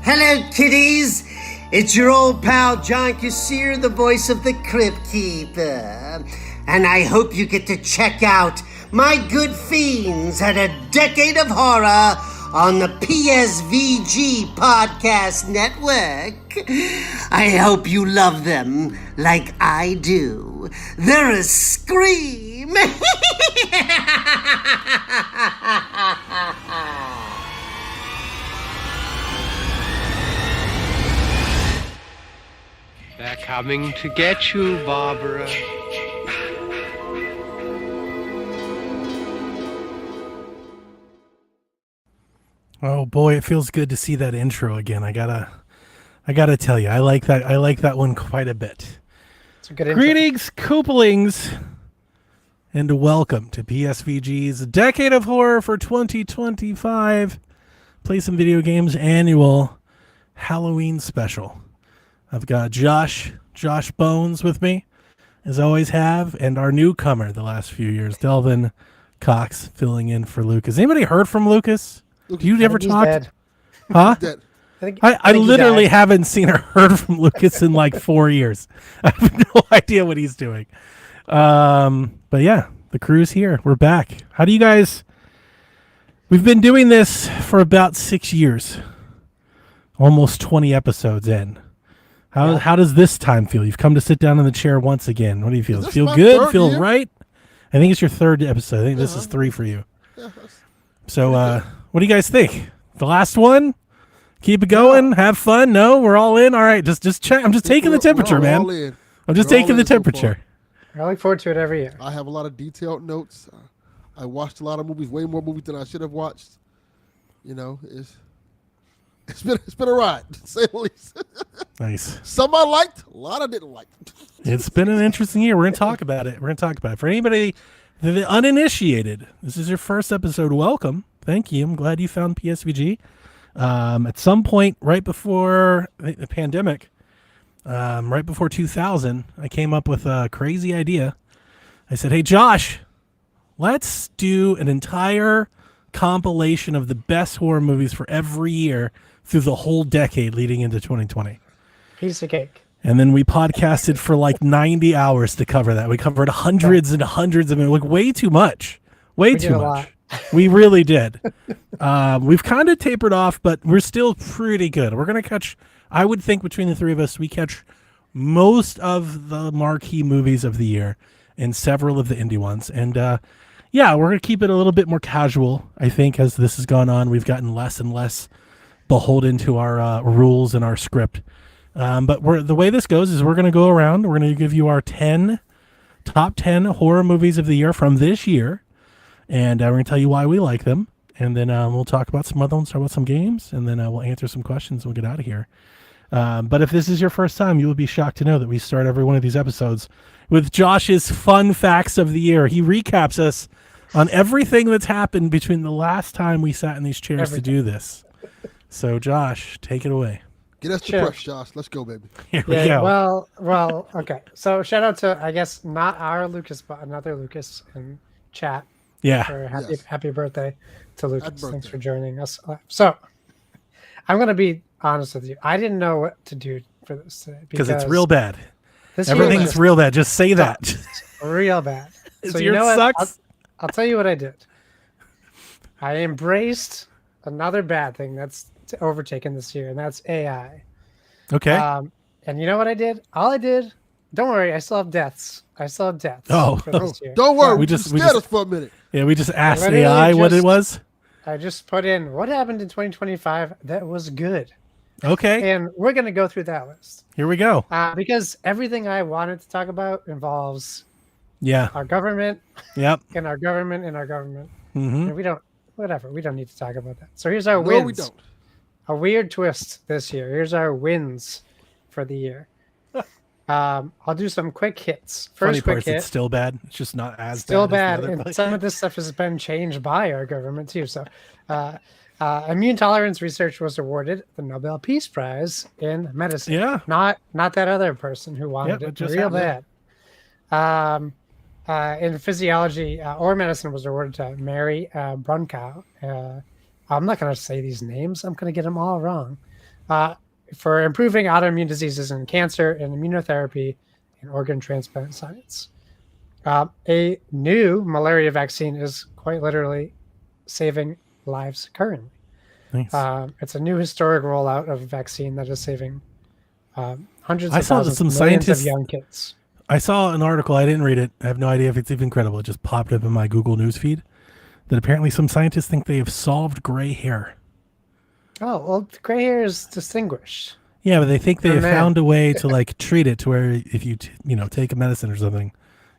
Hello, kiddies. It's your old pal John Kassir, the voice of the Crypt Keeper. And I hope you get to check out my good fiends at A Decade of Horror on the PSVG Podcast Network. I hope you love them like I do. They're a scream. They're coming to get you, Barbara. Oh boy, it feels good to see that intro again. I gotta tell you, I like that one quite a bit. It's a good intro. Greetings, Koopalings, and welcome to PSVG's Decade of Horror for 2025. Play Some Video Games annual Halloween special. I've got Josh Bones with me, as I always have, and our newcomer the last few years, Delvin Cox, filling in for Lucas. Anybody heard from Lucas? Do you ever talk? Huh? I literally haven't seen or heard from Lucas in like 4 years. I have no idea what he's doing. But yeah, the crew's here. We're back. How do you guys... We've been doing this for about 6 years. Almost 20 episodes in. How does this time feel? You've come to sit down in the chair once again. What do you feel? Feel good? Feel year? right? I think it's your third episode. I think this is 3 for you. Yeah, So, what do you guys think? The last one? Keep it going? Have fun? No? We're all in? All right, just check. I'm just taking the temperature, man. I'm just taking the temperature. I look forward to it every year. I have a lot of detailed notes. I watched a lot of movies, way more movies than I should have watched. You know, it's been a ride, to say the least. Nice. Some I liked, a lot I didn't like. It's been an interesting year. We're going to talk about it. For anybody, the uninitiated, this is your first episode. Welcome. Thank you. I'm glad you found PSVG. At some point right before the pandemic, right before 2000, I came up with a crazy idea. I said, hey, Josh, let's do an entire compilation of the best horror movies for every year through the whole decade leading into 2020. Piece of cake. And then we podcasted for like 90 hours to cover that. We covered hundreds and hundreds of it, like way too much. Way too much. We really did. We've kind of tapered off, but we're still pretty good. We're going to catch, I would think between the three of us, we catch most of the marquee movies of the year and several of the indie ones. And yeah, we're going to keep it a little bit more casual, I think, as this has gone on. We've gotten less and less beholden to our rules and our script. But the way this goes is we're going to go around. We're going to give you our top 10 horror movies of the year from this year. And we're going to tell you why we like them. And then we'll talk about some other ones, talk about some games, and then we'll answer some questions and we'll get out of here. But if this is your first time, you will be shocked to know that we start every one of these episodes with Josh's fun facts of the year. He recaps us on everything that's happened between the last time we sat in these chairs to do this. So, Josh, take it away. Get us to brush, Josh. Let's go, baby. Here we go. Well, okay. So shout out to, I guess, not our Lucas, but another Lucas in chat. Yeah. For happy birthday to Lucas. Thanks for joining us. So I'm going to be honest with you. I didn't know what to do for this today. Because it's real bad. Everything's real bad. Just say that. Real bad. So you know what? Sucks. I'll tell you what I did. I embraced another bad thing that's overtaken this year, and that's AI. Okay. And you know what I did? All I did, don't worry, I still have deaths. For this year. Don't worry. We just us for a minute. Yeah, we just asked AI what it was. I just put in what happened in 2025 that was good. Okay. And we're going to go through that list. Here we go. Because everything I wanted to talk about involves our government. Yep. And our government and our government. Mm-hmm. And we don't need to talk about that. So here's our wins. No, we don't. A weird twist this year. Here's our wins for the year. I'll do some quick hits. Funny part, it's still bad. It's just not as still bad. And some of this stuff has been changed by our government too. So, immune tolerance research was awarded the Nobel Peace Prize in medicine. Yeah, not that other person who wanted it real bad. in physiology or medicine was awarded to Mary Brunkow. I'm not going to say these names. I'm going to get them all wrong. For improving autoimmune diseases and cancer and immunotherapy and organ transplant science. A new malaria vaccine is quite literally saving lives currently. Nice. It's a new historic rollout of a vaccine that is saving hundreds I of saw that thousands, some millions scientists- of young kids. I saw an article. I didn't read it. I have no idea if it's even credible. It just popped up in my Google News feed that apparently some scientists think they have solved gray hair. Oh, well, gray hair is distinguished. Yeah, but they think they Oh, have man. found a way to like treat it to where if you take a medicine or something,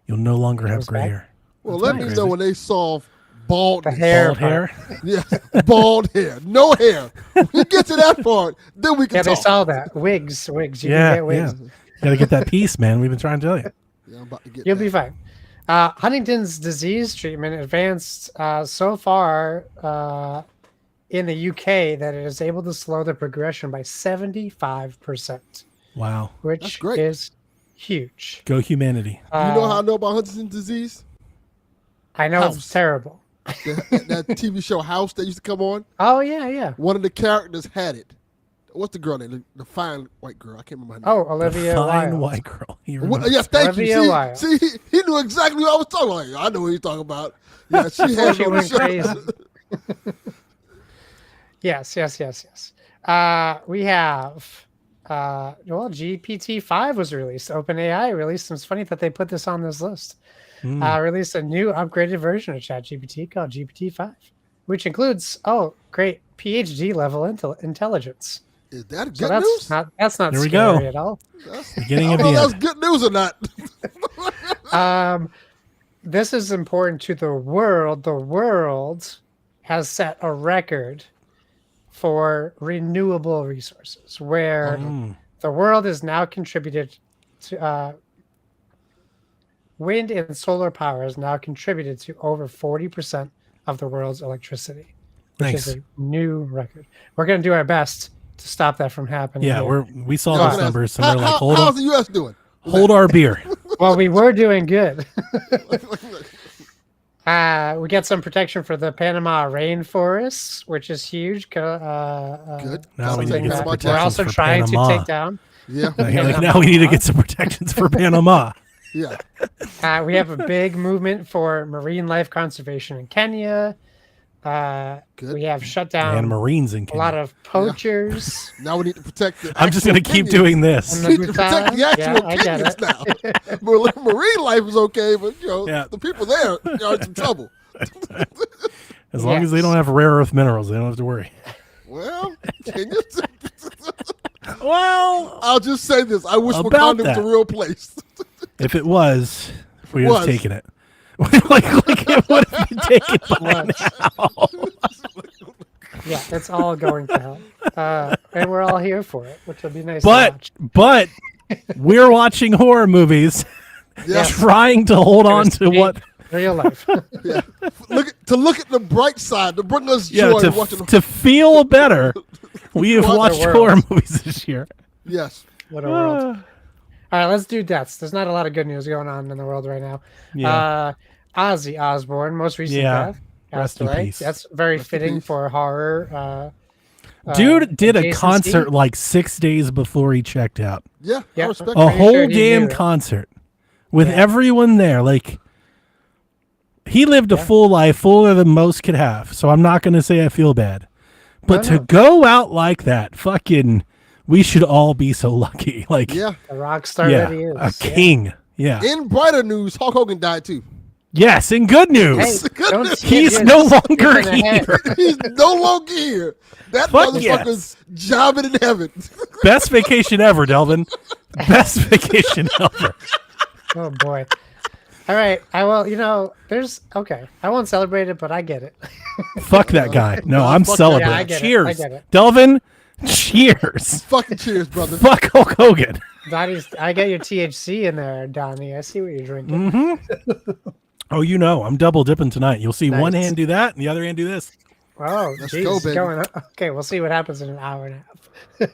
you'll no longer have Goes gray back? hair. Well, That's let pretty me crazy. know when they solve baldness. The hair. Bald hair. Yeah, bald hair, no hair. When we get to that part, then we can Yeah, they talk. saw that. Wigs. You Yeah, can get wigs. yeah. Got to get that piece, man. We've been trying to tell you. Yeah, I'm about to get You'll that. be fine. Huntington's disease treatment advanced so far in the UK that it is able to slow the progression by 75%, Wow. That's which great. is huge. Go humanity. You know how I know about Huntington's disease? I know House. it's terrible. That TV show House that used to come on. Oh, yeah. One of the characters had it. What's the girl name? The fine white girl. I can't remember her name. Oh, Olivia Fine Wilde. white girl. You What, remember. yes, thank Olivia you. Wilde. See, he knew exactly what I was talking about. I know what he's talking about. Yeah, she had She it on the went show. crazy. Yes. We have, GPT-5 was released. OpenAI released. It's funny that they put this on this list. Released a new upgraded version of ChatGPT called GPT-5, which includes, great, PhD level intelligence. Is that So good that's news? not There we scary go. at all. Beginning I of don't know the if end. that's good news or not. This is important to the world. The world has set a record for renewable resources, where the world has now contributed to wind and solar power has now contributed to over 40% of the world's electricity, which Nice. is a new record. We're going to do our best to stop that from happening. Yeah, here. we saw Yeah, those but numbers and we're like, how's the U.S. doing? hold our beer. Well, we were doing good. We get some protection for the Panama rainforests, which is huge. Good. Now we need to Something get that some we're protections also for trying Panama. to take down. Yeah, Like, now we need to get some protections for Panama. yeah. We have a big movement for marine life conservation in Kenya. Good. We have shut down And Marines in a lot Kenya. of poachers. Now we need to protect the I'm just going to actual keep Kenyans. doing this. And We need to protect the Yeah, actual I get Kenyans it. now. Marine life is okay, but Yeah. the people there are in some trouble. As long as they Yes. don't have rare earth minerals, they don't have to worry. Well, can you Well, I'll just say this. I wish About Wakanda was that. a real place. if it was, we would was. have taken it. like it would have been taken by What? Yeah, it's all going to hell. And we're all here for it, which will be nice to watch. But we're watching horror movies, Yeah. trying to hold on to Speak what, real life. Yeah. Look at the bright side, to bring us yeah, joy watching. to feel better. We have What the watched world. horror movies this year. Yes. What a world. All right, let's do deaths. There's not a lot of good news going on in the world right now. Yeah. Ozzy Osbourne, most recent Yeah. death. Rest passed in away. peace. That's very Rest in fitting peace. for horror. Dude did a adjacency. concert like 6 days before he checked out. Yeah. Yeah. I respect A Pretty whole sure he damn knew it. concert with Yeah. everyone there. Like, he lived a full life, fuller than most could have. So I'm not going to say I feel bad. But No, to go out like that, fucking, we should all be so lucky. Like, Yeah. The rock star yeah, that he is. a king. Yeah. In brighter news, Hulk Hogan died too. Yes, in good news. Hey, don't He's get no your longer stick in the head. here. He's no longer here. That Fuck motherfucker's jobbing in heaven. Best vacation ever, Delvin. Best vacation ever. Oh boy. All right. I will. There's okay. I won't celebrate it, but I get it. Fuck that guy. No, I'm fuck that. celebrating. Yeah, I get it. Cheers. I get it. Delvin, cheers. Fucking cheers, brother. Fuck Hulk Hogan. Donnie's. I get your THC in there, Donnie. I see what you're drinking. Oh, I'm double dipping tonight. You'll see one Nice. hand do that and the other hand do this. Oh, Let's geez, go, baby. going up. Okay, we'll see what happens in an hour and a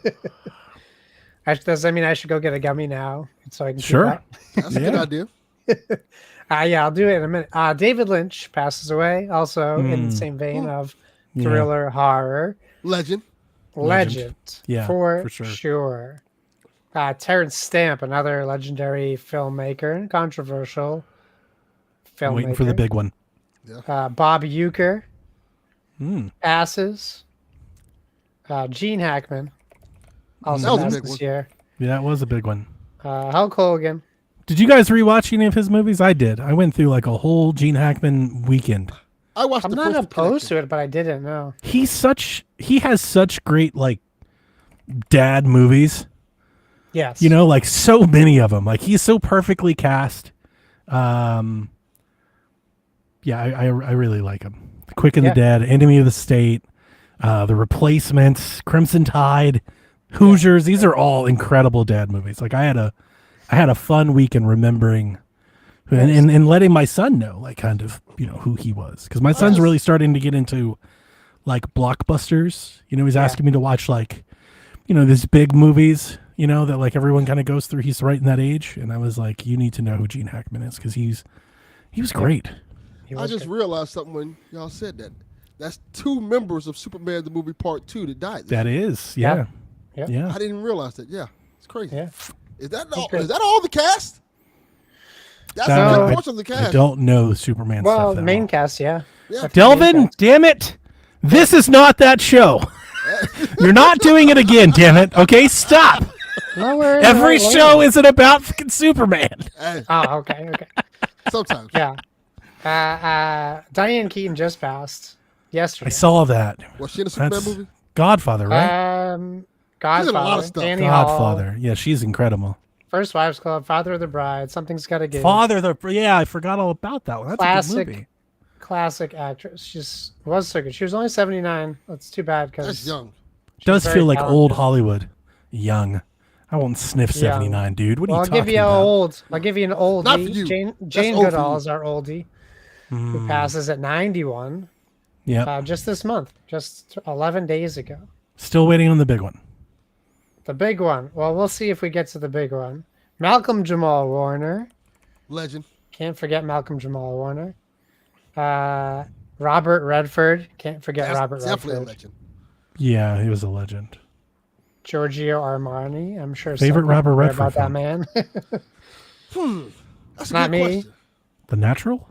half. Does that mean I should go get a gummy now so I can keep Sure. up? That's a good Yeah. idea. Yeah, I'll do it in a minute. David Lynch passes away, also in the same vein of thriller horror. Legend. Legend. Yeah, for for sure. Terrence Stamp, another legendary filmmaker and controversial filmmaker. I'm waiting for the big one. Bob Uecker Mm. passes. Gene Hackman also That was a passed big this one. year. Yeah, that was a big one. Hulk Hogan. Did you guys rewatch any of his movies? I did. I went through like a whole Gene Hackman weekend. I watched I'm the not first opposed Connection. to it, but I didn't know. He has such great like dad movies. Yes. You know, like so many of them. Like he's so perfectly cast. Yeah, I really like him. Quick and the Dead, Enemy of the State, The Replacements, Crimson Tide, Hoosiers. These are all incredible dad movies. Like I had a fun weekend remembering and letting my son know, like kind of, you know, who he was. Because my son's really starting to get into like blockbusters. You know, he's asking me to watch like, you know, these big movies, you know, that like everyone kind of goes through. He's right in that age. And I was like, you need to know who Gene Hackman is because he was great. I just realized something when y'all said that. That's 2 members of Superman the movie Part 2 that died. That is, yeah. Yeah. Yeah. I didn't even realize that. Yeah, it's crazy. Yeah. Is that all the cast? That's a I- good portion of the I cast. don't know Superman Well, stuff that main well. cast, yeah. Yeah. Delvin, damn it. This is not that show. You're not doing it again, damn it. Okay, stop. No, we're in Every the right show lane. isn't about fucking Superman. Hey, Oh, okay. sometimes. Yeah. Diane Keaton just passed yesterday. I saw that. Was she in a Superman That's movie? Godfather, right? Godfather, She's in a lot of stuff. Annie Hall, Godfather. Yeah, she's incredible. First Wives Club, Father of the Bride, Something's Gotta Give. Yeah, I forgot all about that one. That's a Classic. good movie. Classic actress. She was so good. She was only 79. That's too bad That's because young. Does very feel like talented. old Hollywood. Young. I won't sniff Young. 79, dude. What are Well, you I'll talking give you about? I'll give you an oldie. Not for you. Jane That's old for Goodall you. is our oldie Hmm. who passes at 91 Yeah. just this month, just 11 days ago. Still waiting on the big one. The big one. Well, we'll see if we get to the big one. Malcolm Jamal Warner. Legend. Can't forget Malcolm Jamal Warner. Robert Redford. Can't forget That's Robert definitely Redford. a legend. Yeah, he was a legend. Giorgio Armani. I'm sure Favorite some Robert know Redford about that film? man. That's a Not good me. question. The Natural?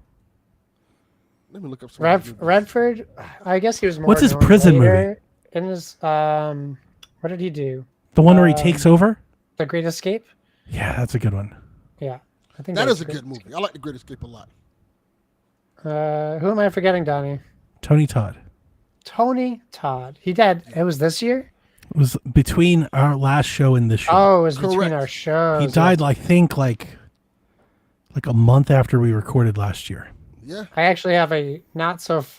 Let me look up some. Redford. I guess he was more. What's his known prison later in his what did he do? The one where he takes over? The Great Escape. Yeah, that's a good one. Yeah, I think That that's is a good movie. I like The Great Escape a lot. Who am I forgetting, Donnie? Tony Todd. Tony Todd. He died. It was this year. It was between our last show and this show. Oh, it was between Correct. our shows. he died, I think, like a month after we recorded last year. Yeah. I actually have I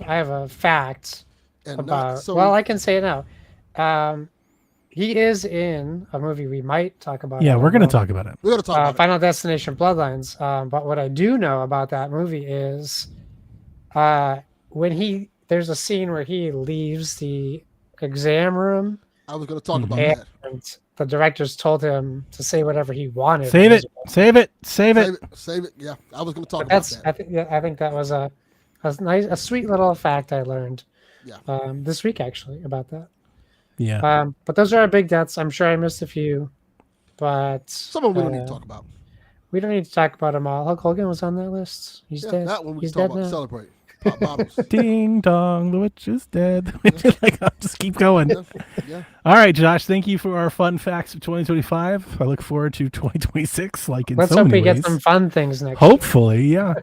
have a fact And about. not, so Well, I can say it now. He is in a movie we might talk about. Yeah, in a we're going to moment. talk about it. we're gonna talk about Final Destination Bloodlines. But what I do know about that movie is when there's a scene where he leaves the exam room it. I was gonna talk about and that. the directors told him to say whatever he wanted. Save it. Save it. Save it. Save it. Save it. Yeah, I was gonna talk about That's that. I think that was a sweet little fact I learned Yeah. this week actually about that. Yeah. But those are our big deaths. I'm sure I missed a few, but Some of them we don't need to talk about. we don't need to talk about them all. Hulk Hogan was on that list. He's Yeah, dead. that one we He's can talk dead about. now. Celebrate. Pop bottles. Ding dong, the witch is dead. Like, I'll just keep going. Yeah. All right, Josh, thank you for our fun facts of 2025. I look forward to 2026, like in Let's so hope many we get ways. some fun things next year. Hopefully, yeah.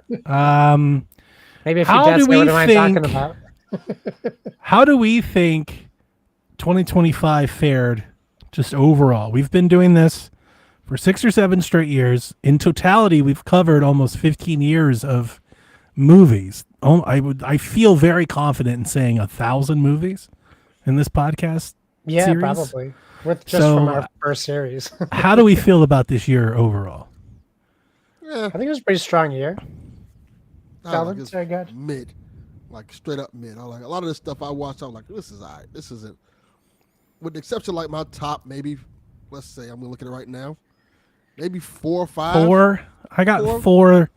Maybe a few How deaths do I we wouldn't mind talking think- about. How do we think 2025 fared just overall? We've been doing this for 6 or 7 straight years. In totality, we've covered almost 15 years of movies. I feel very confident in saying 1,000 movies in this podcast Yeah, series. probably. With just So, from our first series. How do we feel about this year overall? Yeah. I think it was a pretty strong year. I Calvin, it's sorry, go ahead. mid, like straight up mid. I like a lot of this stuff I watched. I'm like, this is alright. This isn't, with the exception like my top maybe. Let's say I'm gonna look at it right now. maybe 4 or 5. Four. I got four.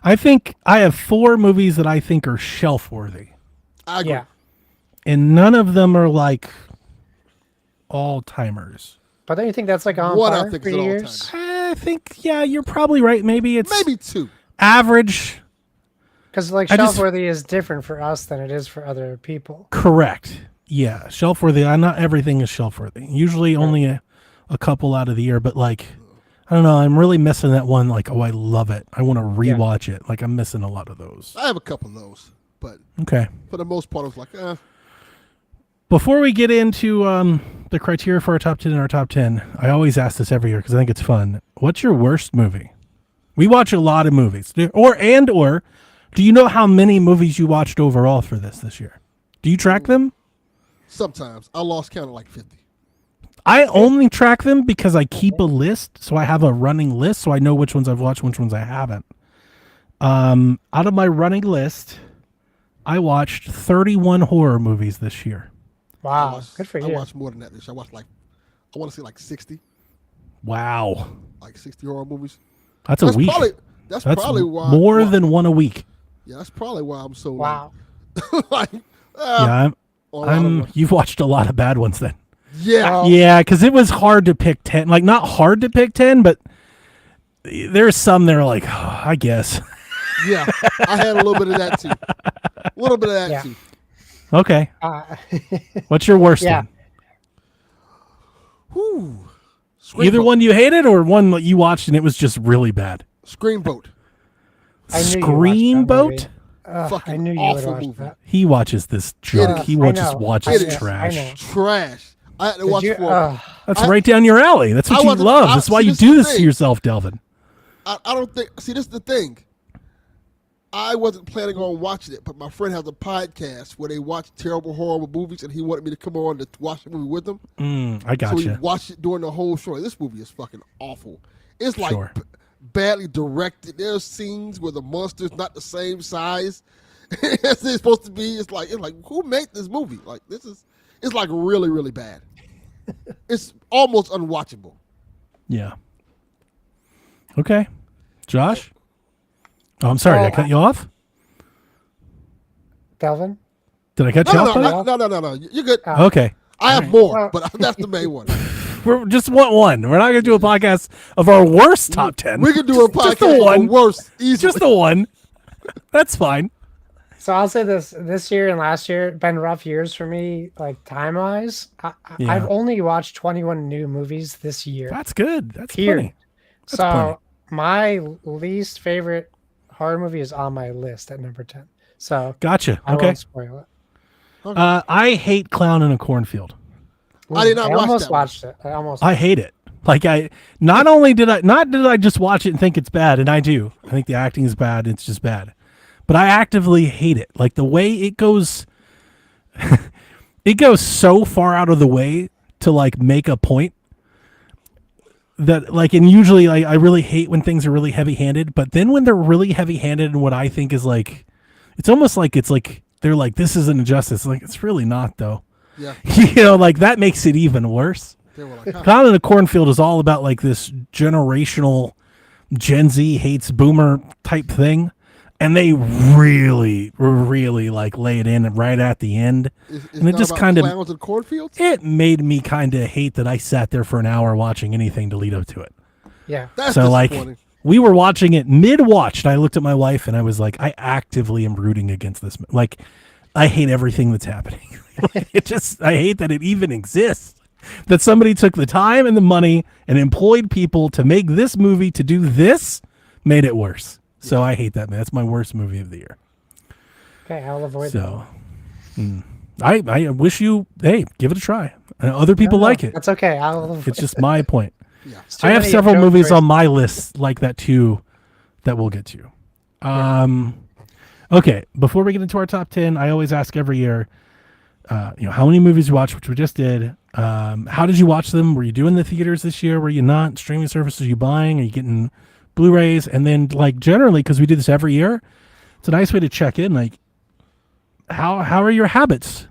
I think I have 4 movies that I think are shelf worthy, I agree. Yeah. and none of them are like all timers. But don't you think that's like on What I par think for is an years? all-timer. I think you're probably right. Maybe it's Maybe 2. average. Because like I just- shelf-worthy is different for us than it is for other people. Correct. Yeah, shelf worthy. Not everything is shelf worthy. Usually only a couple out of the year, but like I don't know. I'm really missing that one. Like, oh, I love it. I want to rewatch it. Like, I'm missing a lot of those. I have a couple of those, but Okay. for the most part, I was like, Before we get into the criteria for our top 10 and our top 10, I always ask this every year because I think it's fun. What's your worst movie? We watch a lot of movies. Or do you know how many movies you watched overall for this year? Do you track them? sometimes I lost count of like 50. I only track them because I keep a list, so I have a running list, so I know which ones I've watched, which ones I haven't. Out of my running list, I watched 31 horror movies this year. Wow, good for I you. watched more than that this year. I watched I want to say like 60, Wow, like 60 horror movies. that's a week. That's That's probably why more than one a week. Yeah, that's probably why I'm so Wow. like, Yeah, You've watched a lot of bad ones then. yeah. Oh. Yeah, because it was hard to pick 10. Like, not hard to pick 10, but there's some that are like, oh, I guess. Yeah, I had a little bit of that too. A little bit of that Yeah. too. Okay. Uh, What's your worst Yeah. one? Whew. Either one you hated or one that you watched and it was just really bad. Screenboat. I knew you watched that Screamboat? movie. I Fucking knew you would awful watch movie. that. He watches this junk. is. He I just know. watches It is. trash. I know. Trash. I had to Did watch you- for. That's I- right down your alley. That's what I you wasn't- love. I- That's why see, you this do is the this to thing. yourself, Delvin. I don't think. See, this is the thing. I wasn't planning on watching it, but my friend has a podcast where they watch terrible horror movies, and he wanted me to come on to watch the movie with him. I So we gotcha. watched it during the whole show. This movie is fucking awful. It's like Sure. badly directed. There's scenes where the monster's not the same size as it's supposed to be. It's like who made this movie? Like it's like really really bad. It's almost unwatchable. Yeah. Okay. Josh? Oh, I'm sorry. Did I cut you off? Delvin? Did I cut you off? buddy? No. You're good. Okay. I have more, but that's the main one. We just want one. We're not going to do a podcast of our worst top 10. We could do a Just the podcast one. on worse. Easily. Just the one. That's fine. So I'll say this year and last year been rough years for me, like time wise. Yeah. I've only watched 21 new movies this year. That's good. That's Period. funny. That's So plenty. my least favorite horror movie is on my list at number 10. So Gotcha. I Okay. won't spoil it. I hate Clown in a Cornfield. I did not I watch almost that one. watched it. I hate it. Like not did I just watch it and think it's bad, and I do. I think the acting is bad. It's just bad. But I actively hate it. Like the way it goes, it goes so far out of the way to like make a point that like, and usually I really hate when things are really heavy handed, but then when they're really heavy handed and what I think is like, it's almost like they're like, this is an injustice. Like it's really not though. Yeah. You know, like that makes it even worse. They were like, huh. Clown in a Cornfield is all about like this generational Gen Z hates boomer type thing. And they really, really like lay it in right at the end. It's and it not just about kind of, clowns and cornfields. it made me kind of hate that I sat there for an hour watching anything to lead up to it. Yeah. That's So like disappointing. we were watching it mid-watch and I looked at my wife and I was like, I actively am rooting against this. Like I hate everything that's happening. I hate that it even exists. That somebody took the time and the money and employed people to make this movie to do this made it worse. So I hate that, man. That's my worst movie of the year. Okay, I'll avoid So I wish you, hey, give it a try. Other people that. like it. That's okay. I'll avoid It's just my point. It's too I have many several joke movies choices. on my list like that too that we'll get to. Okay, before we get into our top 10, I always ask every year, how many movies you watched, which we just did. How did you watch them? Were you doing the theaters this year? Were you not? Streaming services are you buying? Are you getting Blu-rays? And then like generally, because we do this every year, it's a nice way to check in. Like, how are your habits?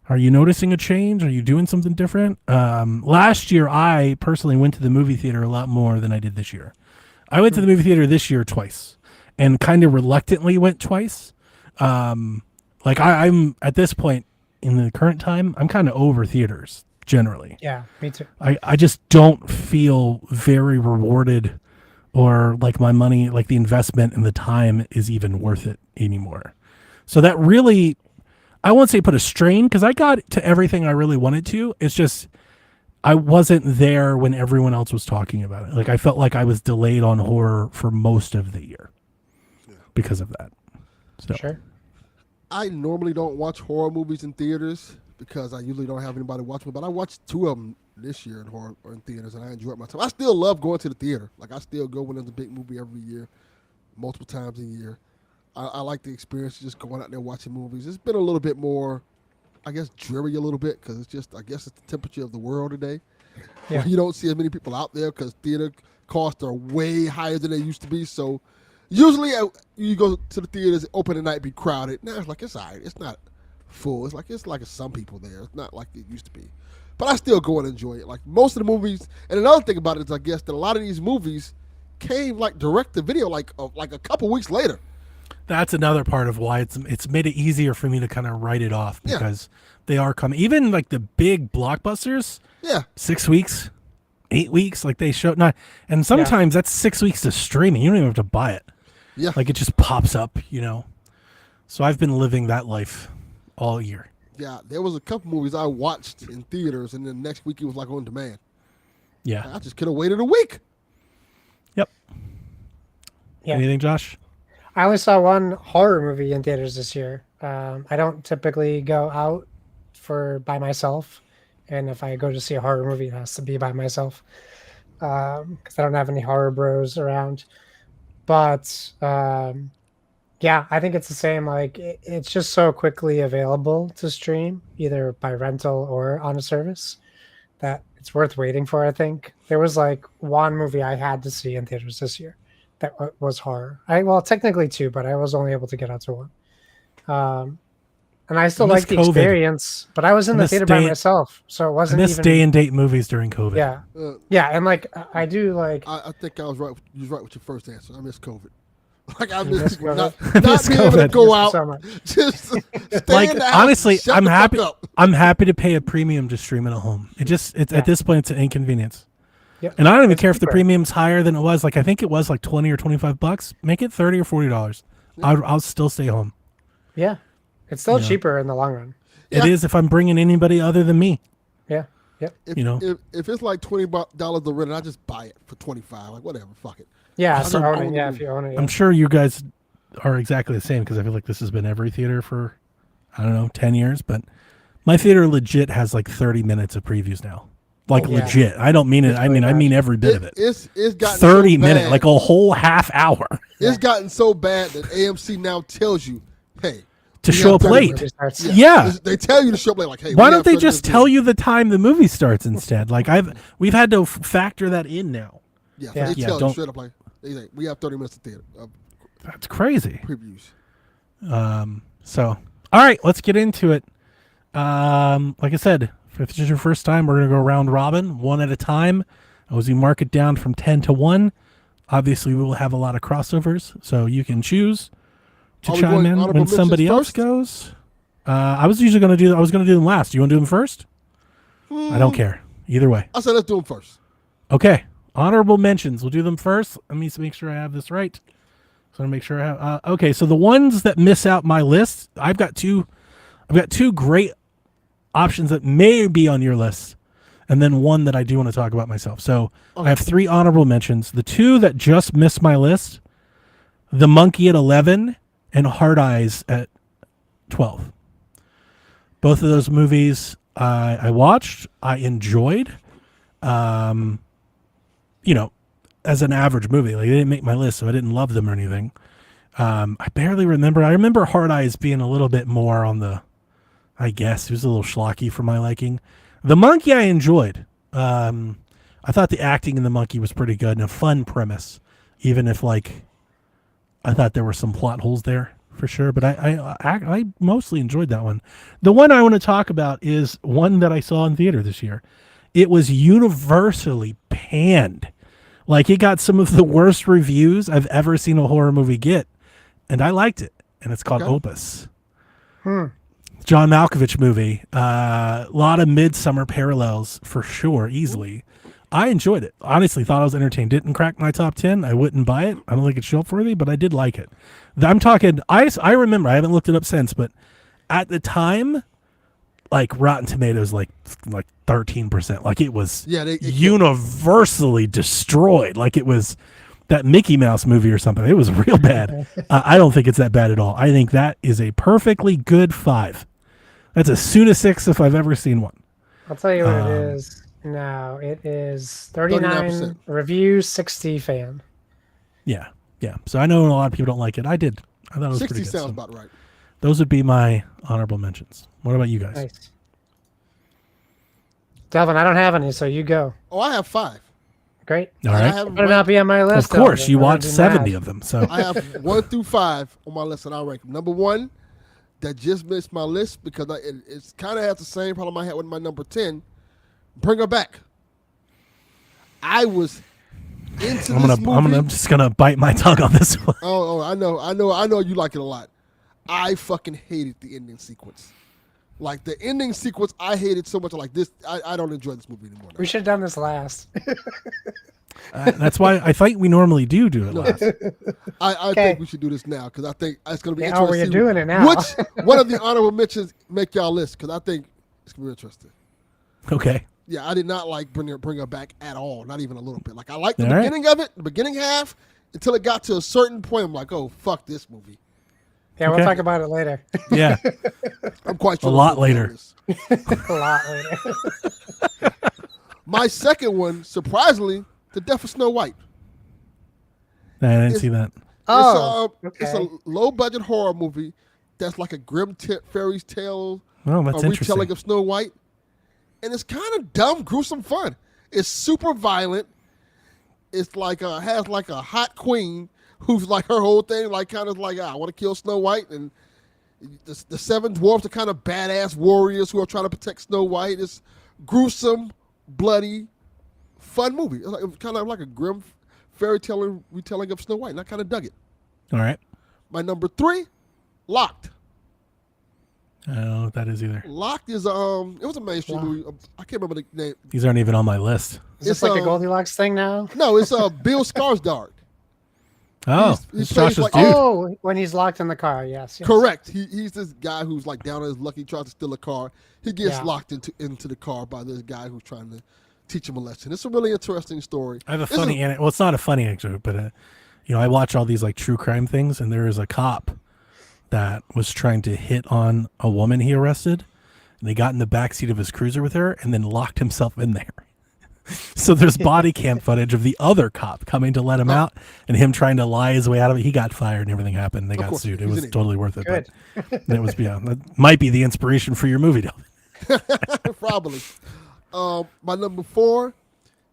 Are you noticing a change? Are you doing something different? Last year, I personally went to the movie theater a lot more than I did this year. I went to the movie theater this year twice, and kind of reluctantly went twice. Like I'm at this point in the current time, I'm kind of over theaters generally. Yeah, me too. I just don't feel very rewarded, or like my money, like the investment and the time is even worth it anymore. So that really, I won't say put a strain, because I got to everything I really wanted to. It's just I wasn't there when everyone else was talking about it. Like I felt like I was delayed on horror for most of the year because of that. So. Sure. I normally don't watch horror movies in theaters because I usually don't have anybody watch me. But I watched 2 of them this year in horror or in theaters, and I enjoyed my time. I still love going to the theater. Like I still go when there's a big movie every year, multiple times a year. I like the experience of just going out there watching movies. It's been a little bit more, I guess, dreary a little bit because it's just, I guess it's the temperature of the world today. Yeah. You don't see as many people out there because theater costs are way higher than they used to be. So usually you go to the theaters, open at night, be crowded. Now it's like, it's all right. It's not full. It's like some people there. It's not like it used to be. But I still go and enjoy it. Like most of the movies, and another thing about it is I guess that a lot of these movies came like direct to video like a couple weeks later. That's another part of why it's made it easier for me to kind of write it off, because they are coming. Even like the big blockbusters, 6 weeks, 8 weeks, like they show not, and sometimes that's 6 weeks to streaming. You don't even have to buy it. Yeah, like it just pops up, So I've been living that life all year. Yeah, there was a couple movies I watched in theaters, and then next week it was like on demand. Yeah, I just could have waited a week. Yep. Yeah. Anything, Josh? I only saw one horror movie in theaters this year. I don't typically go out by myself, and if I go to see a horror movie, it has to be by myself because I don't have any horror bros around. But yeah, I think it's the same. Like it's just so quickly available to stream, either by rental or on a service, that it's worth waiting for. I think there was like one movie I had to see in theaters this year that was horror. Well, technically 2, but I was only able to get out to 1. And I still like the COVID. Experience, but I was in the theater by myself, so it wasn't even day and date movies during COVID. Yeah, yeah, and like I do like. I think I was right. You was right with your first answer. I miss COVID. Like I miss COVID. not being able to go out. So much. Just stay Like in the house, honestly, shut I'm the happy. fuck up. I'm happy to pay a premium to stream it at home. It's at this point, it's an inconvenience. Yep. And I don't even care if the cheaper. premium's higher than it was. Like I think it was like $20 or $25. Make it $30 or $40. I'll still stay home. Yeah, it's still cheaper in the long run. It is if I'm bringing anybody other than me. Yeah, yep. If it's like $20 to rent, I just buy it for $25. Like whatever, fuck it. Yeah, I if don't you own own it. Yeah, the if you own it. I'm sure you guys are exactly the same, because I feel like this has been every theater for, I don't know, 10 years. But my theater legit has like 30 minutes of previews now. Like legit. I don't mean it. I mean every bit of it. It's gotten 30 so minutes, bad. like a whole half hour It's gotten so bad that AMC now tells you, hey, to we show have up 30 late. minutes. Yeah. They tell you to show up late. Like, hey, Why we don't have they 30 just minutes tell to- you the time the movie starts instead? Like we've had to factor that in now. Yeah, Yeah. they Yeah, tell you don't- straight up like, they say, we have 30 minutes of theater That's crazy. previews. So, all right, let's get into it. Like I said, if it's your first time, we're going to go round robin, one at a time. As we mark it down from 10 to 1, obviously we will have a lot of crossovers, so you can choose to Are we chime going in honorable when somebody mentions else first? goes. I was going to do them last. Do you want to do them first? I don't care. Either way. I said let's do them first. Okay. Honorable mentions. We'll do them first. Let me make sure I have this right. So I make sure I have. Okay. So the ones that miss out my list, I've got two great options that may be on your list, and then one that I do want to talk about myself. So I have 3 honorable mentions. The 2 that just missed my list: The Monkey at 11 and Hard Eyes at 12. Both of those movies I watched. I enjoyed. As an average movie, like they didn't make my list, so I didn't love them or anything. I barely remember. I remember Hard Eyes being a little bit more on the, I guess it was a little schlocky for my liking. The Monkey I enjoyed. I thought the acting in The Monkey was pretty good and a fun premise, even if like I thought there were some plot holes there for sure. But I mostly enjoyed that one. The one I want to talk about is one that I saw in theater this year. It was universally panned. Like, it got some of the worst reviews I've ever seen a horror movie get, and I liked it. And it's called Opus. John Malkovich movie. A lot of Midsummer parallels for sure, easily. I enjoyed it. Honestly, thought I was entertained. Didn't crack my top 10. I wouldn't buy it. I don't think it's shelf worthy, but I did like it. I'm talking. I remember. I haven't looked it up since, but at the time, like, Rotten Tomatoes, like 13%. Like, it was universally destroyed. Like, it was that Mickey Mouse movie or something. It was real bad. I don't think it's that bad at all. I think that is a perfectly good 5. That's a Suna 6 if I've ever seen one. I'll tell you what it is. No, it is 39 reviews, 60 fan. Yeah. So I know a lot of people don't like it. I did. I thought it was 60 pretty good. sounds about right. Those would be my honorable mentions. What about you guys? Nice. Delvin, I don't have any, so you go. Oh, I have 5. Great. All right. It better not be on my list. Of course, you watched watched 70 of them. So I have 1 through 5 on my list, and I'll rank them. Number 1, that just missed my list because it's kind of has the same problem I had with my number 10. Bring Her Back. I was into this movie. I'm just gonna bite my tongue on this one. Oh, I know you like it a lot. I fucking hated the ending sequence. Like, the ending sequence, I hated so much. Like, this, I don't enjoy this movie anymore. We should have done this last. That's why I think we normally do it last. I think we should do this now because I think it's going to be Oh, interesting. we're doing it now. Which one of the honorable mentions make y'all list? Because I think it's going to be interesting. Okay. Yeah, I did not like Bring Her Back at all. Not even a little bit. Like, I liked the All right. beginning of it, the beginning half, until it got to a certain point. I'm like, oh, fuck this movie. Yeah, Okay. we'll talk about it later. Yeah. I'm quite sure A lot later. A lot later. My second one, surprisingly, The Death of Snow White. I didn't see that. It's a low-budget horror movie that's like a grim fairy tale, Oh, that's a interesting. retelling of Snow White. And it's kind of dumb, gruesome fun. It's super violent. It's like has like a hot queen who's like her whole thing, like kind of like, I want to kill Snow White. And the 7 dwarfs are kind of badass warriors who are trying to protect Snow White. It's gruesome, bloody, fun movie. It's like, kind of like a grim fairy tale retelling of Snow White. And I kind of dug it. All right. My number 3, Locked. I don't know what that is either. Locked is it was a mainstream movie. I can't remember the name. These aren't even on my list. Is this like a Goldilocks thing now? No, it's Bill Skarsgård. Oh, He it's plays Josh's like- dude. Oh, when he's locked in the car. Yes. Correct. He's this guy who's like down on his luck. He tries to steal a car. He gets Yeah. locked into the car by this guy who's trying to teach him a lesson. It's a really interesting story. I have a funny well, it's not a funny anecdote, but I watch all these like true crime things, and there is a cop that was trying to hit on a woman he arrested, and they got in the backseat of his cruiser with her and then locked himself in there. So there's body cam footage of the other cop coming to let him out and him trying to lie his way out of it. He got fired and everything happened. They got course, sued. It he's was an idiot. totally worth it. Good. But it was, that might be the inspiration for your movie, though. Probably. My number 4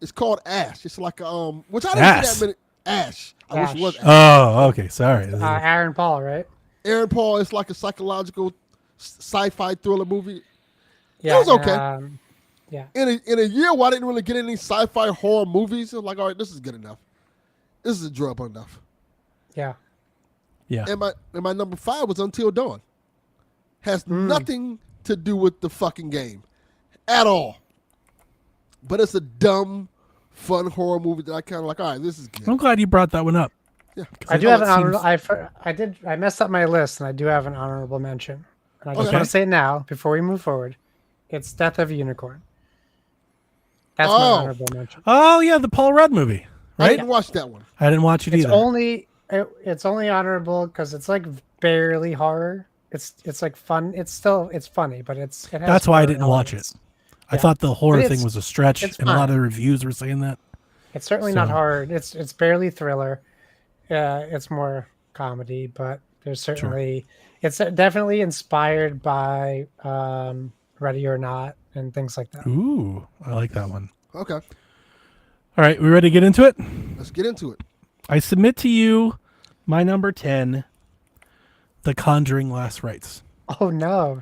is called Ash. It's like which I didn't see that many. Ash. I wish it was Ash. Oh, okay. Sorry. Aaron Paul, right? Aaron Paul is like a psychological sci-fi thriller movie. Yeah. It was okay. Yeah. In a year where I didn't really get any sci-fi horror movies, I was like, all right, this is good enough. This is enjoyable enough. Yeah. Yeah. And my number 5 was Until Dawn. Has nothing to do with the fucking game at all. But it's a dumb, fun horror movie that I kind of like, all right, this is good. I'm glad you brought that one up. Yeah. I do have an honorable. I messed up my list, and I do have an honorable mention. And I just Okay. want to say it now before we move forward. It's Death of a Unicorn. That's my Oh. honorable mention. Oh, yeah. The Paul Rudd movie. I Right? didn't watch that one. I didn't watch it It's either. it's only honorable because it's like barely horror. It's like fun. It's funny, but it has That's why I horror didn't watch it. elements. I thought the horror But thing it's- was a stretch, it's and a lot fun. of the reviews were saying that. It's certainly not So- hard. It's barely thriller. It's more comedy, but there's certainly it's definitely inspired by Ready or Not and things like that. Ooh, I like that one. Okay. All right, we ready to get into it? Let's get into it. I submit to you my number 10, The Conjuring Last Rites. Oh no.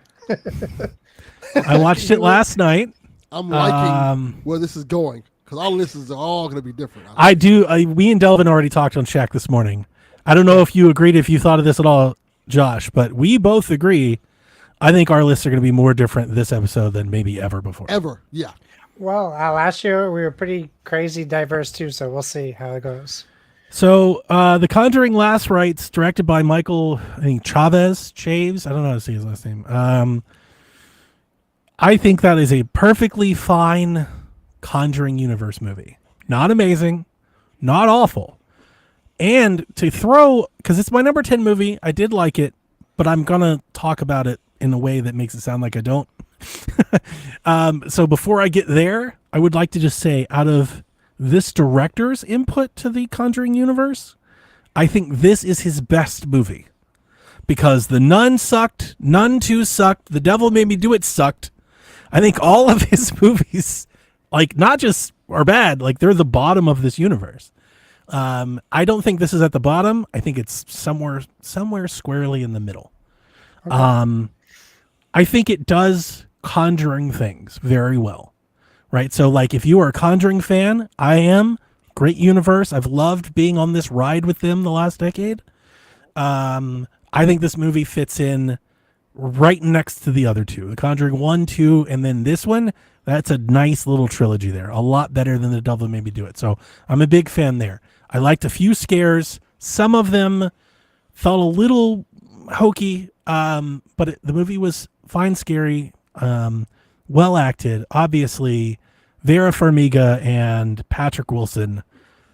I watched it last night. I'm liking where this is going because our lists are all going to be different. I do. We and Delvin already talked on Shaq this morning. I don't know if you agreed, if you thought of this at all, Josh, but we both agree. I think our lists are going to be more different this episode than maybe ever before. Ever, yeah. Well, last year we were pretty crazy diverse too, so we'll see how it goes. So, The Conjuring Last Rites, directed by Michael, I think Chaves. I don't know how to say his last name. I think that is a perfectly fine Conjuring universe movie. Not amazing, not awful. And to throw, because it's my number 10 movie, I did like it, but I'm going to talk about it in a way that makes it sound like I don't. So before I get there, I would like to just say, out of this director's input to the Conjuring universe, I think this is his best movie. Because The Nun sucked, Nun 2 sucked, The Devil Made Me Do It sucked. I think all of his movies, like, not just are bad, like, they're the bottom of this universe. I don't think this is at the bottom. I think it's somewhere squarely in the middle. Okay. I think it does Conjuring things very well, right? So, like, if you are a Conjuring fan, I am. Great universe. I've loved being on this ride with them the last decade. I think this movie fits in right next to the other two. The Conjuring 1, 2, and then this one. That's a nice little trilogy there. A lot better than The Devil Made Me Do It. So I'm a big fan there. I liked a few scares. Some of them felt a little hokey, but the movie was fine, scary, well acted. Obviously, Vera Farmiga and Patrick Wilson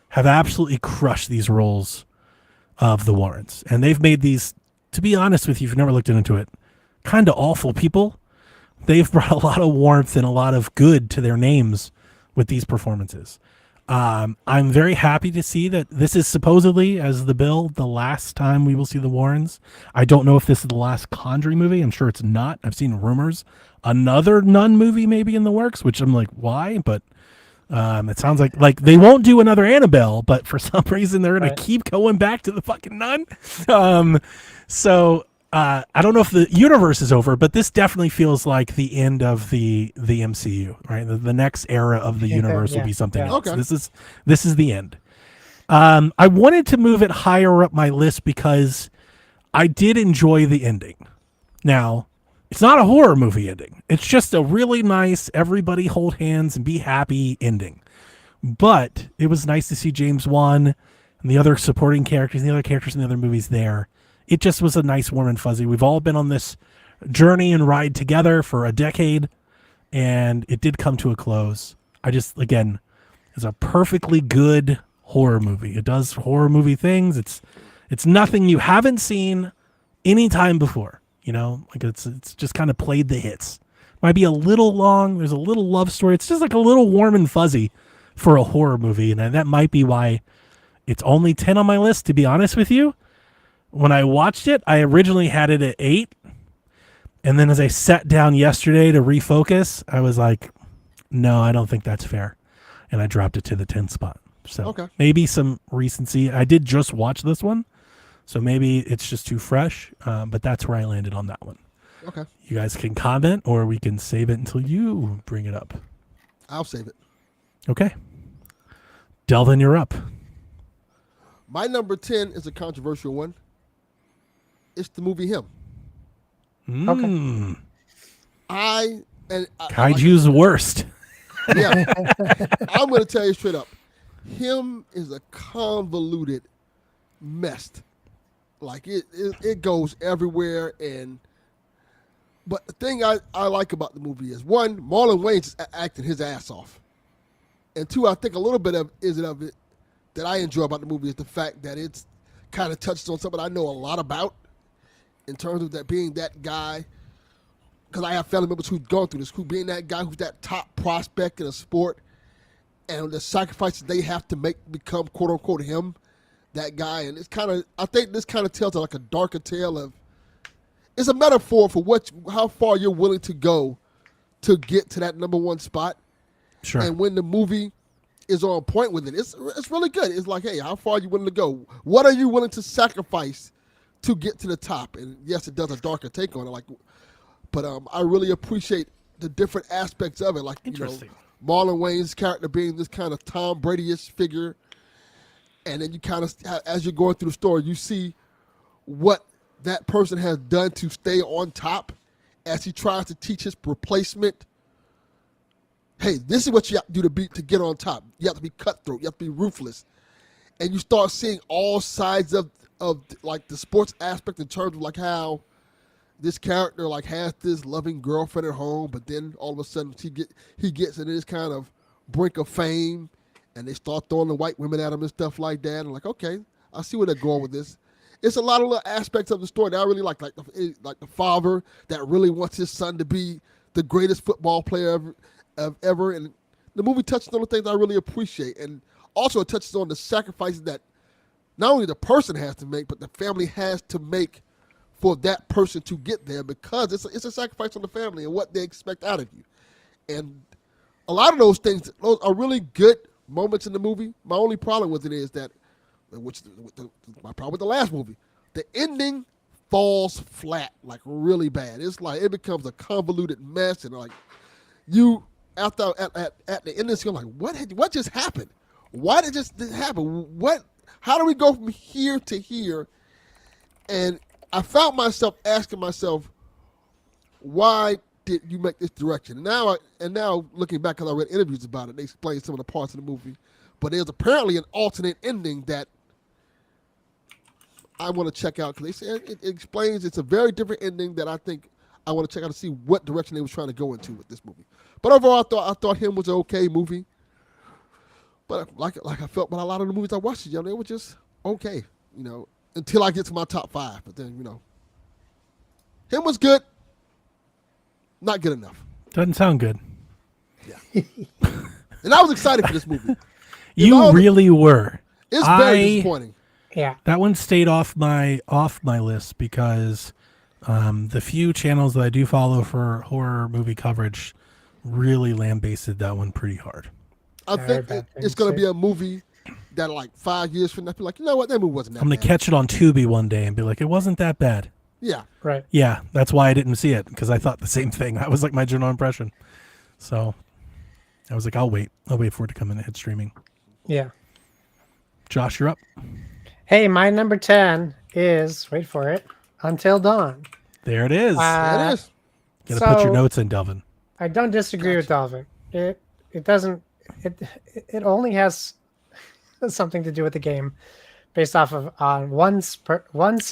have absolutely crushed these roles of the Warrens. And they've made these, to be honest with you, if you've never looked into it, kind of awful people. They've brought a lot of warmth and a lot of good to their names with these performances. I'm very happy to see that this is supposedly, as the bill, the last time we will see the Warrens. I don't know if this is the last Conjuring movie. I'm sure it's not. I've seen rumors. Another Nun movie maybe in the works, which I'm like, why? But it sounds like they won't do another Annabelle, but for some reason they're going to keep going back to the fucking Nun. I don't know if the universe is over, but this definitely feels like the end of the MCU, right? The next era of the universe will be something else. Okay. This is the end. I wanted to move it higher up my list because I did enjoy the ending. Now, it's not a horror movie ending. It's just a really nice, everybody hold hands and be happy ending. But it was nice to see James Wan and the other supporting characters and the other characters in the other movies there. It just was a nice, warm and fuzzy. We've all been on this journey and ride together for a decade, and it did come to a close. Again, it's a perfectly good horror movie. It does horror movie things. It's nothing you haven't seen any time before. Like it's just kind of played the hits. Might be a little long. There's a little love story. It's just like a little warm and fuzzy for a horror movie, and that might be why it's only 10 on my list, to be honest with you. When I watched it, I originally had it at 8. And then as I sat down yesterday to refocus, I was like, no, I don't think that's fair. And I dropped it to the 10th spot. So maybe some recency. I did just watch this one, so maybe it's just too fresh. But that's where I landed on that one. Okay. You guys can comment, or we can save it until you bring it up. I'll save it. Okay. Delvin, you're up. My number 10 is a controversial one. It's the movie Him. Okay. Kaiju's worst. Yeah. I'm going to tell you straight up. Him is a convoluted mess. Like it goes everywhere. But the thing I like about the movie is, one, Marlon Wayans is acting his ass off. And two, I think a little bit of it that I enjoy about the movie is the fact that it's kind of touched on something I know a lot about. In terms of that being that guy, because I have family members who've gone through this, who being that guy who's that top prospect in a sport, and the sacrifices they have to make to become quote unquote him, that guy. And it's I think this kind of tells like a darker tale of, it's a metaphor for how far you're willing to go to get to that number one spot. Sure. And when the movie is on point with it, it's really good. It's like, hey, how far are you willing to go? What are you willing to sacrifice to get to the top. And yes, it does a darker take on it. But I really appreciate the different aspects of it. Like, Interesting. Marlon Wayne's character being this kind of Tom Brady-ish figure. And then you kind of, as you're going through the story, you see what that person has done to stay on top as he tries to teach his replacement, hey, this is what you have to do to get on top. You have to be cutthroat. You have to be ruthless. And you start seeing all sides of like the sports aspect in terms of like how this character like has this loving girlfriend at home, but then all of a sudden he gets in this kind of brink of fame, and they start throwing the white women at him and stuff like that. And like, okay, I see where they're going with this. It's a lot of little aspects of the story that I really like the father that really wants his son to be the greatest football player ever. And the movie touches on the things I really appreciate, and also it touches on the sacrifices that not only the person has to make, but the family has to make for that person to get there, because it's a sacrifice on the family and what they expect out of you. And a lot of those things, those are really good moments in the movie. My only problem with it is that, my problem with the last movie, the ending falls flat, like really bad. It's like it becomes a convoluted mess, and like you after at the end of the scene, like what just happened? Why did this happen? How do we go from here to here? And I found myself asking myself, why did you make this direction? And now looking back, because I read interviews about it, they explained some of the parts of the movie, but there's apparently an alternate ending that I want to check out, because they said it explains it's a very different ending that I think I want to check out to see what direction they was trying to go into with this movie. But overall, I thought Him was an okay movie. But like I felt about a lot of the movies I watched, they were just okay, until I get to my top 5. But then, Him was good, not good enough. Doesn't sound good. Yeah. And I was excited for this movie. You really were. It's very disappointing. Yeah. That one stayed off my list because the few channels that I do follow for horror movie coverage really lambasted that one pretty hard. I think it's going to be a movie that like 5 years from now, be like, you know what, that movie wasn't that bad. I'm going to catch it on Tubi one day and be like, it wasn't that bad. Yeah. Right. Yeah, that's why I didn't see it, because I thought the same thing. That was like my general impression. So I was like, I'll wait for it to come in and hit streaming. Yeah. Josh, you're up. Hey, my number 10 is, wait for it, Until Dawn. There it is. There it is. Gotta put your notes in, Delvin. I don't disagree with Delvin. It doesn't. It only has something to do with the game, based off of one scene.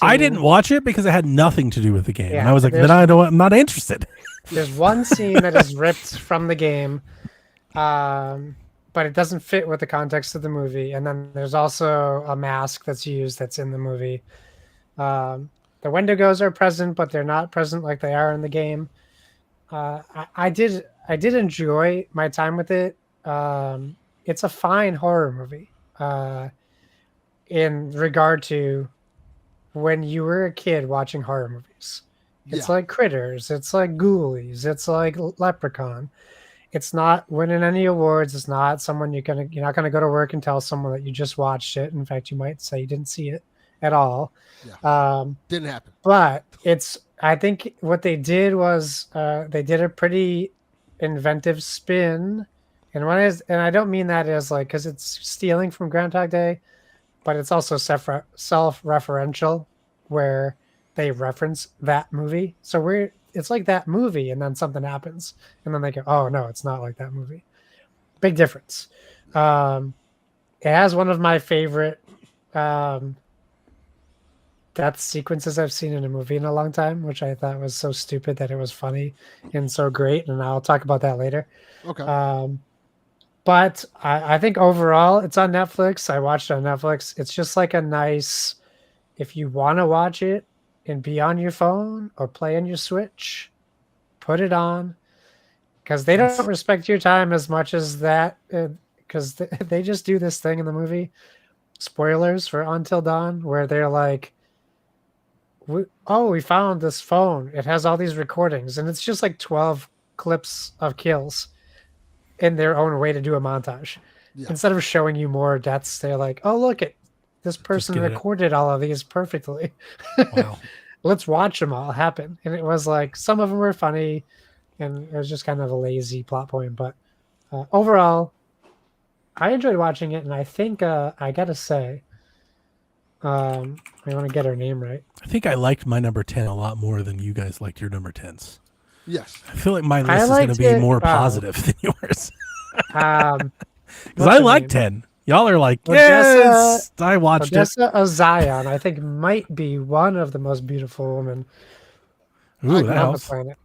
I didn't watch it because it had nothing to do with the game. Yeah, and I was like, I'm not interested. There's one scene that is ripped from the game, but it doesn't fit with the context of the movie. And then there's also a mask that's used that's in the movie. The Wendigos are present, but they're not present like they are in the game. I did enjoy my time with it. It's a fine horror movie in regard to when you were a kid watching horror movies. It's like Critters, it's like Ghoulies, it's like Leprechaun. It's not winning any awards. It's not someone you're not gonna go to work and tell someone that you just watched it. In fact, you might say you didn't see it at all. Yeah. Didn't happen. But I think what they did was they did a pretty inventive spin. And I don't mean that as like, because it's stealing from Groundhog Day, but it's also self-referential, where they reference that movie. So it's like that movie, and then something happens, and then they go, oh no, it's not like that movie. Big difference. It has one of my favorite death sequences I've seen in a movie in a long time, which I thought was so stupid that it was funny and so great, and I'll talk about that later. Okay. But I think overall, it's on Netflix. I watched it on Netflix. It's just like a nice, if you want to watch it and be on your phone or play on your Switch, put it on, because they don't respect your time as much as that, because they just do this thing in the movie, spoilers for Until Dawn, where they're like, we found this phone. It has all these recordings, and it's just like 12 clips of kills in their own way to do a montage. Yeah. Instead of showing you more deaths, they're like, oh, look, This person get it. recorded all of these perfectly. Wow. Let's watch them all happen. And it was like some of them were funny, and it was just kind of a lazy plot point. But overall, I enjoyed watching it, and I think I gotta say, I want to get her name right. I think I liked my number 10 a lot more than you guys liked your number 10s. Yes. I feel like my list is going to be more positive than yours. Because I like 10. Y'all are like, yes, I watched Odessa Ozion, I think, might be one of the most beautiful women it. Ooh, on that the helps. planet.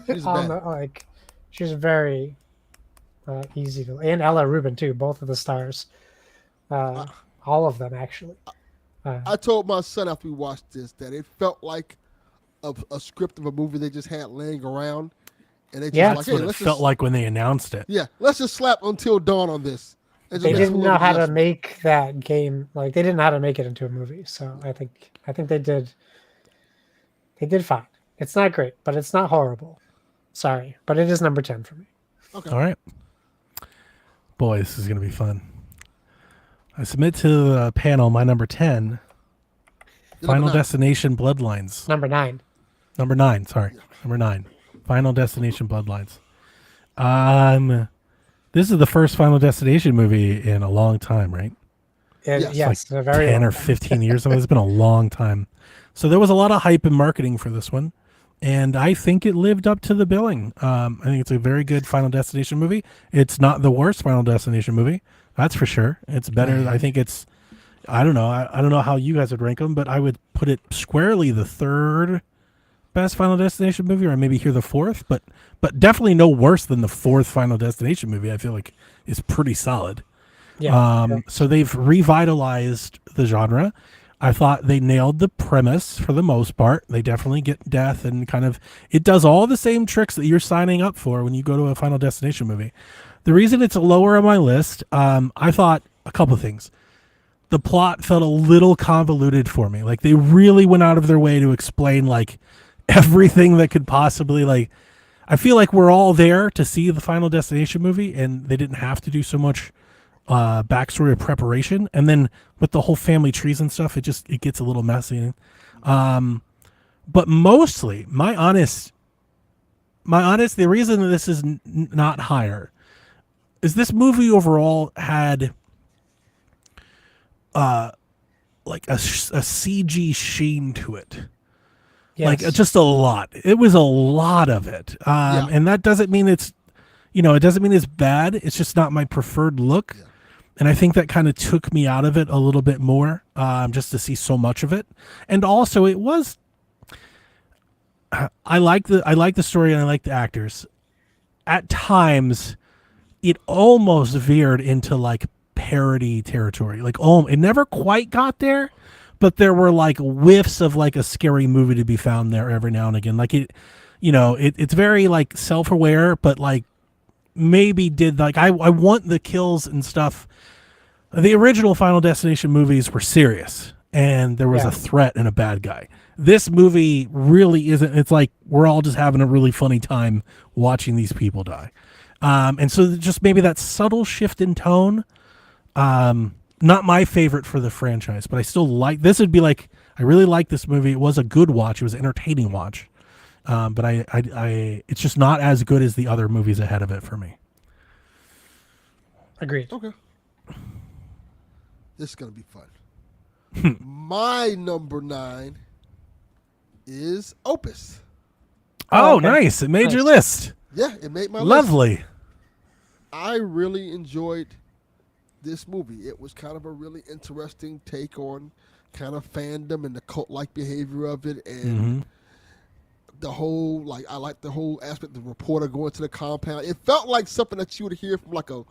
She's bad. Like, she's very easy to, and Ella Rubin too, both of the stars, all of them actually. I told my son after we watched this that it felt like a script of a movie they just had laying around, and they just That's like, hey, what it let's felt just, like when they announced it. yeah, let's just slap Until Dawn on this. And just They make didn't some know little how to adjustments. make that game, like they didn't know how to make it into a movie. So I think they did fine. It's not great, but it's not horrible. Sorry, but it is number 10 for me. Okay. All right. Boy, this is going to be fun. I submit to the panel my number 10, Final Destination Bloodlines. Number 9. Number 9, sorry. Number 9. Final Destination Bloodlines. This is the first Final Destination movie in a long time, right? Yes, Like a very 10 long or time. 15 years. It's been a long time. So there was a lot of hype and marketing for this one. And I think it lived up to the billing. I think it's a very good Final Destination movie. It's not the worst Final Destination movie. That's for sure. It's better. I think it's, I don't know. I don't know how you guys would rank them, but I would put it squarely the third best Final Destination movie, or maybe here the fourth, but definitely no worse than the fourth Final Destination movie. I feel like is pretty solid. Yeah. So they've revitalized the genre. I thought they nailed the premise for the most part. They definitely get death and kind of, it does all the same tricks that you're signing up for when you go to a Final Destination movie. The reason it's lower on my list, I thought a couple of things. The plot felt a little convoluted for me. Like they really went out of their way to explain like everything that could possibly, like, I feel like we're all there to see the Final Destination movie, and they didn't have to do so much backstory or preparation. And then with the whole family trees and stuff, it gets a little messy. But mostly, the reason that this is not higher is this movie overall had like a CG sheen to it. Yes. Like just a lot. It was a lot of it. And that doesn't mean it doesn't mean it's bad. It's just not my preferred look. Yeah. And I think that kind of took me out of it a little bit more, just to see so much of it. And also it was, I like the story and I like the actors. At times it almost veered into like parody territory. Like, it never quite got there, but there were like whiffs of like a scary movie to be found there every now and again. Like it's very like self-aware, but like maybe did like, I want the kills and stuff. The original Final Destination movies were serious and there was a threat and a bad guy. This movie really isn't. It's like we're all just having a really funny time watching these people die. And so just maybe that subtle shift in tone, not my favorite for the franchise, but I still like, this would be like, I really like this movie. It was a good watch. It was an entertaining watch. But it's just not as good as the other movies ahead of it for me. Agreed. Okay. This is going to be fun. My number 9 is Opus. Oh, okay. Nice. It made Nice. your list. Yeah, it made my list. Lovely. I really enjoyed this movie. It was kind of a really interesting take on kind of fandom and the cult-like behavior of it, and the whole, like, I like the whole aspect of the reporter going to the compound. It felt like something that you would hear from like a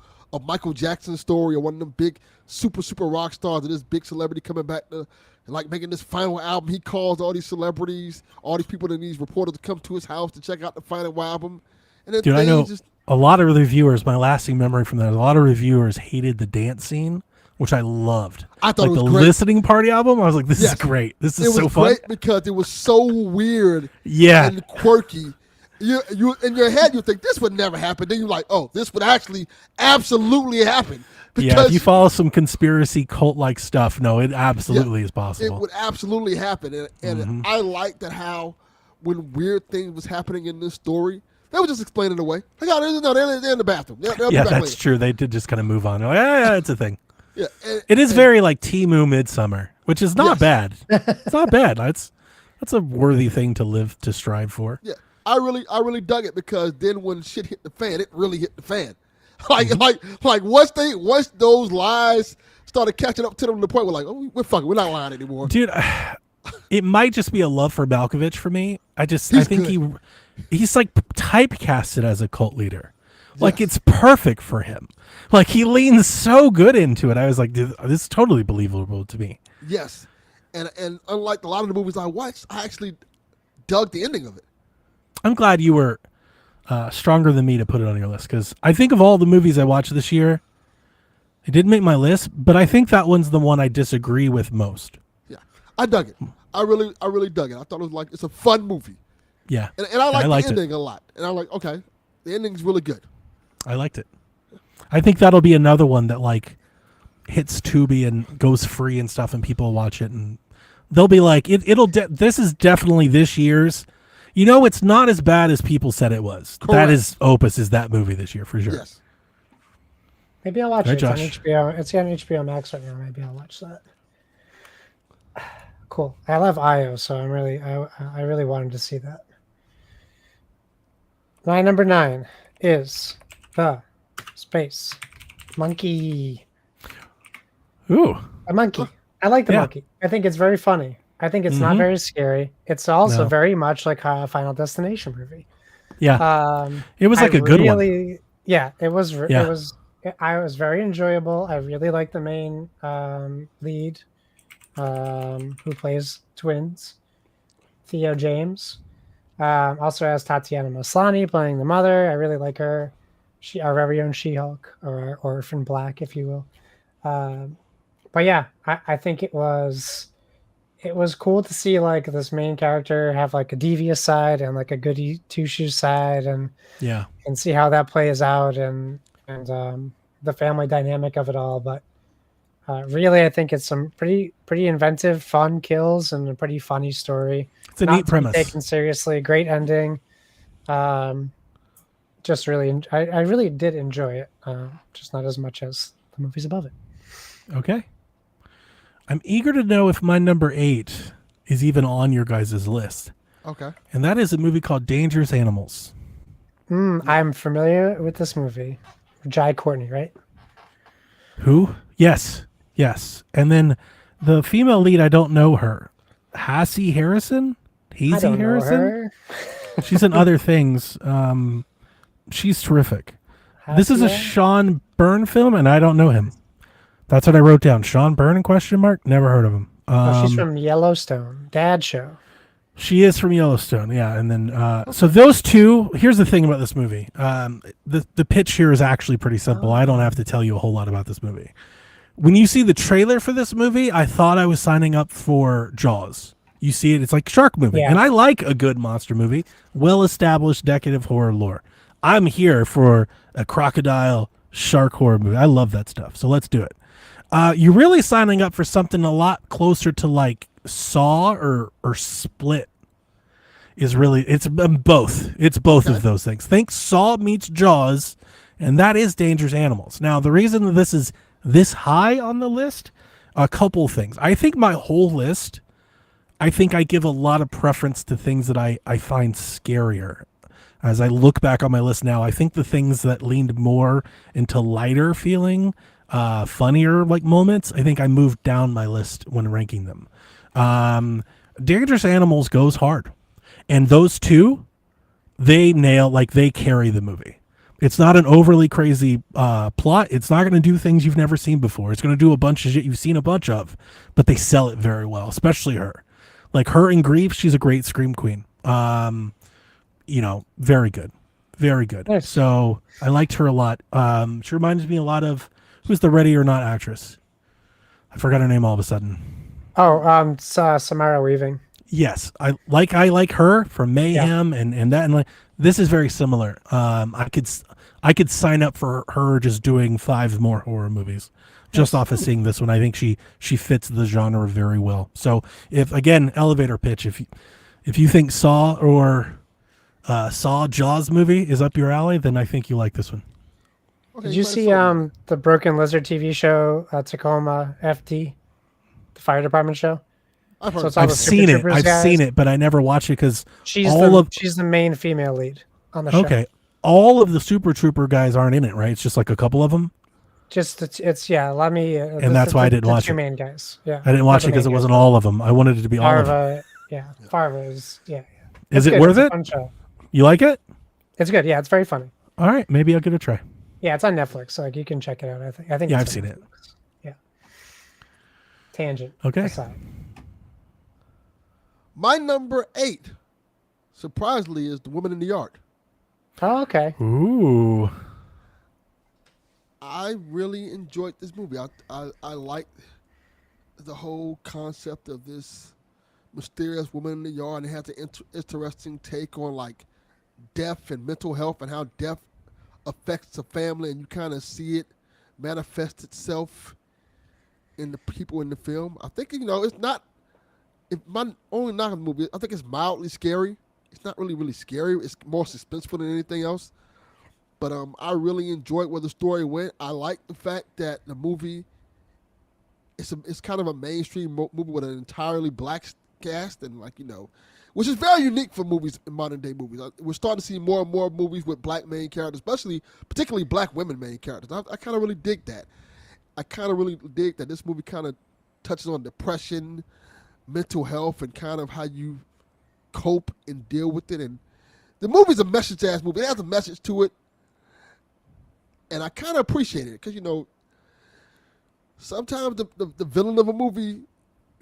Michael Jackson story or one of them big super rock stars, or this big celebrity coming back to like making this final album. He calls all these celebrities, all these people that these reporters to come to his house to check out the final album. And then Dude, I know a lot of reviewers, my lasting memory from that, a lot of reviewers hated the dance scene, which I loved. I thought like it was the great. listening party album. I was like, this Yes. is great. This is It was so fun. great because it was so weird Yeah. and quirky. you in your head you think this would never happen. Then you're like, oh, this would actually absolutely happen. Yeah, if you follow some conspiracy cult-like stuff, no, it absolutely is possible. It would absolutely happen, and I like that how when weird things was happening in this story, they would just explain it away. Like, oh, no, they're in the bathroom. They'll be Yeah, back that's later. true. They did just kind of move on. Like, yeah, it's a thing. Yeah, It is very like Temu Midsummer, which is not bad. It's not bad. That's a worthy thing to strive for. Yeah, I really dug it because then when shit hit the fan, it really hit the fan. Like once those lies started catching up to them to the point where like, oh, we're not lying anymore. Dude, it might just be a love for Malkovich for me. I think he's like typecasted as a cult leader. Like it's perfect for him. Like he leans so good into it. I was like, dude, this is totally believable to me. Yes, and unlike a lot of the movies I watched, I actually dug the ending of it. I'm glad you were stronger than me to put it on your list, because I think of all the movies I watched this year, it didn't make my list, but I think that one's the one I disagree with most. Yeah, I dug it. I really dug it. I thought it was like it's a fun movie. Yeah, and I liked the it. ending a lot. And I'm like, okay, the ending's really good. I liked it. I think that'll be another one that like hits Tubi and goes free and stuff, and people watch it, and they'll be like, this is definitely this year's. You know, it's not as bad as people said it was. Correct. That is Opus is that movie this year for sure. Yes. Maybe I'll watch Hey, it. It's on Josh. HBO. It's on HBO Max right now. Maybe I'll watch that. Cool. I love Io, so I really wanted to see that. My number 9 is the Space Monkey. Ooh. A monkey. I like the Yeah. monkey. I think it's very funny. I think it's not very scary. It's also No. very much like a Final Destination movie. Yeah. It was like a good one. Yeah, it was. Yeah. It was. I was very enjoyable. I really like the main lead, who plays twins, Theo James. Also has Tatiana Maslany playing the mother. I really like her. Our very own She-Hulk, or Orphan Black, if you will. But yeah, I think it was cool to see like this main character have like a devious side and like a goody two-shoes side, and Yeah. see how that plays out, and the family dynamic of it all. But really, I think it's some pretty inventive, fun kills and a pretty funny story. It's a Not neat to be premise. taken seriously, great ending. Just really, I really did enjoy it. Just not as much as the movies above it. Okay. I'm eager to know if my number 8 is even on your guys' list. Okay. And that is a movie called Dangerous Animals. I'm familiar with this movie. Jai Courtney, right? Who? Yes. And then the female lead, I don't know her. Hassie Harrison? I don't know Harrison? her. She's in other things. She's terrific. This is a Hassie? Sean Byrne film, and I don't know him. That's what I wrote down. Sean Byrne ? Never heard of him. She's from Yellowstone, Dad Show. She is from Yellowstone, yeah. And then, so those two. Here's the thing about this movie. The pitch here is actually pretty simple. I don't have to tell you a whole lot about this movie. When you see the trailer for this movie, I thought I was signing up for Jaws. You see it; it's like a shark movie, Yeah. and I like a good monster movie, well-established decade of horror lore. I'm here for a crocodile shark horror movie. I love that stuff. So let's do it. You're really signing up for something a lot closer to like Saw or Split. It's both. It's both of those things. Think Saw meets Jaws, and that is Dangerous Animals. Now, the reason that this is this high on the list, a couple things. I think my whole list, I think I give a lot of preference to things that I find scarier. As I look back on my list now, I think the things that leaned more into lighter feeling, funnier like moments, I think I moved down my list when ranking them. Dangerous Animals goes hard. And those two, they carry the movie. It's not an overly crazy plot. It's not going to do things you've never seen before. It's going to do a bunch of shit you've seen a bunch of, but they sell it very well, especially her. Like her in Grief, she's a great scream queen. Very good. Very good. Nice. So I liked her a lot. She reminds me a lot of, who's the Ready or Not actress? I forgot her name all of a sudden. Oh, Samara Weaving. Yes, I like her from Mayhem and that, and like this is very similar. I could sign up for her just doing 5 more horror movies just off of seeing this one. I think she fits the genre very well. So if again, elevator pitch, if you think Saw or Saw Jaws movie is up your alley, then I think you like this one. Okay, Did you see the Broken Lizard TV show, Tacoma FD, the fire department show? I've So heard. it's all I've the seen Super it. Troopers I've guys. seen it, but I never watched it because She's she's the main female lead on the show. okay. All of the Super Trooper guys aren't in it, right? It's just like a couple of them. Just it's Let me. And that's why I didn't watch the it. two main guys. Yeah, I didn't watch it not the because it main wasn't guys. all of them. I wanted it to be all of them. Farva, yeah, Farva is Is It's it good. worth It's a it? fun show. You like it? It's good. Yeah, it's very funny. All right, maybe I'll give it a try. Yeah, it's on Netflix, so like you can check it out. I think. Yeah, it's I've on seen it. Netflix. Yeah. Tangent. Okay. aside. My number 8, surprisingly, is The Woman in the Yard. Oh, okay. Ooh. I really enjoyed this movie. I like the whole concept of this mysterious woman in the yard, and it has an interesting take on like death and mental health and how death affects a family, and you kind of see it manifest itself in the people in the film. I think it's not. If my only knock on the movie, I think it's mildly scary. It's not really scary. It's more suspenseful than anything else. But I really enjoyed where the story went. I like the fact that the movie it's kind of a mainstream movie with an entirely black cast, and which is very unique for movies in modern day movies. We're starting to see more and more movies with black main characters, particularly black women main characters. I kind of really dig that. I kind of really dig that this movie kind of touches on depression, mental health, and kind of how you cope and deal with it. And the movie's a message-ass movie. It has a message to it. And I kind of appreciate it because, sometimes the villain of a movie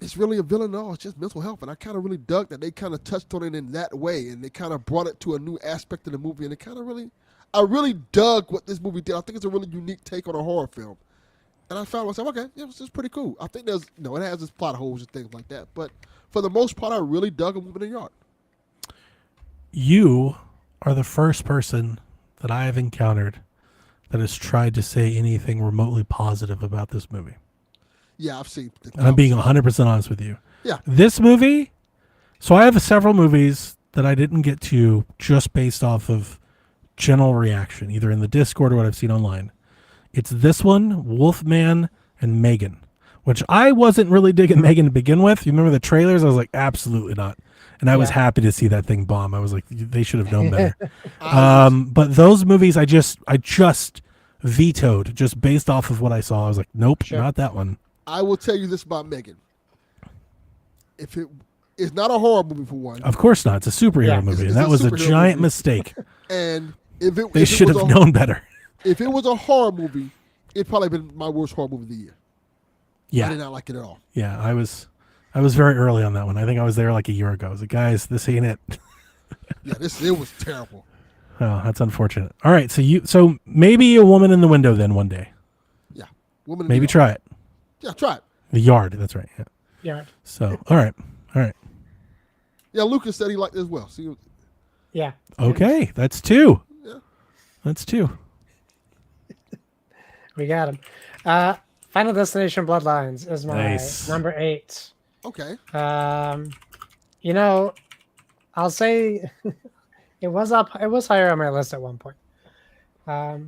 is really a villain at all. It's just mental health. And I kind of really dug that they kind of touched on it in that way. And they kind of brought it to a new aspect of the movie. And I really dug what this movie did. I think it's a really unique take on a horror film. And I found myself, okay, yeah, this is pretty cool. I think there's, it has its plot holes and things like that. But for the most part, I really dug A Woman in the Yard. You are the first person that I have encountered that has tried to say anything remotely positive about this movie. Yeah, I've seen it. And I'm being 100% honest with you. Yeah. This movie, so I have several movies that I didn't get to just based off of general reaction, either in the Discord or what I've seen online. It's this one, Wolfman, and Megan, which I wasn't really digging Megan to begin with. You remember the trailers? I was like, absolutely not. And I was happy to see that thing bomb. I was like, they should have known better. But those movies I just vetoed just based off of what I saw. I was like, nope, not that one. I will tell you this about Megan. If it's not a horror movie for one. Of course not. It's a superhero movie. It's And that was a superhero giant movie. mistake. And They should have known better. If it was a horror movie, it'd probably been my worst horror movie of the year. I Yeah. did not like it at all. Yeah, I was very early on that one. I think I was there like a year ago. I was like, guys, this ain't it. Yeah, it was terrible. Oh, that's unfortunate. All right, so maybe A Woman in the Window then one day. Yeah. Woman in Maybe the Yard. try it. Yeah, try it. The Yard, that's right. Yeah. Yeah. So, all right. Yeah, Lucas said he liked it as well. See, Yeah. Okay, that's 2. Yeah. That's 2. We got him. Final Destination Bloodlines is my Nice. number 8. okay. I'll say it was higher on my list at one point. But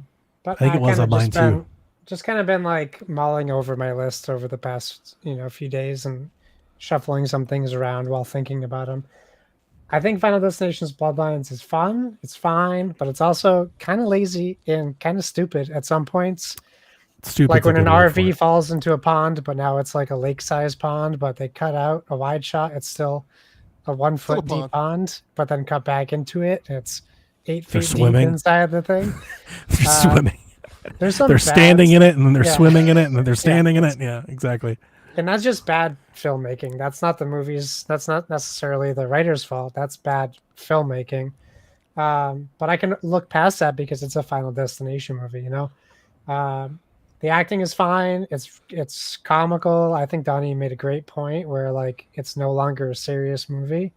I think it was kinda on mine too. Just kind of been like mulling over my list over the past, few days and shuffling some things around while thinking about them. I think Final Destination's Bloodlines is fun. It's fine, but it's also kind of lazy and kind of stupid at some points. Stupid. Like when an RV falls into a pond, but now it's like a lake-sized pond, but they cut out a wide shot. It's still a 1 foot Still a deep pond, but then cut back into it. And it's 8 They're feet deep swimming. inside the thing. They're swimming. There's some They're bad- standing in it, and then they're Yeah. swimming in it, and then they're standing in it. Yeah, exactly. And that's just bad filmmaking. That's not the movie's. That's not necessarily the writer's fault. That's bad filmmaking. But I can look past that because it's a Final Destination movie, The acting is fine. It's comical. I think Donnie made a great point where like it's no longer a serious movie,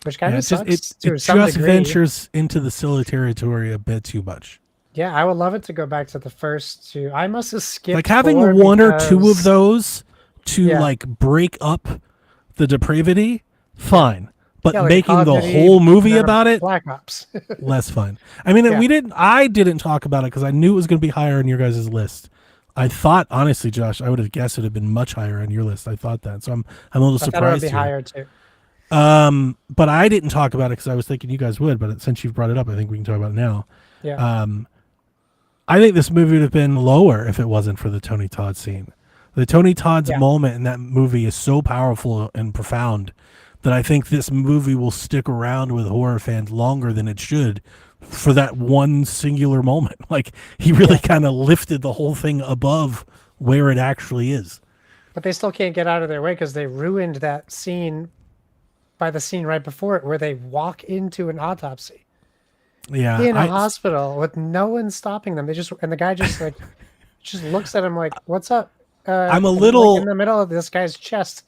which kind of sucks to some just degree. ventures into the silly territory a bit too much. Yeah, I would love it to go back to the first two. I must have skipped Like having 4 one or two of because- those to Yeah. like break up the depravity, fine. But Yeah, like making Call of the Duty, whole movie then about it, Black Ops. less fun. I mean, Yeah. I didn't talk about it because I knew it was going to be higher on your guys' list. I thought, honestly, Josh, I would have guessed it would have been much higher on your list. I thought that. So I'm a little I thought it would surprised be here. higher too. But I didn't talk about it because I was thinking you guys would. But since you've brought it up, I think we can talk about it now. Yeah. I think this movie would have been lower if it wasn't for the Tony Todd scene. The Tony Todd's Yeah. moment in that movie is so powerful and profound that I think this movie will stick around with horror fans longer than it should for that one singular moment. Like he really kind of lifted the whole thing above where it actually is. But they still can't get out of their way because they ruined that scene by the scene right before it where they walk into an autopsy Yeah. in a hospital with no one stopping them. And the guy just like just looks at him like, "What's up?" I'm a and, like, little- in the middle of this guy's chest.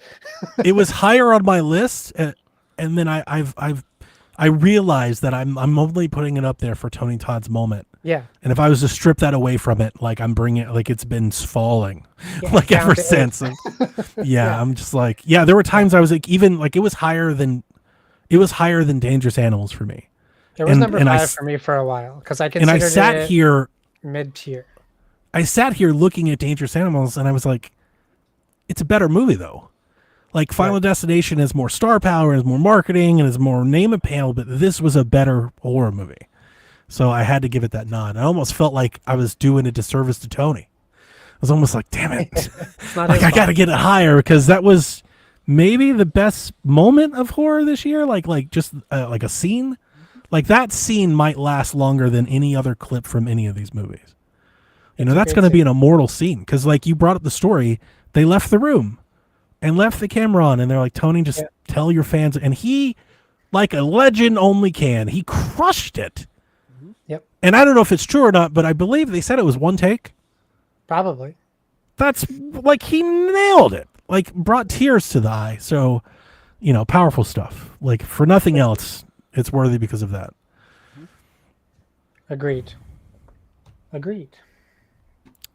It was higher on my list, and then I realized that I'm only putting it up there for Tony Todd's moment. Yeah. And if I was to strip that away from it, like I'm bringing it, like it's been falling, Yeah, like down ever to since. Yeah, I'm just like, yeah. There were times I was like, even like it was higher than Dangerous Animals for me. It was number and I 5 s- for me for a while because I And considered I sat it here, mid-tier. looking at Dangerous Animals, and I was like, it's a better movie though. Like Final Destination has more star power, has more marketing, and has more name and panel, but this was a better horror movie. So I had to give it that nod. I almost felt like I was doing a disservice to Tony. I was almost like, damn it. It's not Like his I got to fault. get it higher because that was maybe the best moment of horror this year. Like just like a scene. Like that scene might last longer than any other clip from any of these movies. You know, that's great going to be an immortal scene because like you brought up the story. They left the room and left the camera on and they're like, Tony, just tell your fans. And he, like a legend only can, he crushed it. Yep. And I don't know if it's true or not, but I believe they said it was one take. Probably. That's like he nailed it. Like brought tears to the eye. So, you know, powerful stuff. Like for nothing else, it's worthy because of that. Agreed.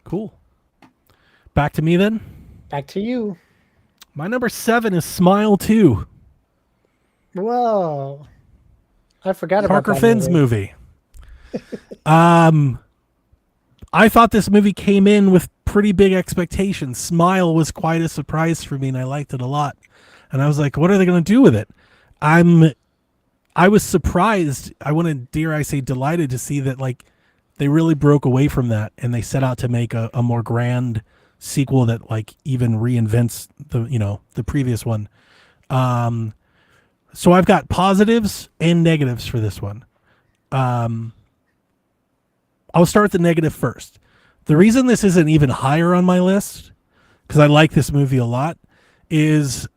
Cool. Back to me then. Back to you. My number 7 is Smile 2. Whoa. I forgot about Parker that Finn's movie. I thought this movie came in with pretty big expectations. Smile was quite a surprise for me, and I liked it a lot. And I was like, what are they going to do with it? I was surprised. Dare I say, delighted to see that like they really broke away from that, and they set out to make a more grand sequel that like even reinvents the previous one. So I've got positives and negatives for this one. I'll start with the negative first. The reason this isn't even higher on my list, because I like this movie a lot, is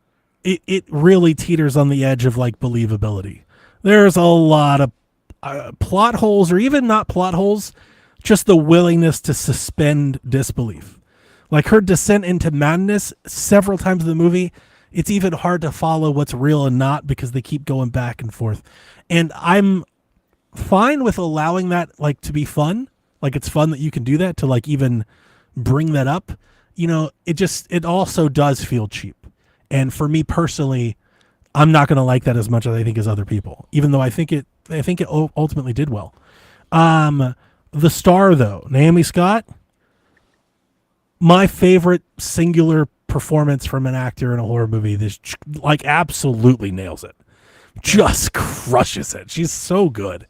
it really teeters on the edge of like believability. There's a lot of plot holes, or even not plot holes, just the willingness to suspend disbelief. Like her descent into madness several times in the movie, it's even hard to follow what's real and not because they keep going back and forth. And I'm fine with allowing that like to be fun. Like it's fun that you can do that, to like even bring that up. You know, it also does feel cheap. And for me personally, I'm not going to like that as much as I think as other people, even though I think it ultimately did well. The star though, Naomi Scott, my favorite singular performance from an actor in a horror movie. This like absolutely nails it. Just crushes it. She's so good.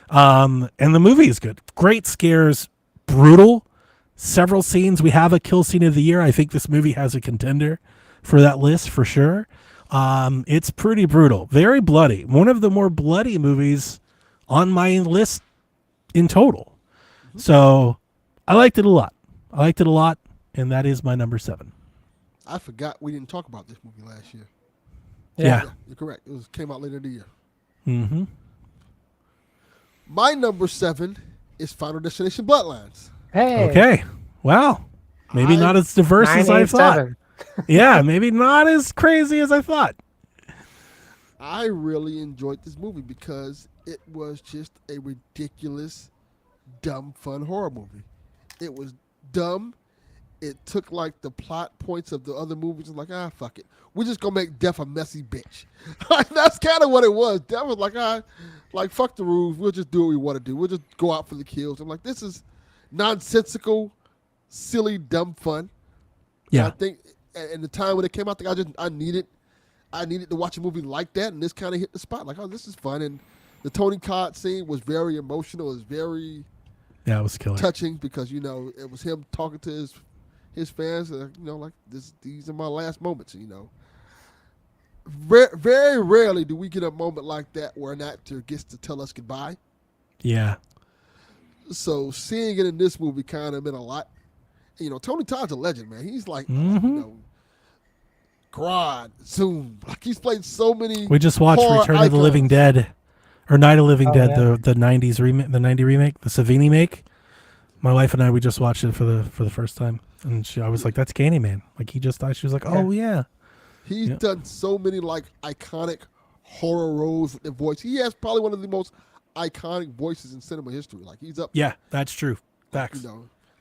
And the movie is good. Great scares, brutal. Several scenes. We have a kill scene of the year. I think this movie has a contender for that list for sure. It's pretty brutal. Very bloody. One of the more bloody movies on my list in total. So I liked it a lot. And that is my number 7. I forgot we didn't talk about this movie last year. Yeah. You're correct. Came out later in the year. Mm-hmm. My number 7 is Final Destination Bloodlines. Hey. Okay. Wow. Maybe not as diverse as I thought. 987. Yeah, maybe not as crazy as I thought. I really enjoyed this movie because it was just a ridiculous, dumb, fun horror movie. It was dumb. It took like the plot points of the other movies and like, fuck it. We're just gonna make Death a messy bitch. That's kind of what it was. Death was like fuck the rules. We'll just do what we want to do. We'll just go out for the kills. I'm like, this is nonsensical, silly, dumb fun. Yeah. And I think at the time when it came out, I needed to watch a movie like that, and this kind of hit the spot. Like, oh, this is fun. And the Tony Todd scene was very emotional. It was very It was killer. touching because it was him talking to his fans. Like these are my last moments. Very rarely do we get a moment like that where an actor gets to tell us goodbye. Yeah. So seeing it in this movie kind of meant a lot. Tony Todd's a legend, man. He's like, Grodd, Zoom. Like he's played so many. We just watched horror Return of the Living icons. Dead, or Night of the Living Dead, yeah. the '90s remake, the '90 remake, the Savini make. My wife and I, we just watched it for the first time, and I was like, "That's Candyman." Like he just thought she was like, "Oh yeah." He's done so many like iconic horror roles with the voice. He has probably one of the most iconic voices in cinema history. Like he's up. Yeah, that's true. Facts.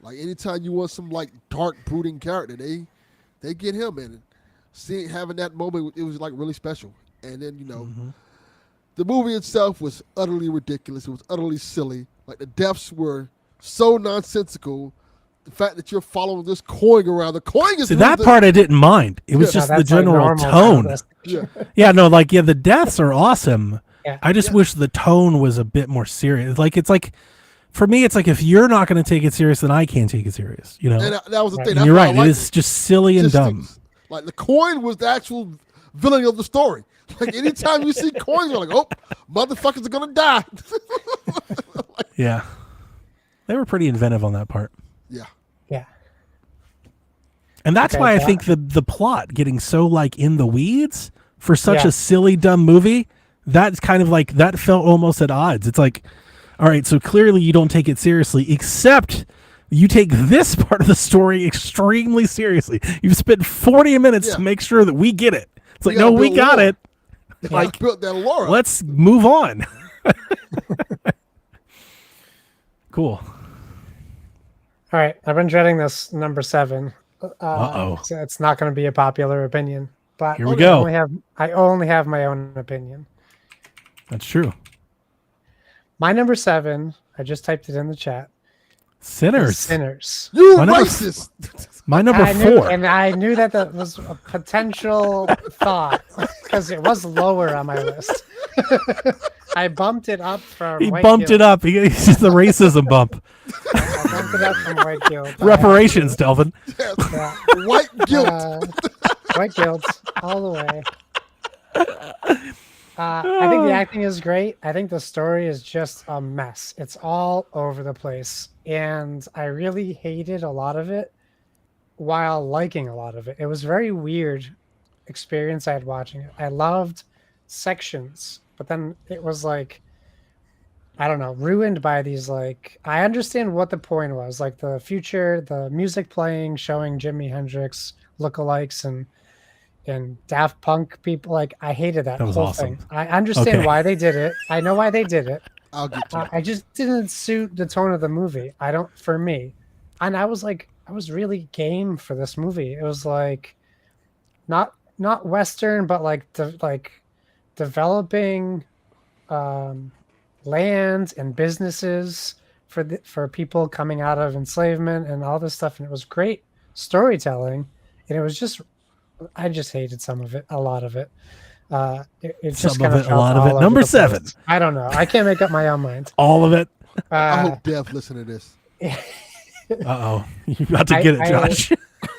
Like anytime you want some like dark brooding character, they get him in. And having that moment, it was like really special. And then the movie itself was utterly ridiculous. It was utterly silly. Like the deaths were so nonsensical. The fact that you're following this coin around, the coin is See, that part I didn't mind. It was Yeah. just No, the that's like general normal tone. kind of yeah. Yeah, no, the deaths are awesome. Yeah. I just wish the tone was a bit more serious. It's like for me, it's like if you're not going to take it serious, then I can't take it serious. And that was the thing. And That's you're why I right. It liked is just silly and Just dumb. things. Like the coin was the actual villain of the story. Like anytime you see coins, you're like, oh, motherfuckers are gonna die. Yeah, they were pretty inventive on that part, Yeah. Yeah. and that's Okay, why I so think the plot getting so in the weeds for such Yeah. a silly, dumb movie. That's kind of that felt almost at odds. It's like, all right, so clearly you don't take it seriously, except you take this part of the story extremely seriously. You've spent 40 minutes Yeah. to make sure that we get it. It's like, gotta no, we build got lore. it. Like built that lore. Let's move on. Cool. All right, I've been dreading this number 7. Uh-oh. So it's not going to be a popular opinion, but Here we go. I only have my own opinion. That's true. My number 7, I just typed it in the chat. is Sinners. Sinners. You My number racist. My number I knew, 4. and I knew that was a potential thought because it was lower on my list. I bumped it up from. He White bumped Guild. it up. He's just the racism bump. I bumped it up from White Guild. Reparations, Delvin. Yeah. White guilt. White Guilds all the way. I think the acting is great. I think the story is just a mess. It's all over the place. And I really hated a lot of it while liking a lot of it. It was a very weird experience I had watching it. I loved sections, but then it was like, I don't know, ruined by these I understand what the point was. Like the future, the music playing, showing Jimi Hendrix lookalikes and Daft Punk people. I hated that That was whole awesome. thing. I understand Okay. why they did it. I know why they did it. I'll get to it. I just didn't suit the tone of the movie. For me. And I was really game for this movie. It was not Western, but developing land and businesses for people coming out of enslavement and all this stuff. And it was great storytelling. And it was just, I just hated some of it, a lot of it. It just Some kind of it, a lot of it. Number 7. I don't know. I can't make up my own mind. All of it. I hope Dev listen to this. Uh-oh. You're about to get it, Josh.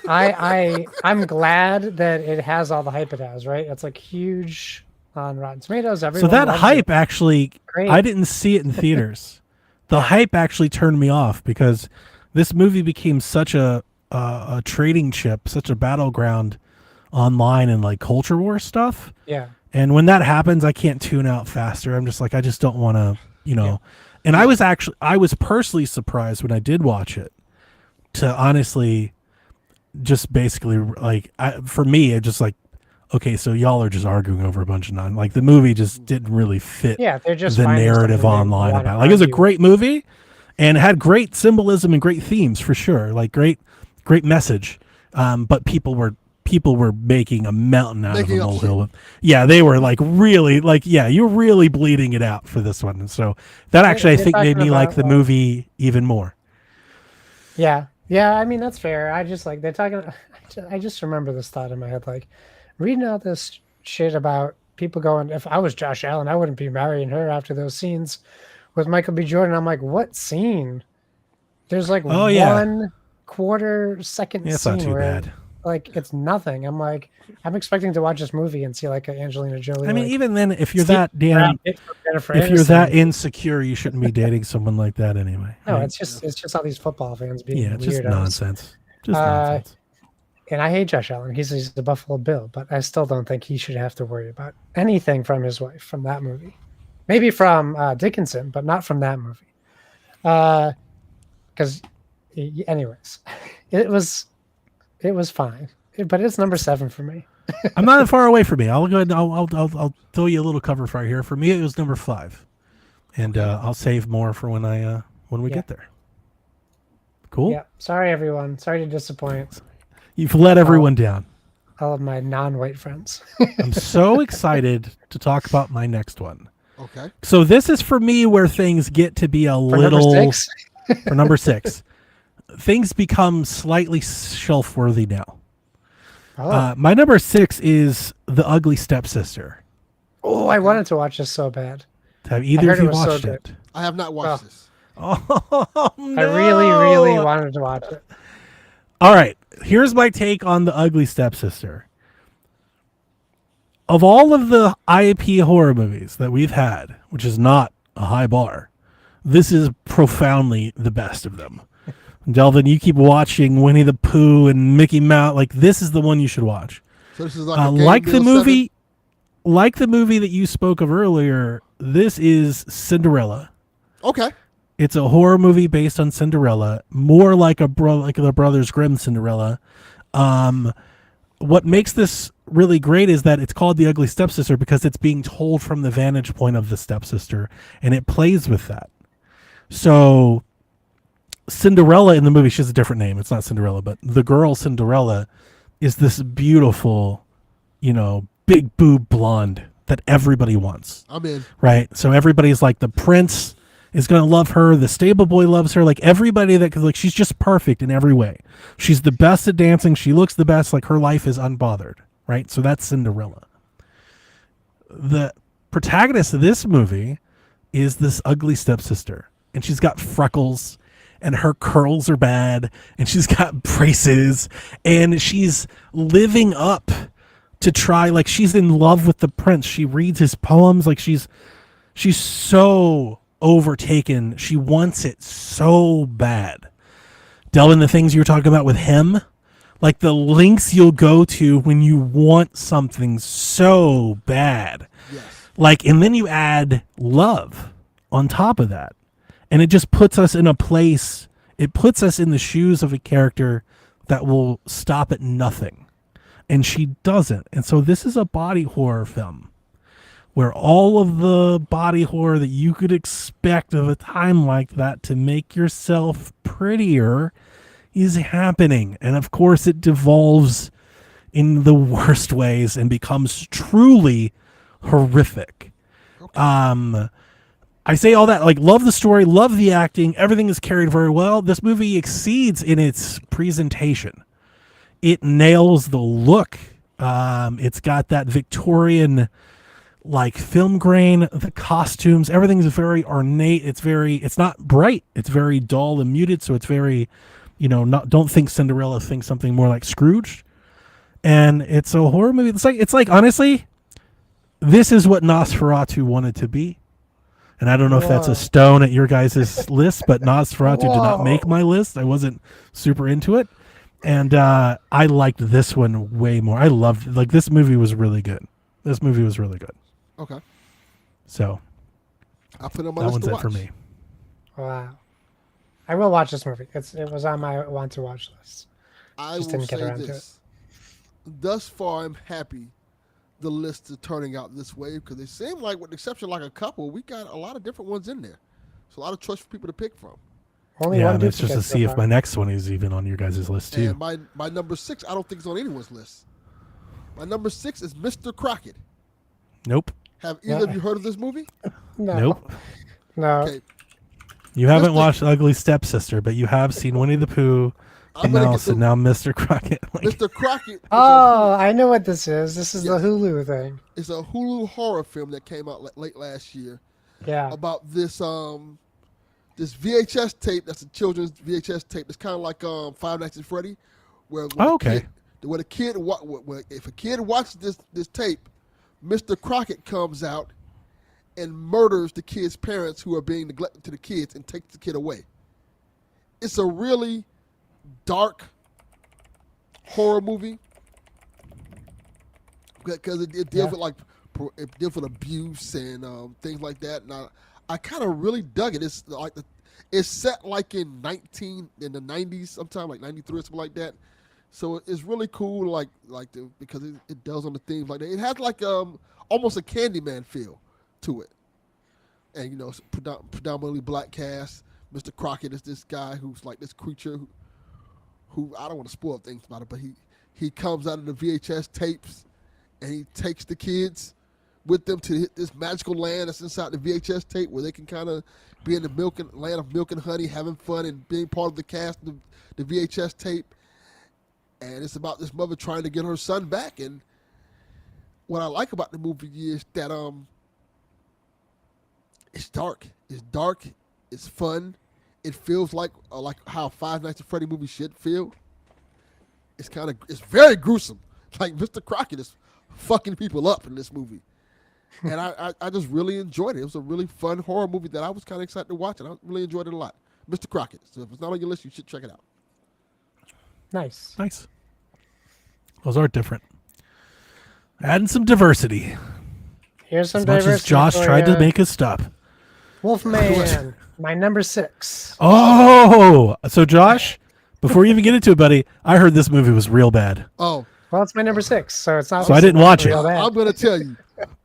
I'm glad that it has all the hype it has, right? It's huge on Rotten Tomatoes. So Everyone that loves hype it. actually, Great. I didn't see it in theaters. The hype actually turned me off because this movie became such a trading chip, such a battleground online and culture war stuff. Yeah. And when that happens, I can't tune out faster. I'm just I just don't want to, Yeah. And I was personally surprised when I did watch it to honestly just basically like for me, it just like, okay, so y'all are just arguing over a bunch of like the movie just didn't really fit They're just the finding narrative something they online wanna about. Like it was a argue. great movie and it had great symbolism and great themes for sure. Like great message. But people were making a mountain out Making of a up molehill. Yeah, they were like really like, yeah, you're really bleeding it out for this one. And so that actually I They're think made talking me like about, the movie even more. Yeah, I mean that's fair. I just like they're talking. I just remember this thought in my head, like reading all this shit about people going. If I was Josh Allen, I wouldn't be marrying her after those scenes with Michael B. Jordan. I'm like, what scene? There's like Oh, yeah. 1/4 second Yeah, it's scene not too where bad. like it's nothing. I'm like, I'm expecting to watch this movie and see like an Angelina Jolie. I mean, like, even then, if you're Steve that damn, Brad for Jennifer if you're that Aniston. insecure, you shouldn't be dating someone like that anyway. No, right? it's just all these football fans being yeah, it's just weirdos. nonsense. Just Uh, nonsense. And I hate Josh Allen. He's the Buffalo Bill, but I still don't think he should have to worry about anything from his wife from that movie. Maybe from Dickinson, but not from that movie. Because, anyways, it was fine, but it's number 7 for me. I'm not that far away from me. I'll go ahead. I'll throw you a little cover fire here. For me, it was number 5, and I'll save more for when we get there. Cool. Yeah. Sorry, everyone. Sorry to disappoint You've let everyone down. all of my non-white friends. I'm so excited to talk about my next one. Okay. So this is for me where things get to be a For little number 6. for number 6. Things become slightly shelf-worthy now. Oh. My number 6 is The Ugly Stepsister. Oh, I wanted to watch this so bad. Have either heard of it you was so watched good. it? I have not watched this. Oh, no. I really, really wanted to watch it. All right, here's my take on The Ugly Stepsister. Of all of the IP horror movies that we've had, which is not a high bar, this is profoundly the best of them. Delvin, you keep watching Winnie the Pooh and Mickey Mouse. Like, this is the one you should watch. So this is like a Like Game the Bill movie, like the movie that you spoke of earlier, this is Cinderella. 7? Okay. It's a horror movie based on Cinderella, more like like the Brothers Grimm Cinderella. What makes this really great is that it's called The Ugly Stepsister because it's being told from the vantage point of the stepsister, and it plays with that. So Cinderella in the movie, she has a different name. It's not Cinderella, but the girl Cinderella is this beautiful, big boob blonde that everybody wants. I'm in. Right? So everybody's like, the prince is going to love her. The stable boy loves her. Like everybody that, cause like she's just perfect in every way. She's the best at dancing. She looks the best. Like her life is unbothered. Right? So that's Cinderella. The protagonist of this movie is this ugly stepsister, and she's got freckles, and her curls are bad, and she's got braces, and she's living up to try, like she's in love with the prince. She reads his poems. Like she's so overtaken. She wants it so bad. Delvin, the things you were talking about with him, like the lengths you'll go to when you want something so bad. Yes. Like, and then you add love on top of that. And it just puts us in a place, it puts us in the shoes of a character that will stop at nothing. And she doesn't. And so this is a body horror film where all of the body horror that you could expect of a time like that to make yourself prettier is happening. And of course it devolves in the worst ways and becomes truly horrific. Okay. I say all that, like, love the story, love the acting, everything is carried very well. This movie exceeds in its presentation. It nails the look. It's got that Victorian like film grain, the costumes, everything's very ornate. It's not bright. It's very dull and muted. So it's very, don't think Cinderella, think something more like Scrooge. And it's a horror movie. It's like honestly, this is what Nosferatu wanted to be. And I don't know if that's a stone at your guys' list, but Nosferatu did not make my list. I wasn't super into it. And I liked this one way more. I loved, like, this movie was really good. Okay. So I'll put it on my that list one's to it watch. for me. Wow. I will watch this movie. It was on my want to watch list. I Just will didn't get say around to it. this. Thus far, I'm happy the list is turning out this way because it seemed like, with the exception of like a couple, we got a lot of different ones in there. So a lot of choice for people to pick from. Only Yeah, one and it's just to duplicate so see if far. my next one is even on your guys' list too. And my number 6, I don't think it's on anyone's list. My number 6 is Mr. Crockett. Nope. Have either of you heard of this movie? No. Nope. No. Okay. You haven't Mr. watched Ugly Stepsister, but you have seen Winnie the Pooh, I'm the gonna Mouse, get and now Mr. Crockett. Like, Mr. Crockett. Oh, I know what this is. This is Yes. the Hulu thing. It's a Hulu horror film that came out late last year Yeah. about this this VHS tape. That's a children's VHS tape. It's kind of like Five Nights at Freddy, where Oh, okay. when a kid if a kid watches this tape, Mr. Crockett comes out and murders the kid's parents who are being neglected to the kids and takes the kid away. It's a really dark horror movie because it deals with it deals with abuse and things like that. And I kind of really dug it. It's like it's set like in the 90s, sometime like 93 or something like that. So it's really cool, because it does on the themes like that. It has like almost a Candyman feel to it, and it's predominantly black cast. Mr. Crockett is this guy who's like this creature who I don't want to spoil things about it, but he comes out of the VHS tapes and he takes the kids with them to this magical land that's inside the VHS tape where they can kind of be in the land of milk and honey, having fun and being part of the cast of the VHS tape. And it's about this mother trying to get her son back. And what I like about the movie is that it's dark. It's dark. It's fun. It feels like how a Five Nights at Freddy movie should feel. It's very gruesome. Like Mr. Crockett is fucking people up in this movie. And I just really enjoyed it. It was a really fun horror movie that I was kind of excited to watch, and I really enjoyed it a lot. Mr. Crockett. So if it's not on your list, you should check it out. Nice. nice. Those are different. Adding some diversity. Here's some As much as diversity Josh for tried to ya. make us stop. Wolfman, my number 6. Oh, so Josh, before you even get into it, buddy, I heard this movie was real bad. Oh, Well, it's my number 6, so it's not. So I didn't watch it. real bad. I'm going to tell you.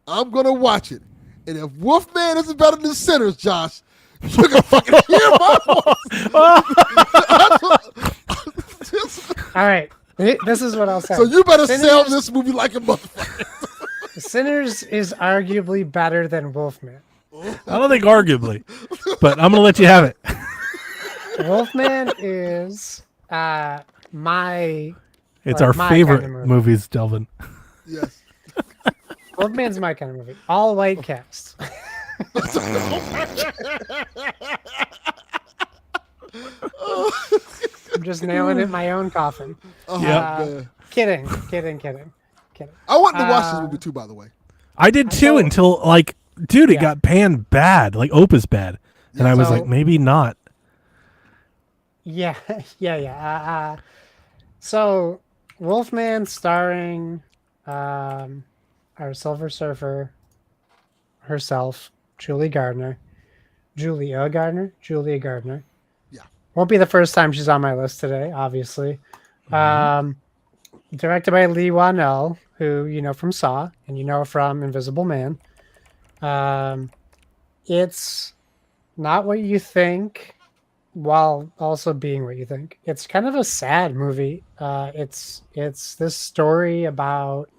I'm going to watch it. And if Wolfman isn't better than Sinners, Josh, you're going to fucking hear my voice. All right, this is what I'll say. So you better Sinners- sell this movie like a motherfucker. Sinners is arguably better than Wolfman. I don't think arguably, but I'm gonna let you have it. Wolfman is my. It's Like our my favorite kind of movie. movies, Delvin. Yes. Wolfman's my kind of movie. All white cast. I'm just nailing it in my own coffin. Oh, Yeah. man. Kidding. I wanted to watch this movie too, by the way. I did too thought- until dude, it Yeah. got panned bad, like Opus bad, and I was So- like, maybe not. Yeah. So, Wolfman starring our Silver Surfer herself, Julia Gardner. Yeah. Won't be the first time she's on my list today, obviously. Directed by Lee Wanell, who you know from Saw and you know from Invisible Man. It's not what you think, while also being what you think. It's kind of a sad movie. It's this story about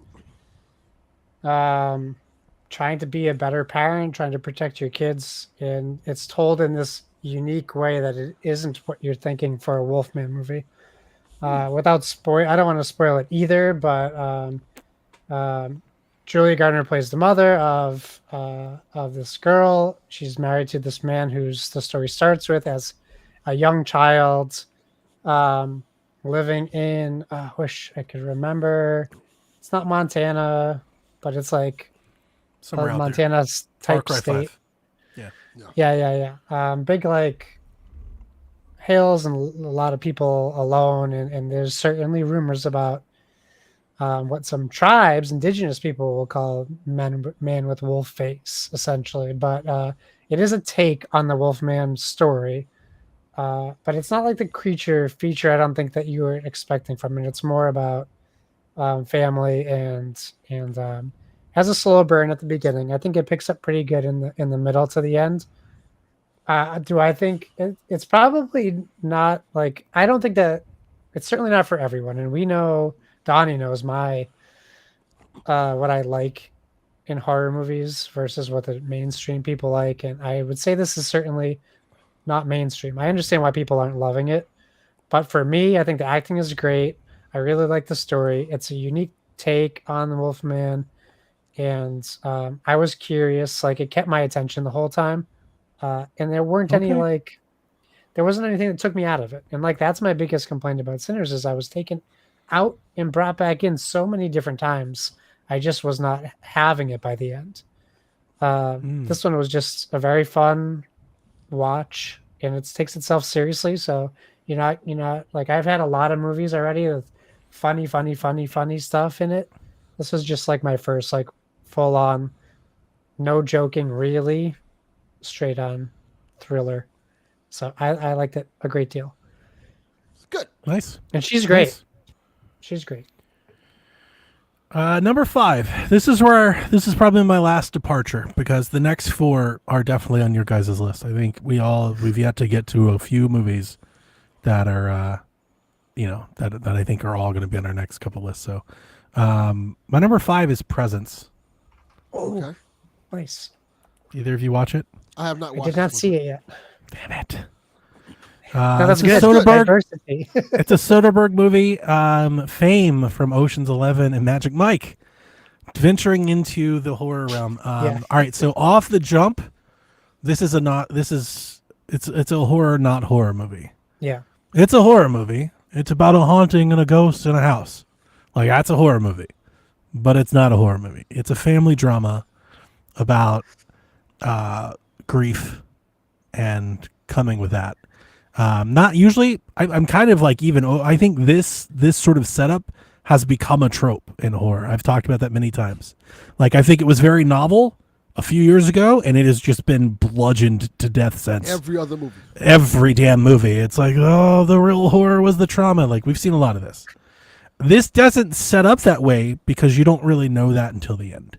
trying to be a better parent, trying to protect your kids, and it's told in this unique way that it isn't what you're thinking for a Wolfman movie. Without spoil, I don't want to spoil it either, but Julia Gardner plays the mother of this girl. She's married to this man who's the story starts with as a young child, living in. I wish I could remember. It's not Montana, but it's like Somewhere out there. Montana Far type Cry state. 5. Yeah. Yeah. Big like hills and a lot of people alone, and there's certainly rumors about what some tribes, indigenous people, will call man with wolf face, essentially. But it is a take on the Wolfman story, but it's not like the creature feature. I don't think that you were expecting from it. It's more about family and has a slow burn at the beginning. I think it picks up pretty good in the middle to the end. Do I think it's probably not like, I don't think that it's certainly not for everyone. And we know, Donnie knows my what I like in horror movies versus what the mainstream people like. And I would say this is certainly not mainstream. I understand why people aren't loving it, but for me, I think the acting is great. I really like the story. It's a unique take on the Wolfman, and I was curious. Like, it kept my attention the whole time, and there weren't any there wasn't anything that took me out of it. And like, that's my biggest complaint about Sinners is I was taken out and brought back in so many different times. I just was not having it by the end. This one was just a very fun watch, and it takes itself seriously. So like, I've had a lot of movies already with funny stuff in it. This was just like my first like full on, no joking, really straight on thriller. So I liked it a great deal. Good. Nice. And she's great. Nice. She's great. Number 5. This is probably my last departure because the next 4 are definitely on your guys' list. I think we've yet to get to a few movies that are, that I think are all going to be on our next couple lists. So, my number 5 is Presence. Oh, Okay. nice. Either of you watch it? I have not I watched did not this see it yet. Damn it. No, that's it's a good. Soderbergh, Diversity. it's a Soderbergh movie. Fame from Ocean's 11 and Magic Mike, venturing into the horror realm. Yeah. All right, so off the jump, it's a horror, not horror movie. Yeah. It's a horror movie. It's about a haunting and a ghost in a house. Like, that's a horror movie, but it's not a horror movie. It's a family drama about grief and coming with that. Not usually. I'm kind of like, I think this sort of setup has become a trope in horror. I've talked about that many times. Like, I think it was very novel a few years ago, and it has just been bludgeoned to death since. every other movie. Every damn movie. It's like, oh, the real horror was the trauma. Like, we've seen a lot of this. This doesn't set up that way because you don't really know that until the end.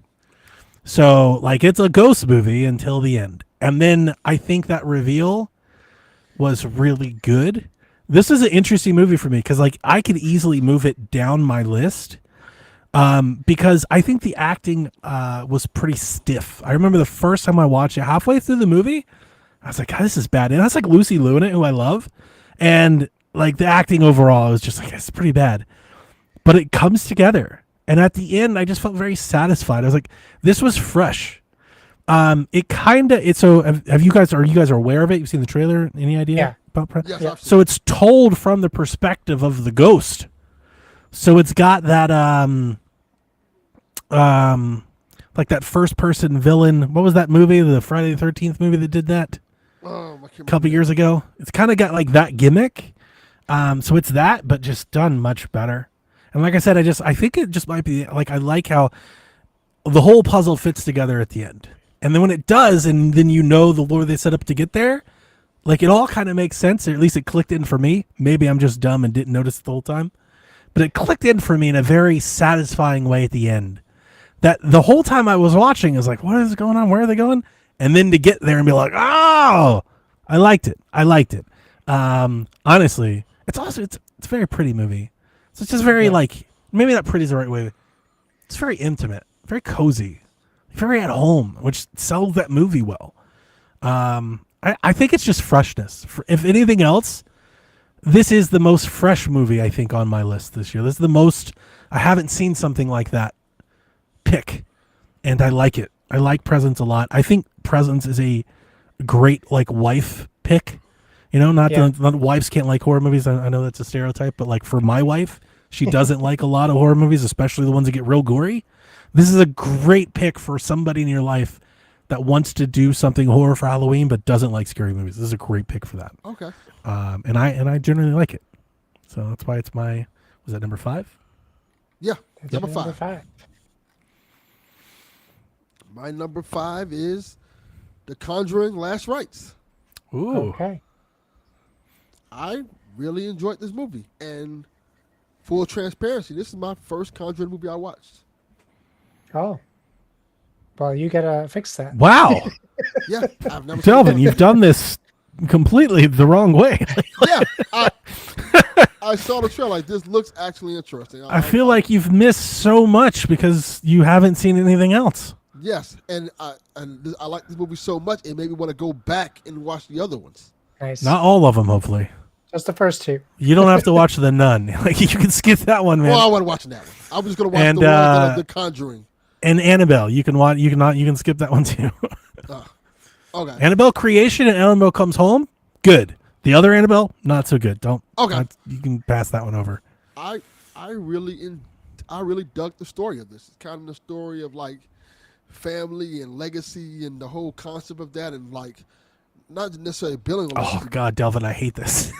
So, like, it's a ghost movie until the end. And then I think that reveal was really good. This is an interesting movie for me because, like, I could easily move it down my list because I think the acting was pretty stiff. I remember the first time I watched it, halfway through the movie, I was like, God, this is bad. And that's like Lucy Liu in it, who I love. And, like, the acting overall was just like, it's pretty bad. But it comes together. And at the end, I just felt very satisfied. I was like, this was fresh. Are you guys aware of it? You've seen the trailer? Any idea about Yes, Yeah. I've seen So it's told from the perspective of the ghost. So it's got that like that first person villain. What was that movie? The Friday the 13th movie that did that I can't a couple years ago. It's kind of got like that gimmick. So it's that, but just done much better. And like I said, I think it just might be like, I like how the whole puzzle fits together at the end. And then when it does, and then the lore they set up to get there, like, it all kind of makes sense, or at least it clicked in for me. Maybe I'm just dumb and didn't notice it the whole time. But it clicked in for me in a very satisfying way at the end. That the whole time I was watching, I was like, what is going on? Where are they going? And then to get there and be like, oh, I liked it. Honestly, it's a very pretty movie. So it's just very, like, maybe not pretty is the right way. It's very intimate, very cozy, very at home, which sells that movie well. I think it's just freshness. If anything else, this is the most fresh movie, I think, on my list this year. This is the most, I haven't seen something like that pick, and I like it. I like Presence a lot. I think Presence is a great, like, wife pick. You know, not wives can't like horror movies. I know that's a stereotype, but, like, for my wife, she doesn't like a lot of horror movies, especially the ones that get real gory. This is a great pick for somebody in your life that wants to do something horror for Halloween but doesn't like scary movies. This is a great pick for that. Okay. And I generally like it. So that's why it's was that number 5? Yeah. That's Number your 5. My number 5 is The Conjuring: Last Rites. Ooh. Okay. I really enjoyed this movie. And full transparency, this is my first Conjuring movie I watched. Oh. Well, you gotta fix that. Wow. Yeah, I've never Delvin, seen you've done this completely the wrong way. Yeah, I saw the trailer. Like, this looks actually interesting. I feel like you've missed so much because you haven't seen anything else. Yes, and I like this movie so much, it made me want to go back and watch the other ones. Nice. Not all of them, hopefully. Just the first two. You don't have to watch The Nun. Like, you can skip that one, man. Well, I wasn't watching that one. I was just going to watch And, the one that are The Conjuring. And Annabelle, you can watch. You can skip that one too. Okay. Annabelle Creation and Annabelle Comes Home, good. The other Annabelle, not so good. Don't. Okay. You can pass that one over. I really dug the story of this. It's kind of the story of like family and legacy and the whole concept of that, and like not necessarily building. Oh God, Delvin, I hate this.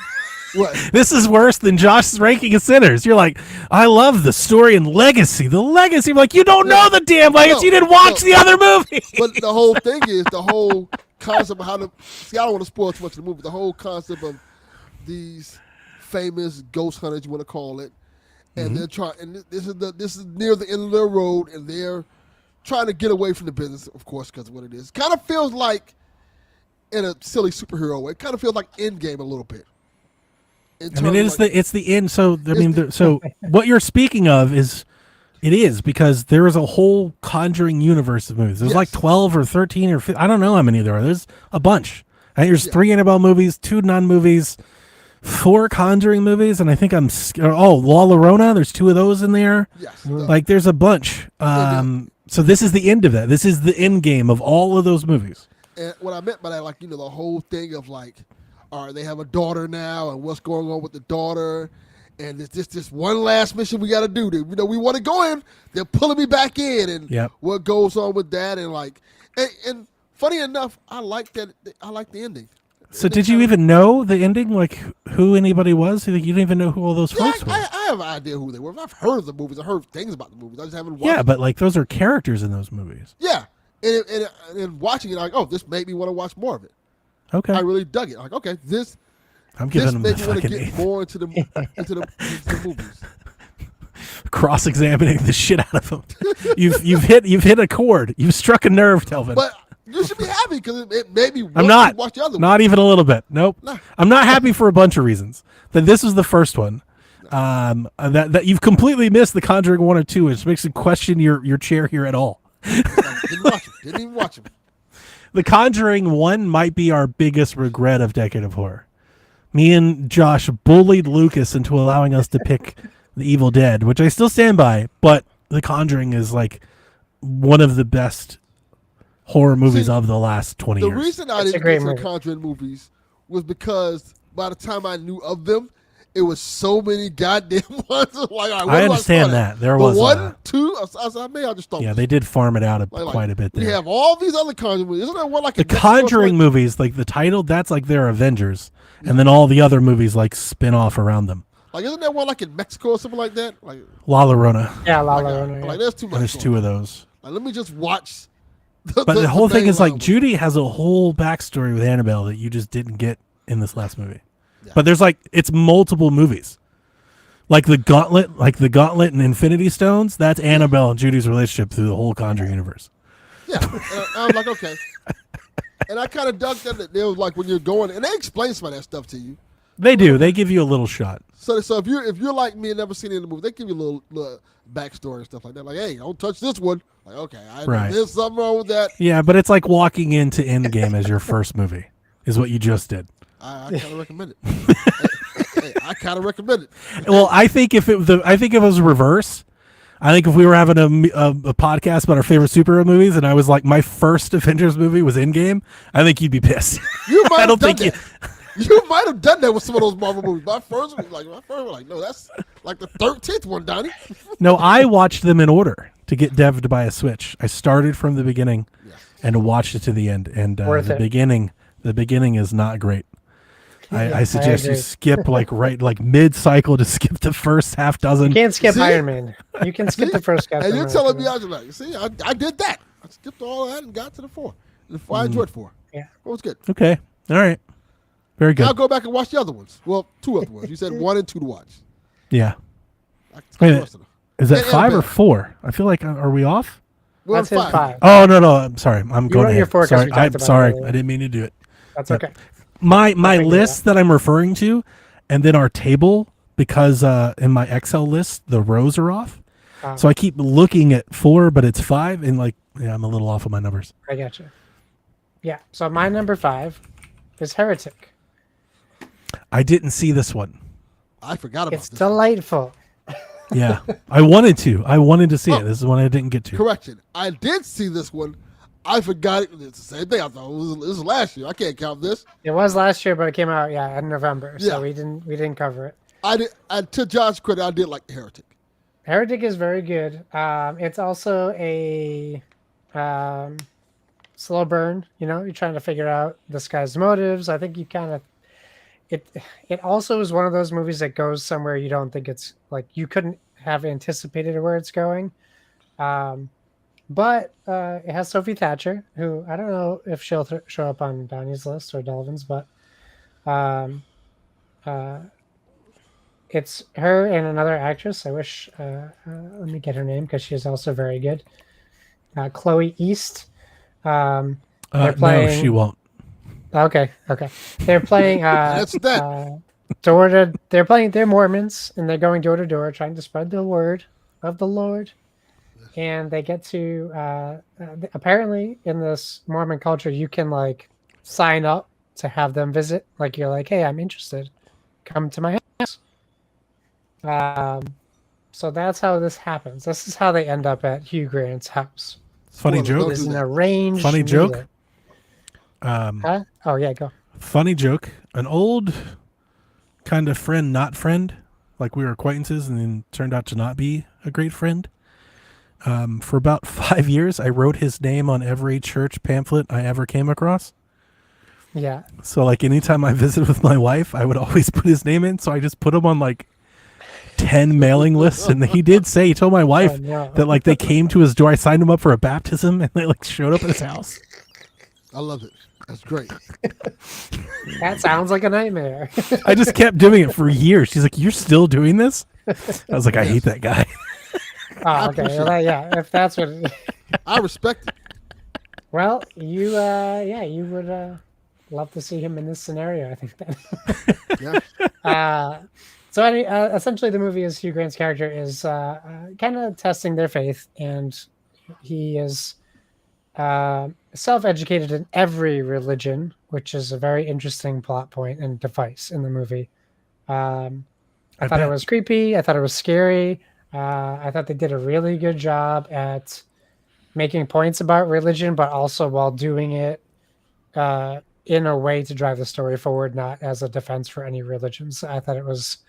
What? This is worse than Josh's ranking of Sinners. You're like, I love the story and legacy. The legacy. I'm like, you don't know the damn legacy. You didn't watch the other movie. But the whole thing is the whole concept of how to see. I don't want to spoil too much of the movie. The whole concept of these famous ghost hunters, you want to call it, and they're trying. And this is near the end of their road, and they're trying to get away from the business, of course, because of what it is. Kind of feels like, in a silly superhero way, it kind of feels like Endgame a little bit. I mean, it's the end. So I mean, so what you're speaking of is. It is, because there is a whole Conjuring universe of movies. There's like 12 or 13 or 15, I don't know how many there are. There's a bunch. I think there's 3 Annabelle movies, 2 Nun movies, 4 Conjuring movies, and I think La Llorona. There's 2 of those in there. Yes. Like there's a bunch. So this is the end of that. This is the end game of all of those movies. And what I meant by that, like, the whole thing of like, all right, they have a daughter now, and what's going on with the daughter. And it's just this one last mission we got to do. We want to go in. They're pulling me back in, and what goes on with that, and like, and funny enough, I like that. I like the ending. So did you even know the ending? Like who anybody was? You didn't even know who all those folks were. I have an idea who they were. I've heard of the movies. I heard things about the movies. I just haven't watched. Yeah, but like those are characters in those movies. Yeah, and watching it, like, oh, this made me want to watch more of it. Okay, I really dug it. Like, okay, this. I'm giving them the made me want to fucking get more into the movies. Cross-examining the shit out of them. You've hit a chord. You've struck a nerve, Delvin. But you should be happy because it made me. I'm not. Watch the other not even a little bit. Nope. No. I'm not happy for a bunch of reasons. That this was the first one. That you've completely missed the Conjuring 1 or 2, which makes you question your chair here at all. Didn't even watch him. The Conjuring 1 might be our biggest regret of Decade of Horror. Me and Josh bullied Lucas into allowing us to pick The Evil Dead, which I still stand by, but The Conjuring is like one of the best horror movies of the last 20 years. The reason I didn't get to the Conjuring movies was because by the time I knew of them, it was so many goddamn ones. Like, I understand that. There was 1, 2. I said, maybe I'll just start. Yeah, they did farm it out quite a bit there. We have all these other Conjuring movies. Isn't there one like the Conjuring movies, like the title, that's like their Avengers. And then all the other movies like spin off around them. Like, isn't there one like in Mexico or something like that? Like La Llorona. Yeah, La Llorona. Like, there's too much. There's 2 of those. Like, let me just watch. But the whole thing is like Judy has a whole backstory with Annabelle that you just didn't get in this last movie. Yeah. But there's like it's multiple movies. Like the Gauntlet and Infinity Stones, that's Annabelle and Judy's relationship through the whole Conjuring universe. Yeah. And I was like, okay. And I kind of dug that they was like when you're going, and they explain some of that stuff to you. They do. They give you a little shot. So if you're like me and never seen it in the movie, they give you a little backstory and stuff like that. Like, hey, don't touch this one. Like, okay, there's something wrong with that. Yeah, but it's like walking into Endgame as your first movie, is what you just did. I kind of recommend it. I kind of recommend it. Well, I think if it was reverse. I think if we were having a podcast about our favorite superhero movies, and I was like, my first Avengers movie was Endgame, I think you'd be pissed. You might have done that. You might have done that with some of those Marvel movies. My first was like, no, that's like the 13th one, Donnie. No, I watched them in order to get Dev to buy a Switch. I started from the beginning and watched it to the end. And the beginning is not great. I suggest you skip like mid-cycle to skip the first half dozen. You can't skip Iron Man. You can skip the first half. And you're telling me, I was like, see, I did that. I skipped all that and got to the 4. I enjoyed 4. Yeah. It was good. Okay. All right. Very good. I'll go back and watch the other ones. Well, 2 other ones. You said 1 and 2 to watch. Yeah. I can skip Wait a the minute. rest of them. Is that And 5 or Annabelle. 4? I feel like are we off? We're on That's his 5. Oh no, I'm sorry. I'm going wrote your ahead. 4 'cause Sorry, we talked I'm about it sorry. earlier. I didn't mean to do it. That's okay. My Nothing to list that I'm referring to, and then our table, because in my Excel list the rows are off, so I keep looking at 4, but it's 5, and I'm a little off of my numbers. I got you. Yeah. So my number 5 is Heretic. I didn't see this one. I forgot about It's this. delightful. Yeah, I wanted to see it. This is one I didn't get to. Correction. I did see this one. I forgot it. It's the same thing. I thought this was last year. I can't count this. It was last year, but it came out in November, Yeah. so we didn't cover it. I did. To Josh's credit, I did like Heretic. Heretic is very good. It's also a slow burn. You know, you're trying to figure out this guy's motives. I think you kind of it also is one of those movies that goes somewhere you don't think it's like you couldn't have anticipated where it's going. But it has Sophie Thatcher, who I don't know if she'll show up on Donnie's list or Delvin's, but it's her and another actress. I wish, let me get her name because she is also very good. Chloe East. They're No, playing. she won't. Okay. They're playing. That's that. They're playing. They're Mormons, and they're going door to door trying to spread the word of the Lord. And they get to apparently in this Mormon culture, you can like sign up to have them visit. Like you're like, hey, I'm interested. Come to my house. So that's how this happens. This is how they end up at Hugh Grant's house. Funny Well, joke. don't It is do an that. arranged. Funny meeting. joke. Huh? Oh yeah, go. Funny joke. An old kind of friend, not friend, like we were acquaintances, and then turned out to not be a great friend. For about 5 years, I wrote his name on every church pamphlet I ever came across. Yeah. So, like, anytime I visited with my wife, I would always put his name in. So I just put him on like 10 mailing lists. And he told my wife Oh, no. that like they came to his door. I signed him up for a baptism, and they like showed up at his house. I love it. That's great. That sounds like a nightmare. I just kept doing it for years. She's like, "You're still doing this?" I was like, "I hate that guy." Oh, okay. Well, yeah, if that's what. I respect it. Well, you would love to see him in this scenario. I think then. Yeah. So essentially, the movie is Hugh Grant's character is kind of testing their faith, and he is self-educated in every religion, which is a very interesting plot point and device in the movie. I thought it was creepy. I thought it was scary. I thought they did a really good job at making points about religion, but also while doing it in a way to drive the story forward, not as a defense for any religions. I thought it was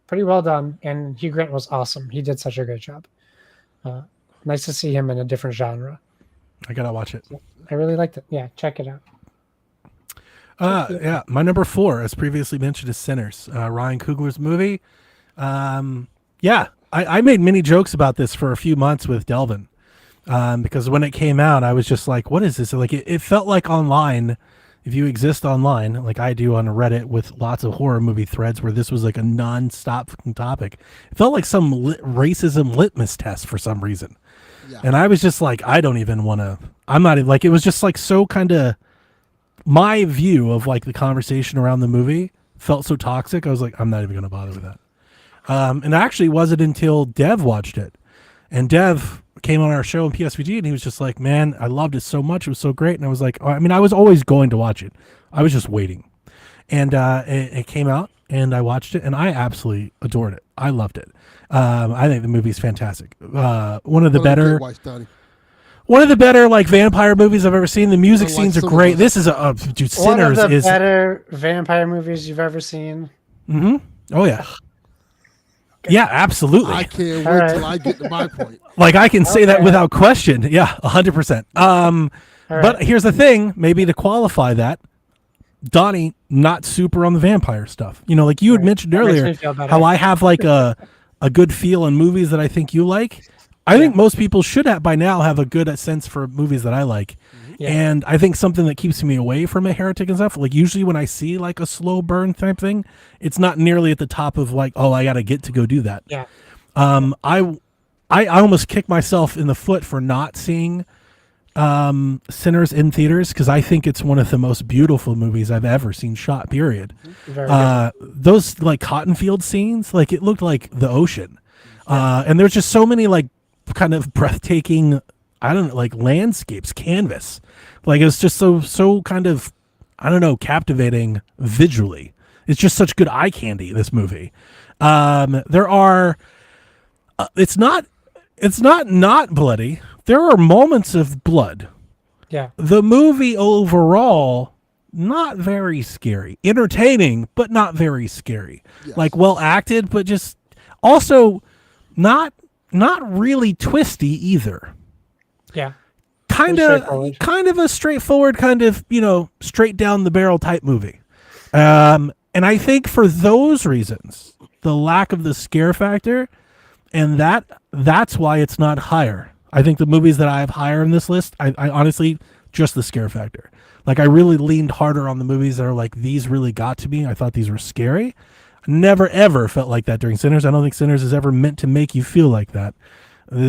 pretty well done, and Hugh Grant was awesome. He did such a great job. Nice to see him in a different genre. I gotta watch it. I really liked it. Yeah, check it out. Yeah, my number 4, as previously mentioned, is Sinners. Ryan Coogler's movie. Yeah, I made many jokes about this for a few months with Delvin, because when it came out, I was just like, "What is this?" Like, it felt like online. If you exist online, like I do on Reddit, with lots of horror movie threads, where this was like a non-stop fucking topic, it felt like some racism litmus test for some reason. Yeah. And I was just like, I don't even want to. I'm not even like. It was just like so kind of. My view of like the conversation around the movie felt so toxic. I was like, I'm not even going to bother with that. And actually, it wasn't until Dev watched it, and Dev came on our show in PSVG, and he was just like, "Man, I loved it so much. It was so great." And I was like, I mean, I was always going to watch it. I was just waiting, and it came out, and I watched it, and I absolutely adored it. I loved it. I think the movie's fantastic. One of the better. One of the better like vampire movies I've ever seen. The music scenes are great. This is dude. Sinners One of the is better vampire movies you've ever seen. Mm-hmm. Oh yeah. Yeah, absolutely. I can't wait right. till I get to my point. Like I can say that without question. Yeah, 100%. But here's the thing. Maybe to qualify that, Donnie not super on the vampire stuff. You know, like you had mentioned That makes earlier, me feel better. how I have like a good feel in movies that I think you like. I think most people should have by now have a good sense for movies that I like. Yeah. And I think something that keeps me away from a Heretic and stuff, like usually when I see like a slow burn type thing, it's not nearly at the top of like, oh, I got to get to go do that. Yeah. I almost kick myself in the foot for not seeing Sinners in theaters, because I think it's one of the most beautiful movies I've ever seen shot, period. Very good. Those like cotton field scenes, like it looked like the ocean. And there's just so many like kind of breathtaking, I don't know, like landscapes, canvas. Like it's just so kind of, I don't know, captivating visually. It's just such good eye candy, this movie. There are, it's not bloody. There are moments of blood. Yeah. The movie overall, not very scary. Entertaining, but not very scary. Yes. Like well acted, but just also not really twisty either. Yeah. Kind Pretty of a straightforward, kind of, straight down the barrel type movie. And I think for those reasons, the lack of the scare factor, and that's why it's not higher. I think the movies that I have higher in this list, I honestly, just the scare factor. Like I really leaned harder on the movies that are like, these really got to me. I thought these were scary. Never ever felt like that during Sinners. I don't think Sinners is ever meant to make you feel like that.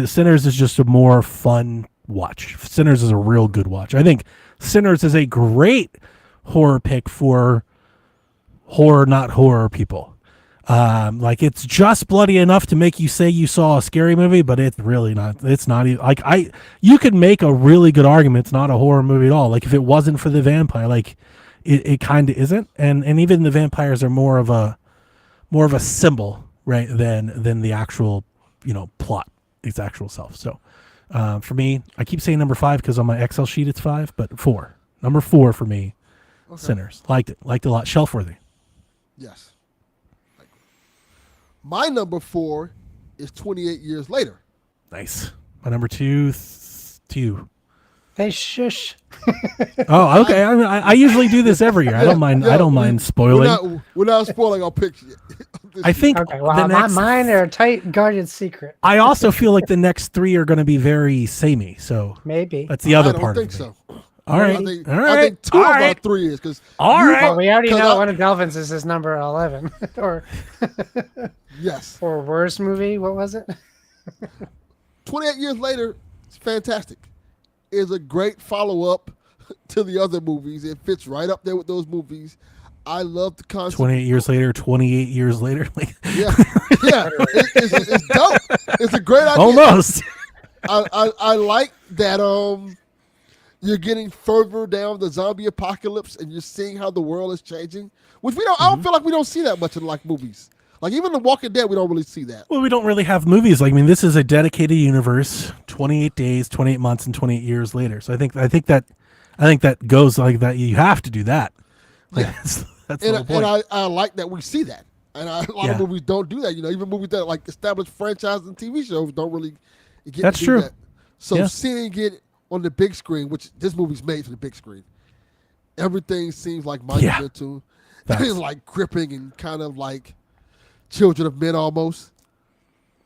Sinners is just a more fun watch. Sinners is a real good watch. I think Sinners is a great horror pick for horror, not horror people. Like it's just bloody enough to make you say you saw a scary movie, but it's really not. It's not even like you could make a really good argument it's not a horror movie at all. Like if it wasn't for the vampire, like it kind of isn't. And even the vampires are more of a symbol, right, than the actual, plot, its actual self. So for me, I keep saying number 5 because on my Excel sheet it's 5, but 4. Number 4 for me, Okay. Sinners. Liked it a lot. Shelf worthy. Yes. My number 4 is 28 Years Later. Nice. My number 2. Hey, shush. Oh, okay. I usually do this every year. I don't mind. I don't mind spoiling. We're not spoiling our picks yet. I think Okay, well, the next. mine are a tight guarded secret. I also feel like the next 3 are going to be very samey. So Maybe. that's the other I don't part. think of me. so. All right. I think, all I right. think 2 all of our right. 3 is because All right. Well, we already 'cause know I- one of Delvin's is his number 11. yes, or worst movie. What was it? 28 Years Later is fantastic. It's a great follow up to the other movies. It fits right up there with those movies. I love the concept. 28 years later. 28 years later. Like Yeah, it's dope. It's a great idea. almost. I like that. You're getting further down the zombie apocalypse, and you're seeing how the world is changing. Which we don't. I don't feel like we don't see that much in like movies. Like even The Walking Dead, we don't really see that. Well, we don't really have movies. Like, I mean, this is a dedicated universe. 28 days, 28 months, and 28 years later. So I think that goes like that. You have to do that. Like, that's the whole point. And I like that we see that. And a lot of movies don't do that. Even movies that like established franchises and TV shows don't really get That's to do true. that. So Yeah. seeing it on the big screen, which this movie's made for the big screen, everything seems like monumental. Facts. It's like gripping and kind of like Children of Men almost.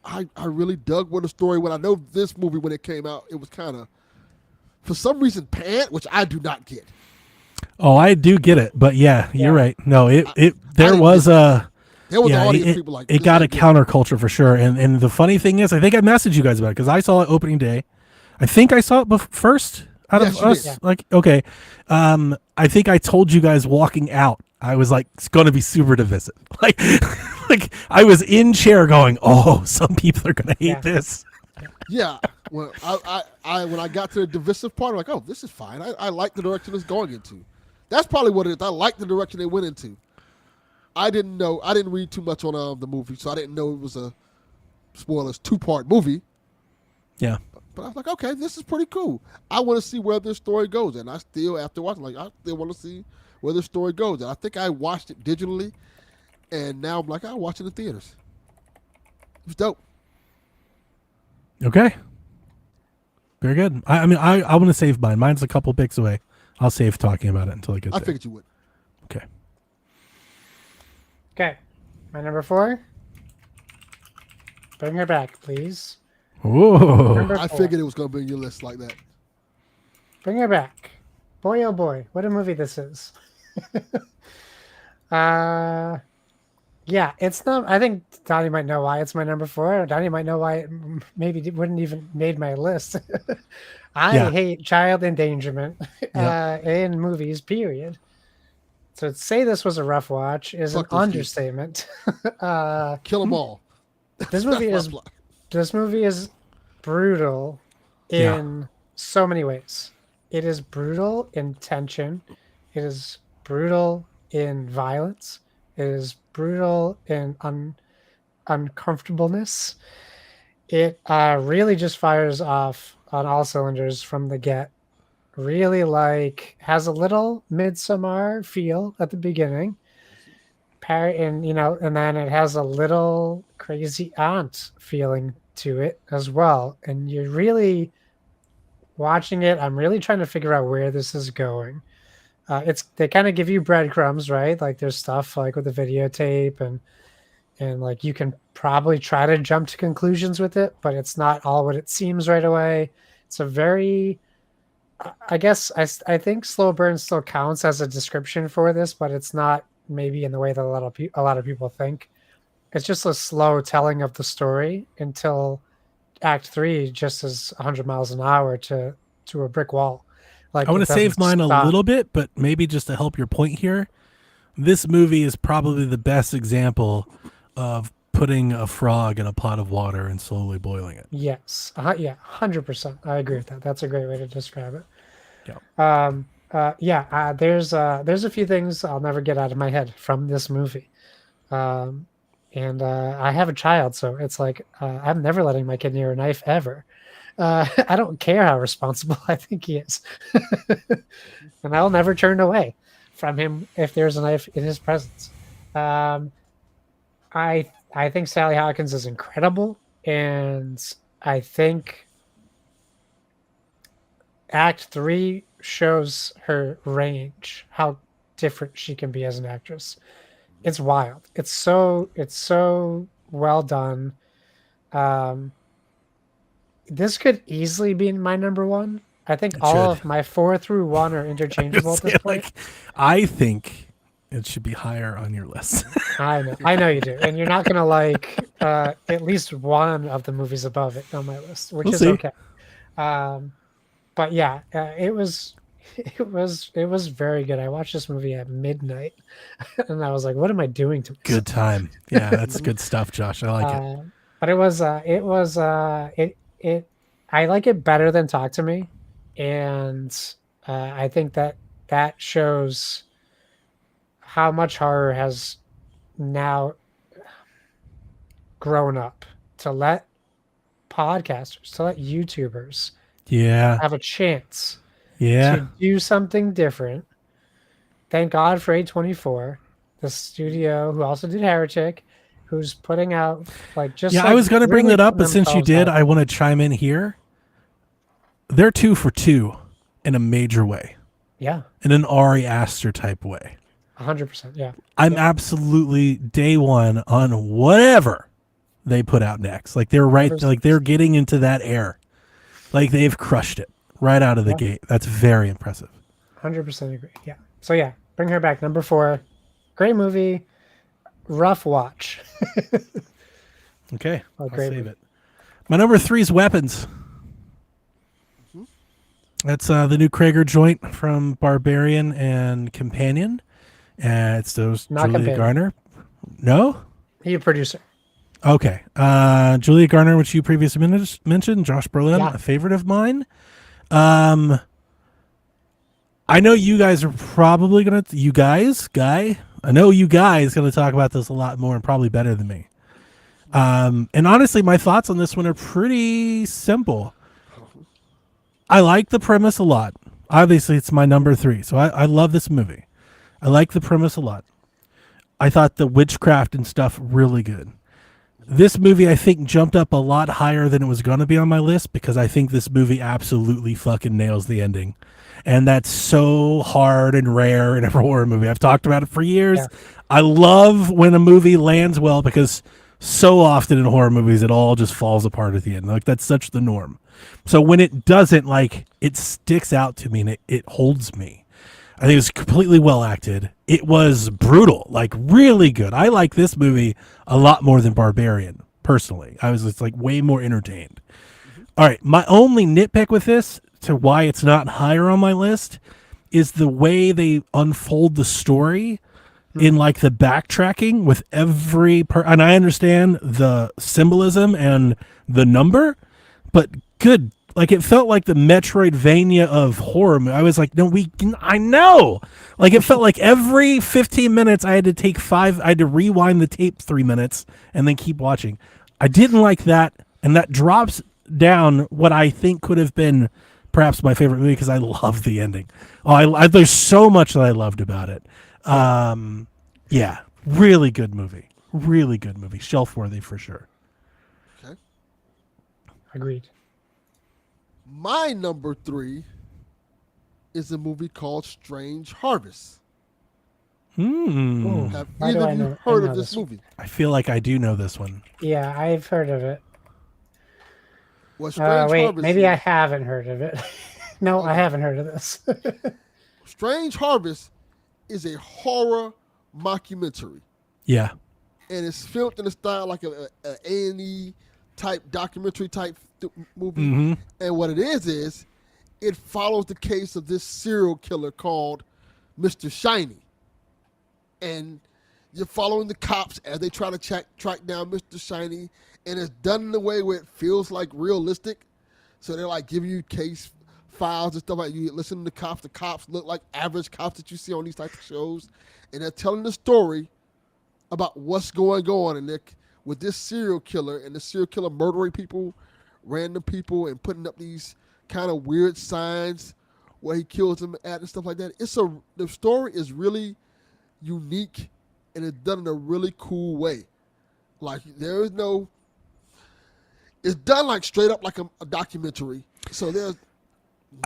I really dug with the story. When I know this movie, when it came out, it was kind of, for some reason, pant, which I do not get. Oh, I do get it, but yeah, you're right. No, there didn't was get a There was yeah, an audience it, people like it this got a ain't good. counterculture for sure. And the funny thing is, I think I messaged you guys about it because I saw it opening day. I think I saw it first out Yes, of you us. did. Yeah. Like, okay, I think I told you guys walking out. I was like, it's going to be super divisive. Like I was in chair going, oh, some people are going to hate this. Yeah. Well, I when I got to the divisive part, I'm like, oh, this is fine. I like the direction it's going into. That's probably what it is. I like the direction they went into. I didn't read too much on the movie, so I didn't know it was a spoilers 2-part movie. Yeah. But I was like, okay, this is pretty cool. I want to see where this story goes, and I still, after watching, I still want to see where the story goes. And I think I watched it digitally, and now I'm like, I'll watch it in theaters. It was dope. Okay. Very good. I mean, I want to save mine. Mine's a couple picks away. I'll save talking about it until it gets I there. figured you would. Okay. Okay. My number 4. Bring her back, please. Whoa. Number I 4. figured it was going to be in your list like that. Bring her back. boy, oh boy, what a movie this is. Yeah, it's not. I think Donnie might know why it's my number 4. Donnie might know why it maybe wouldn't even made my list. I hate child endangerment in movies, period. So to say this was a rough watch is an understatement. Kill them all. This movie is brutal in so many ways. It is brutal in tension. It is brutal in violence. It is brutal in uncomfortableness. It really just fires off on all cylinders from the get. Really has a little Midsommar feel at the beginning. And then it has a little Crazy Aunt feeling to it as well. And you're really watching it. I'm really trying to figure out where this is going. They kind of give you breadcrumbs, right? Like there's stuff like with the videotape and like you can probably try to jump to conclusions with it, but it's not all what it seems right away. It's a very, I guess I think slow burn still counts as a description for this, but it's not maybe in the way that a lot of people think. It's just a slow telling of the story until Act 3 just is 100 miles an hour to a brick wall. Like I want to save mine a little bit, but maybe just to help your point here, this movie is probably the best example of putting a frog in a pot of water and slowly boiling it. Yes. Yeah, 100%. I agree with that. That's a great way to describe it. Yeah. There's a few things I'll never get out of my head from this movie. And I have a child, so it's like I'm never letting my kid near a knife ever. I don't care how responsible I think he is. And I'll never turn away from him if there's a knife in his presence. I think Sally Hawkins is incredible, and I think Act 3 shows her range, how different she can be as an actress. It's wild. It's so well done. This could easily be my number 1. I think all of my 4 through 1 are interchangeable at this point. I think it should be higher on your list. I know you do, and you're not gonna like at least one of the movies above it on my list, which is okay. But yeah, it was very good. I watched this movie at midnight, and I was like, "What am I doing to myself?" Good time. Yeah, that's good stuff, Josh. I like it. But I like it better than Talk to Me, and I think that shows how much horror has now grown up to let podcasters, to let YouTubers have a chance to do something different. Thank God for A24, the studio who also did Heretic, who's putting out I was going to bring that up, but since you did, I want to chime in here. They're 2 for 2 in a major way. Yeah. In an Ari Aster type way. 100%. Yeah. I'm absolutely day one on whatever they put out next. Like they're they're getting into that air. Like they've crushed it right out of the gate. That's very impressive. 100% agree. Yeah. So yeah, bring her back. Number 4. Great movie. Rough watch. Okay. I'll save it. My number 3 is Weapons. That's the new Krager joint from Barbarian and Companion. It's those Julia Garner. No? He's a producer. Okay. Julia Garner, which you previously mentioned, Josh Brolin, a favorite of mine. I know you guys are probably going to, I know you guys going to talk about this a lot more and probably better than me. And honestly, my thoughts on this one are pretty simple. I like the premise a lot. Obviously, it's my number 3, so I love this movie. I like the premise a lot. I thought the witchcraft and stuff really good. This movie, I think, jumped up a lot higher than it was going to be on my list because I think this movie absolutely fucking nails the ending. And that's so hard and rare in a horror movie. I've talked about it for years. Yeah. I love when a movie lands well because so often in horror movies, it all just falls apart at the end. Like that's such the norm. So when it doesn't, like it sticks out to me and it holds me. I think it was completely well acted. It was brutal, like really good. I like this movie a lot more than Barbarian, personally. I was just like way more entertained. All right, my only nitpick with this to why it's not higher on my list is the way they unfold the story in like the backtracking with every and I understand the symbolism and the number, but good, like it felt like the Metroidvania of horror. I was like, no, I know, like it felt like every 15 minutes I had to rewind the tape 3 minutes and then keep watching. I didn't like that, and that drops down what I think could have been perhaps my favorite movie because I love the ending. There's so much that I loved about it. Yeah, really good movie. Really good movie. Shelf worthy for sure. Okay. Agreed. My number 3 is a movie called Strange Harvest. Have Why do either I of you know- I heard know of this this? movie? I feel like I do know this one. Yeah, I've heard of it. Well, Strange Wait, Harvest maybe I haven't heard of it. No, I haven't heard of this. Strange Harvest is a horror mockumentary, Yeah. and it's filmed in the style like a A&E type documentary type movie. Mm-hmm. And what it is it follows the case of this serial killer called Mr. Shiny, and you're following the cops as they try to track down Mr. Shiny, and it's done in a way where it feels like realistic. So they're like giving you case files and stuff like you listen to the cops. The cops look like average cops that you see on these types of shows, and they're telling the story about what's going on and with this serial killer, and the serial killer murdering people, random people, and putting up these kind of weird signs where he kills them at and stuff like that. The story is really unique, and it's done in a really cool way. Like it's done like straight up like a documentary. So there's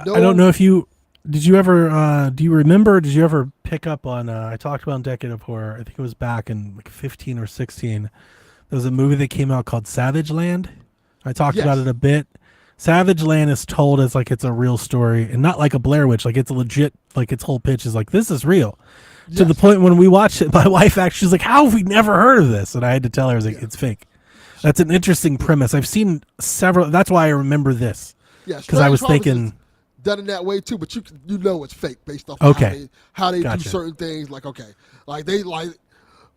no. I don't know if did you ever do you remember, did you ever pick up on I talked about in Decade of Horror, I think it was back in like 15 or 16. There was a movie that came out called Savage Land. I talked about it a bit. Savage Land is told as like it's a real story and not like a Blair Witch, like it's a legit, like its whole pitch is like this is real. Yes. To the point when we watched it, my wife actually was like, how have we never heard of this? And I had to tell her, I was like, it's fake. That's an interesting premise. I've seen several, that's why I remember this. Yeah, because I was thinking done in that way too, but you know it's fake based off how they do certain things. Like they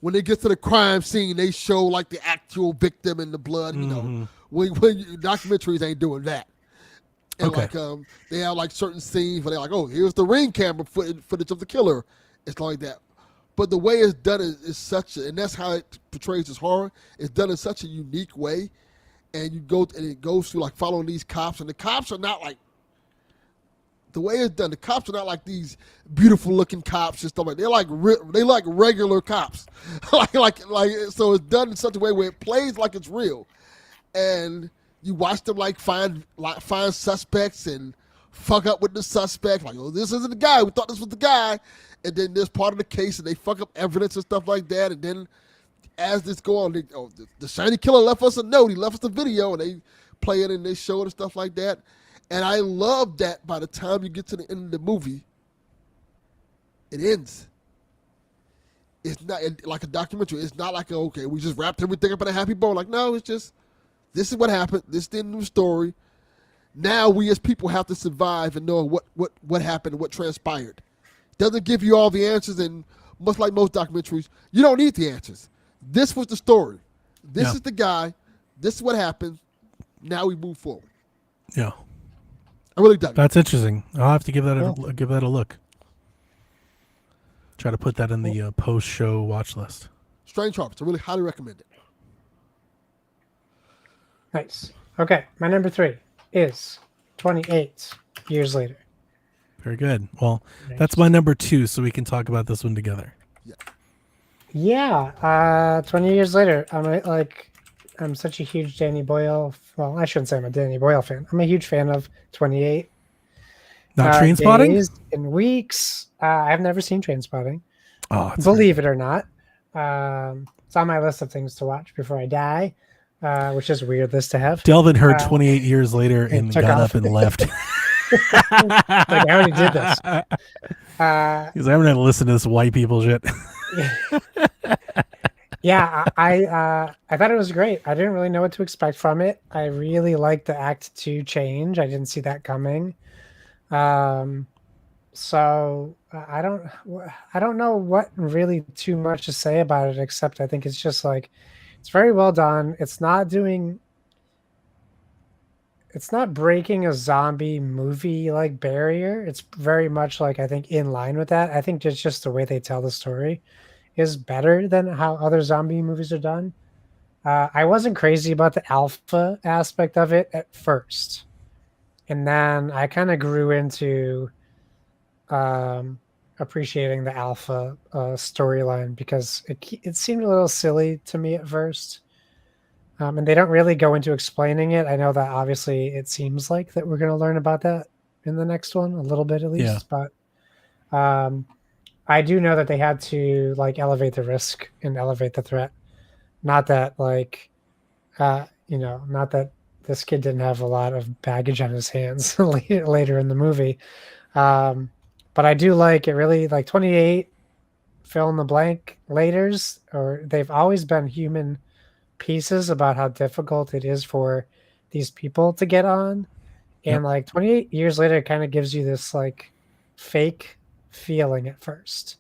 when they get to the crime scene, they show like the actual victim and the blood. You know, when documentaries ain't doing that. And they have like certain scenes where they're like, oh, here's the ring camera footage of the killer. It's like that. But the way it's done is and that's how it portrays as horror. It's done in such a unique way, and it goes through like following these cops, and the cops are not like the way it's done. The cops are not like these beautiful looking cops and stuff like. They're like they like regular cops, like so it's done in such a way where it plays like it's real, and you watch them like find suspects and fuck up with the suspect. Like, oh, this isn't the guy. We thought this was the guy. And then there's part of the case, and they fuck up evidence and stuff like that. And then as this go on, the Shiny Killer left us a note. He left us a video, and they play it and they show it and stuff like that. And I love that by the time you get to the end of the movie, it ends. It's not like a documentary. It's not like, okay, we just wrapped everything up in a happy bow. Like, no, it's just, this is what happened. This is the new story. Now we as people have to survive and know what happened and what transpired. Doesn't give you all the answers, and much like most documentaries, you don't need the answers. This was the story. This is the guy. This is what happened. Now we move forward. Yeah, I really dug it. That's interesting. I'll have to give that a look. Try to put that in the post-show watch list. Strange Harvest. I really highly recommend it. Nice. Okay, my number 3 is 28 Years Later. Very good. Well, that's my number 2, so we can talk about this one together. Yeah. 20 Years Later, I'm such a huge Danny Boyle. Well, I shouldn't say I'm a Danny Boyle fan. I'm a huge fan of 28. Not Trainspotting? Days and Weeks. I've never seen Trainspotting. Oh, believe it or not. It's on my list of things to watch before I die, which is a weird list to have. Delvin heard 28 years later and got up and left. Like, I already did this. He's like, I'm going to listen to this white people shit. Yeah, I thought it was great. I didn't really know what to expect from it. I really liked the Act 2 change. I didn't see that coming. So I don't know what really too much to say about it, except I think it's just like, it's very well done. It's not breaking a zombie movie like barrier. It's very much like, I think, in line with that. I think just the way they tell the story is better than how other zombie movies are done. I wasn't crazy about the alpha aspect of it at first. And then I kind of grew into appreciating the alpha storyline, because it seemed a little silly to me at first. And they don't really go into explaining it. I know that obviously it seems like that we're going to learn about that in the next one, a little bit at least. Yeah. But I do know that they had to like elevate the risk and elevate the threat. Not that like, not that this kid didn't have a lot of baggage on his hands later in the movie. But I do like it really, like 28 fill in the blank laters, or they've always been human pieces about how difficult it is for these people to get on. And like 28 years later, it kind of gives you this like fake feeling at first.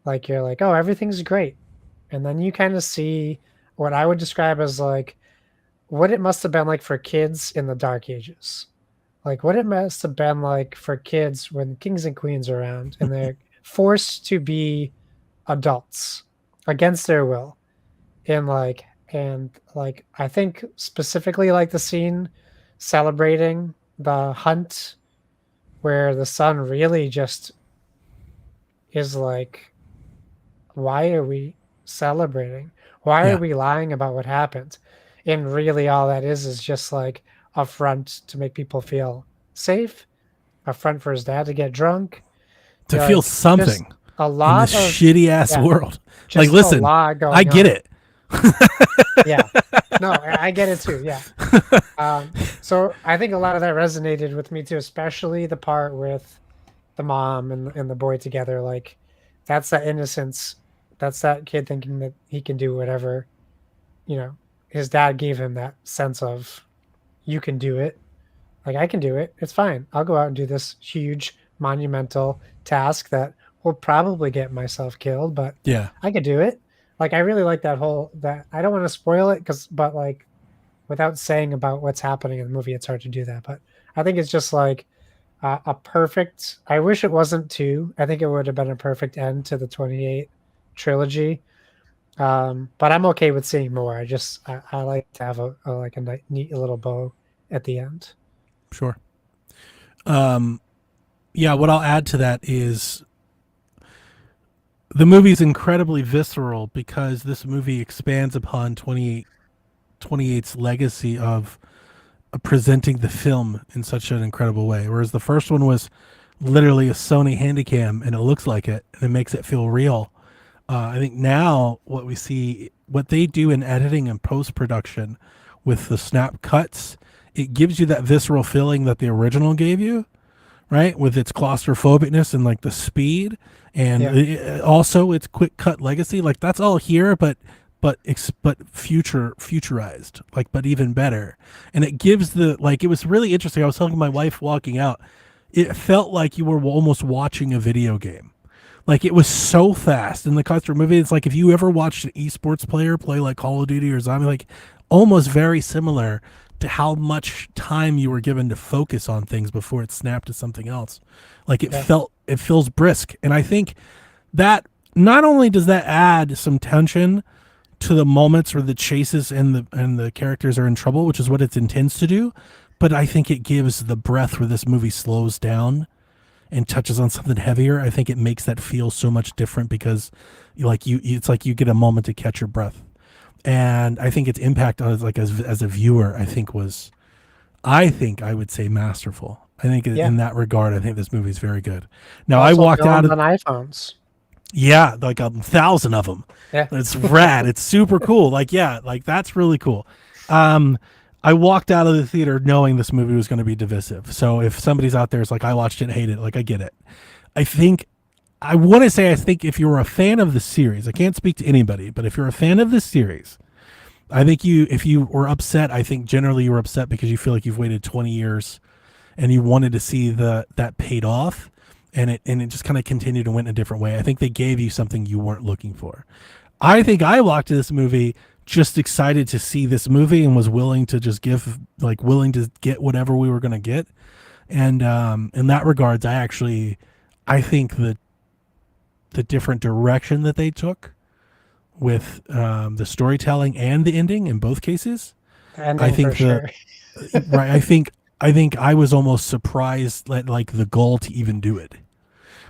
Like you're like, oh, everything's great. And then you kind of see what I would describe as like what it must have been like for kids in the Dark Ages. Like what it must have been like for kids when kings and queens are around and they're forced to be adults against their will. And I think specifically like the scene celebrating the hunt where the son really just is like, why are we celebrating? Why are we lying about what happened? And really all that is just like a front to make people feel safe, a front for his dad to get drunk. To feel something a lot in this shitty ass world. Like, listen, I get it. Yeah. No, I get it too. Yeah. So I think a lot of that resonated with me too, especially the part with the mom and the boy together. Like that's that innocence. That's that kid thinking that he can do whatever, his dad gave him that sense of, you can do it. Like I can do it. It's fine. I'll go out and do this huge monumental task that will probably get myself killed, but yeah, I could do it. Like I really like that I don't want to spoil it but like without saying about what's happening in the movie, it's hard to do that. But I think it's just like a perfect, I wish it wasn't 2. I think it would have been a perfect end to the 28 trilogy. But I'm okay with seeing more. I like to have a neat little bow at the end. Sure. Yeah, what I'll add to that is the movie's incredibly visceral because this movie expands upon 28's legacy of presenting the film in such an incredible way. Whereas the first one was literally a Sony Handycam and it looks like it and it makes it feel real. I think now what they do in editing and post-production with the snap cuts, it gives you that visceral feeling that the original gave you, right? With its claustrophobicness and like the speed and also its quick cut legacy. Like that's all here, but futurized, like, but even better. And it gives it was really interesting. I was telling my wife walking out, it felt like you were almost watching a video game. Like it was so fast in the customer movie. It's like if you ever watched an esports player play like Call of Duty or Zombie, like almost very similar to how much time you were given to focus on things before it snapped to something else. Like it feels brisk. And I think that not only does that add some tension to the moments where the chases and the characters are in trouble, which is what it intends to do, but I think it gives the breath where this movie slows down and touches on something heavier. I think it makes that feel so much different because it's like you get a moment to catch your breath. And I think its impact on as a viewer, I would say masterful. I think in that regard, I think this movie is very good. Now I walked out on iPhones. Yeah, like 1,000 of them. Yeah. It's rad. It's super cool. Like, yeah, like that's really cool. I walked out of the theater knowing this movie was going to be divisive. So if somebody's out there is like, I watched it and hate it, like I get it. I think if you were a fan of the series, I can't speak to anybody, but if you're a fan of the series, I think if you were upset, I think generally you were upset because you feel like you've waited 20 years and you wanted to see that paid off, and it just kind of continued and went in a different way. I think they gave you something you weren't looking for. I think I walked to this movie just excited to see this movie and was willing to just willing to get whatever we were going to get. And in that regards, I think that the different direction that they took with the storytelling and the ending in both cases, I think right. I think I was almost surprised at like the goal to even do it.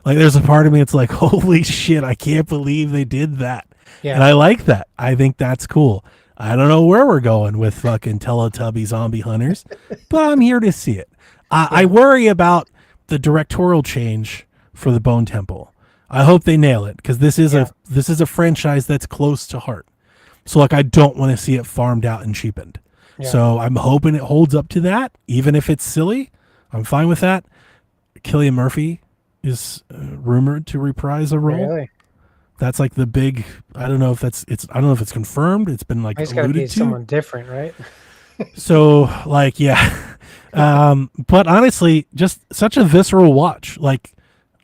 Like there's a part of me it's like, holy shit, I can't believe they did that. Yeah. And I like that. I think that's cool. I don't know where we're going with fucking Teletubby zombie hunters, but I'm here to see it. I worry about the directorial change for the Bone Temple. I hope they nail it because this is a franchise that's close to heart. So like I don't want to see it farmed out and cheapened. Yeah. So I'm hoping it holds up to that, even if it's silly. I'm fine with that. Cillian Murphy is rumored to reprise a role. Really? That's like the big. I don't know if it's confirmed. It's been like it's alluded to. Someone different, right? So like yeah, but honestly, just such a visceral watch. Like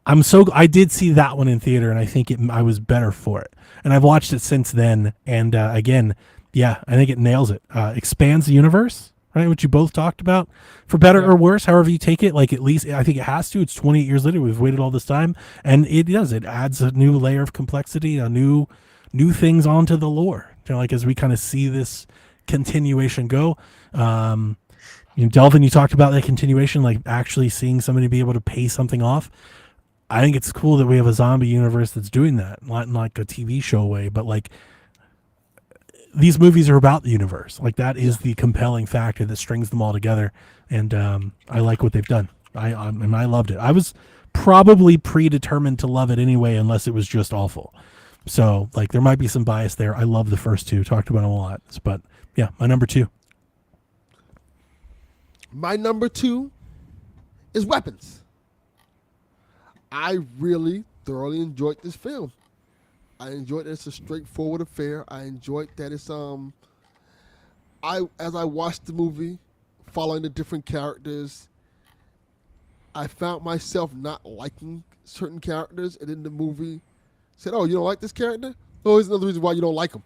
I did see that one in theater, and I think I was better for it. And I've watched it since then, and again, yeah, I think it nails it. Expands the universe, right? Which you both talked about, for better or worse, however you take it. Like at least I think it has to. It's 28 years later. We've waited all this time, and it does. It adds a new layer of complexity, new things onto the lore. Like as we kind of see this continuation go. Delvin, you talked about that continuation, like actually seeing somebody be able to pay something off. I think it's cool that we have a zombie universe that's doing that, not in like a TV show way, but like these movies are about the universe. Like that is the compelling factor that strings them all together. And I like what they've done. I loved it. I was probably predetermined to love it anyway, unless it was just awful. So like there might be some bias there. I love the first two, talked about them a lot, but yeah, my number 2. My number 2 is Weapons. I really thoroughly enjoyed this film. I enjoyed that it's a straightforward affair. I enjoyed that it's as I watched the movie, following the different characters, I found myself not liking certain characters, and in the movie said, "Oh, you don't like this character? Oh, here's another reason why you don't like him."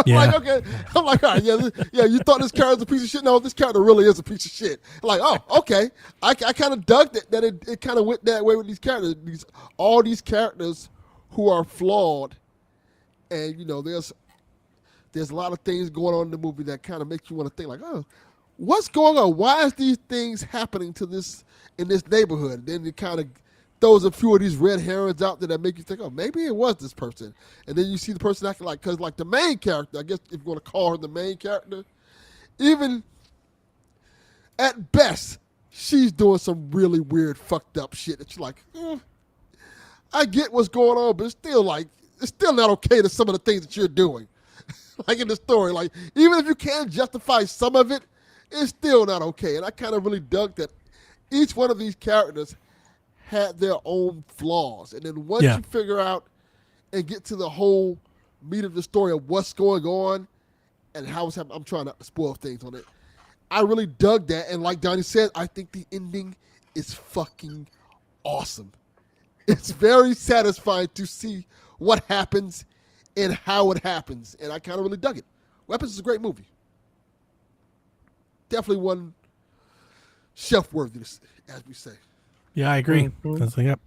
Like, okay. I'm like, all right, yeah, you thought this character was a piece of shit? No, this character really is a piece of shit. Like, oh, okay. I kind of dug that it kind of went that way with these characters. All these characters who are flawed, and there's a lot of things going on in the movie that kind of makes you want to think like, oh, what's going on? Why is these things happening in this neighborhood? Then it kind of throws a few of these red herrings out there that make you think, oh, maybe it was this person. And then you see the person acting like, because like the main character, I guess if you want to call her the main character, even at best, she's doing some really weird, fucked up shit that you're like, I get what's going on, but it's still not okay to some of the things that you're doing. Like in the story, like even if you can justify some of it, it's still not okay. And I kind of really dug that each one of these characters had their own flaws. And then once you figure out and get to the whole meat of the story of what's going on and how it's happening, I'm trying not to spoil things on it. I really dug that. And like Donnie said, I think the ending is fucking awesome. It's very satisfying to see what happens and how it happens. And I kind of really dug it. Weapons is a great movie. Definitely one shelf-worthy, as we say. Yeah, I agree. Mm-hmm. Yep.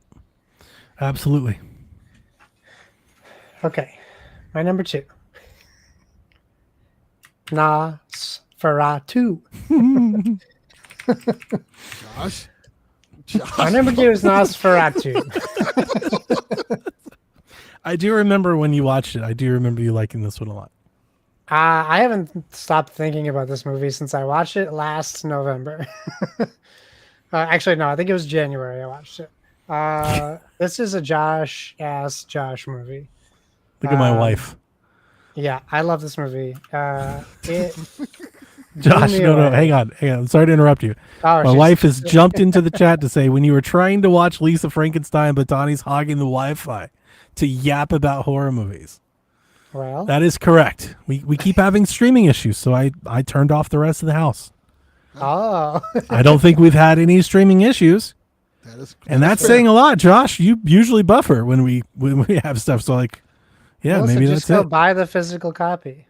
Absolutely. Okay. My number 2. Nosferatu. Josh. My number 2 is Nosferatu. I do remember when you watched it. I do remember you liking this one a lot. I haven't stopped thinking about this movie since I watched it last November. Actually, no, I think it was January I watched it. This is a Josh movie. Look at my wife. Yeah, I love this movie. It Josh, me no, away. hang on. I'm sorry to interrupt you. Oh, My she's- wife has jumped into the chat to say, when you were trying to watch Lisa Frankenstein, but Donnie's hogging the Wi-Fi to yap about horror movies. Well, That is correct. We keep having streaming issues, so I turned off the rest of the house. oh, I don't think we've had any streaming issues, and that's fair. saying a lot. Josh, you usually buffer when we have stuff. So like, yeah, Melissa, maybe just that's go it. buy the physical copy.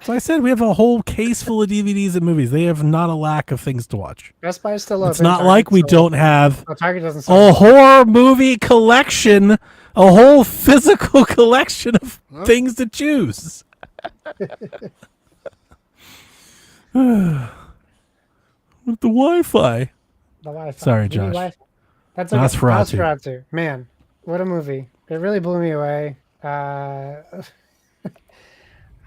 So I said we have a whole case full of DVDs and movies. They have not a lack of things to watch. Best Buy is still open. It's not Target's like we still don't have open. Oh, Target doesn't a sell. horror movie collection, a whole physical collection of things to choose. With the Wi-Fi. The Wi-Fi. Sorry, You need Josh. Wi-Fi? That's okay. Nosferatu. Nosferatu. Man, what a movie! It really blew me away.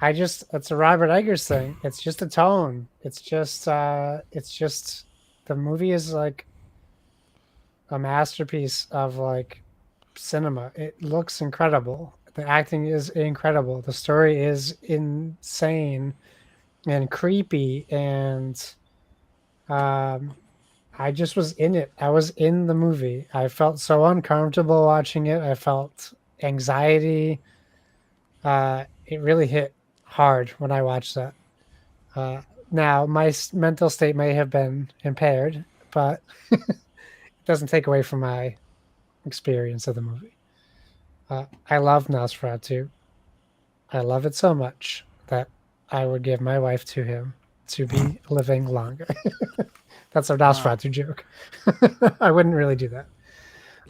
It's a Robert Eggers thing. It's just a tone. It's just the movie is like a masterpiece of like cinema. It looks incredible. The acting is incredible. The story is insane and creepy, and I just was in it. I was in the movie. I felt so uncomfortable watching it. I felt anxiety. It really hit hard when I watched that. Now, my mental state may have been impaired, but it doesn't take away from my experience of the movie. I love Nosferatu. I love it so much that I would give my wife to him to be living longer. That's a Nosferatu joke. I wouldn't really do that.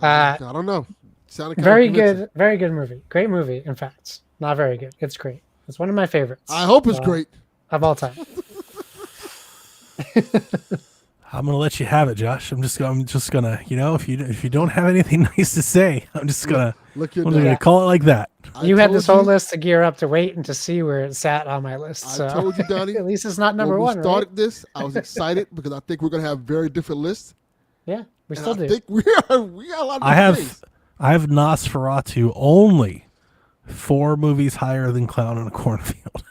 I don't know. Sounded kind Very of convincing. good, very good movie. Great movie, in fact. Not very good. It's great. It's one of my favorites. I hope it's great. Of all time. I'm gonna let you have it, Josh. I'm just gonna, if you don't have anything nice to say, I'm just gonna call it like that. You had this whole list to gear up to wait and to see where it sat on my list. So I told you, Donnie. at least it's not number when one. we started Right? this, I was excited because I think we're gonna have very different lists. Yeah, we And still I do. think we got a lot of different things. I have Nosferatu only 4 movies higher than Clown in a Cornfield.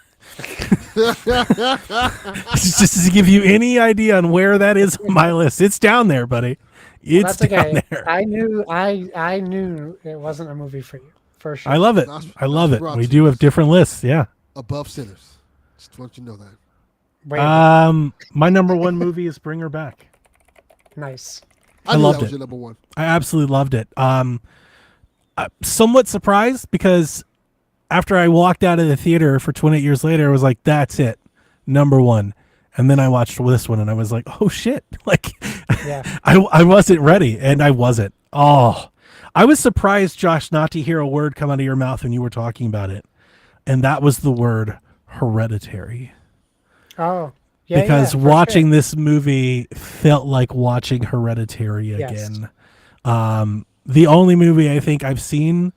Just to give you any idea on where that is on my list. It's down there, buddy. It's That's down okay. there. I knew it wasn't a movie for you, for sure. I love it. I love it. We do have different lists. Yeah. Above Sinners. Just want you to know that. Wait, My number 1 movie is Bring Her Back. nice. I knew loved that was it. your number one. I absolutely loved it. I'm somewhat surprised because after I walked out of the theater for 28 years later, I was like, that's it, number 1. And then I watched this one and I was like, oh shit. Like, Yeah. I wasn't ready, and I wasn't. Oh, I was surprised, Josh, not to hear a word come out of your mouth when you were talking about it. And that was the word Hereditary. Oh, yeah. Because yeah, for watching sure. this movie felt like watching Hereditary Yes. again. The only movie I think I've seen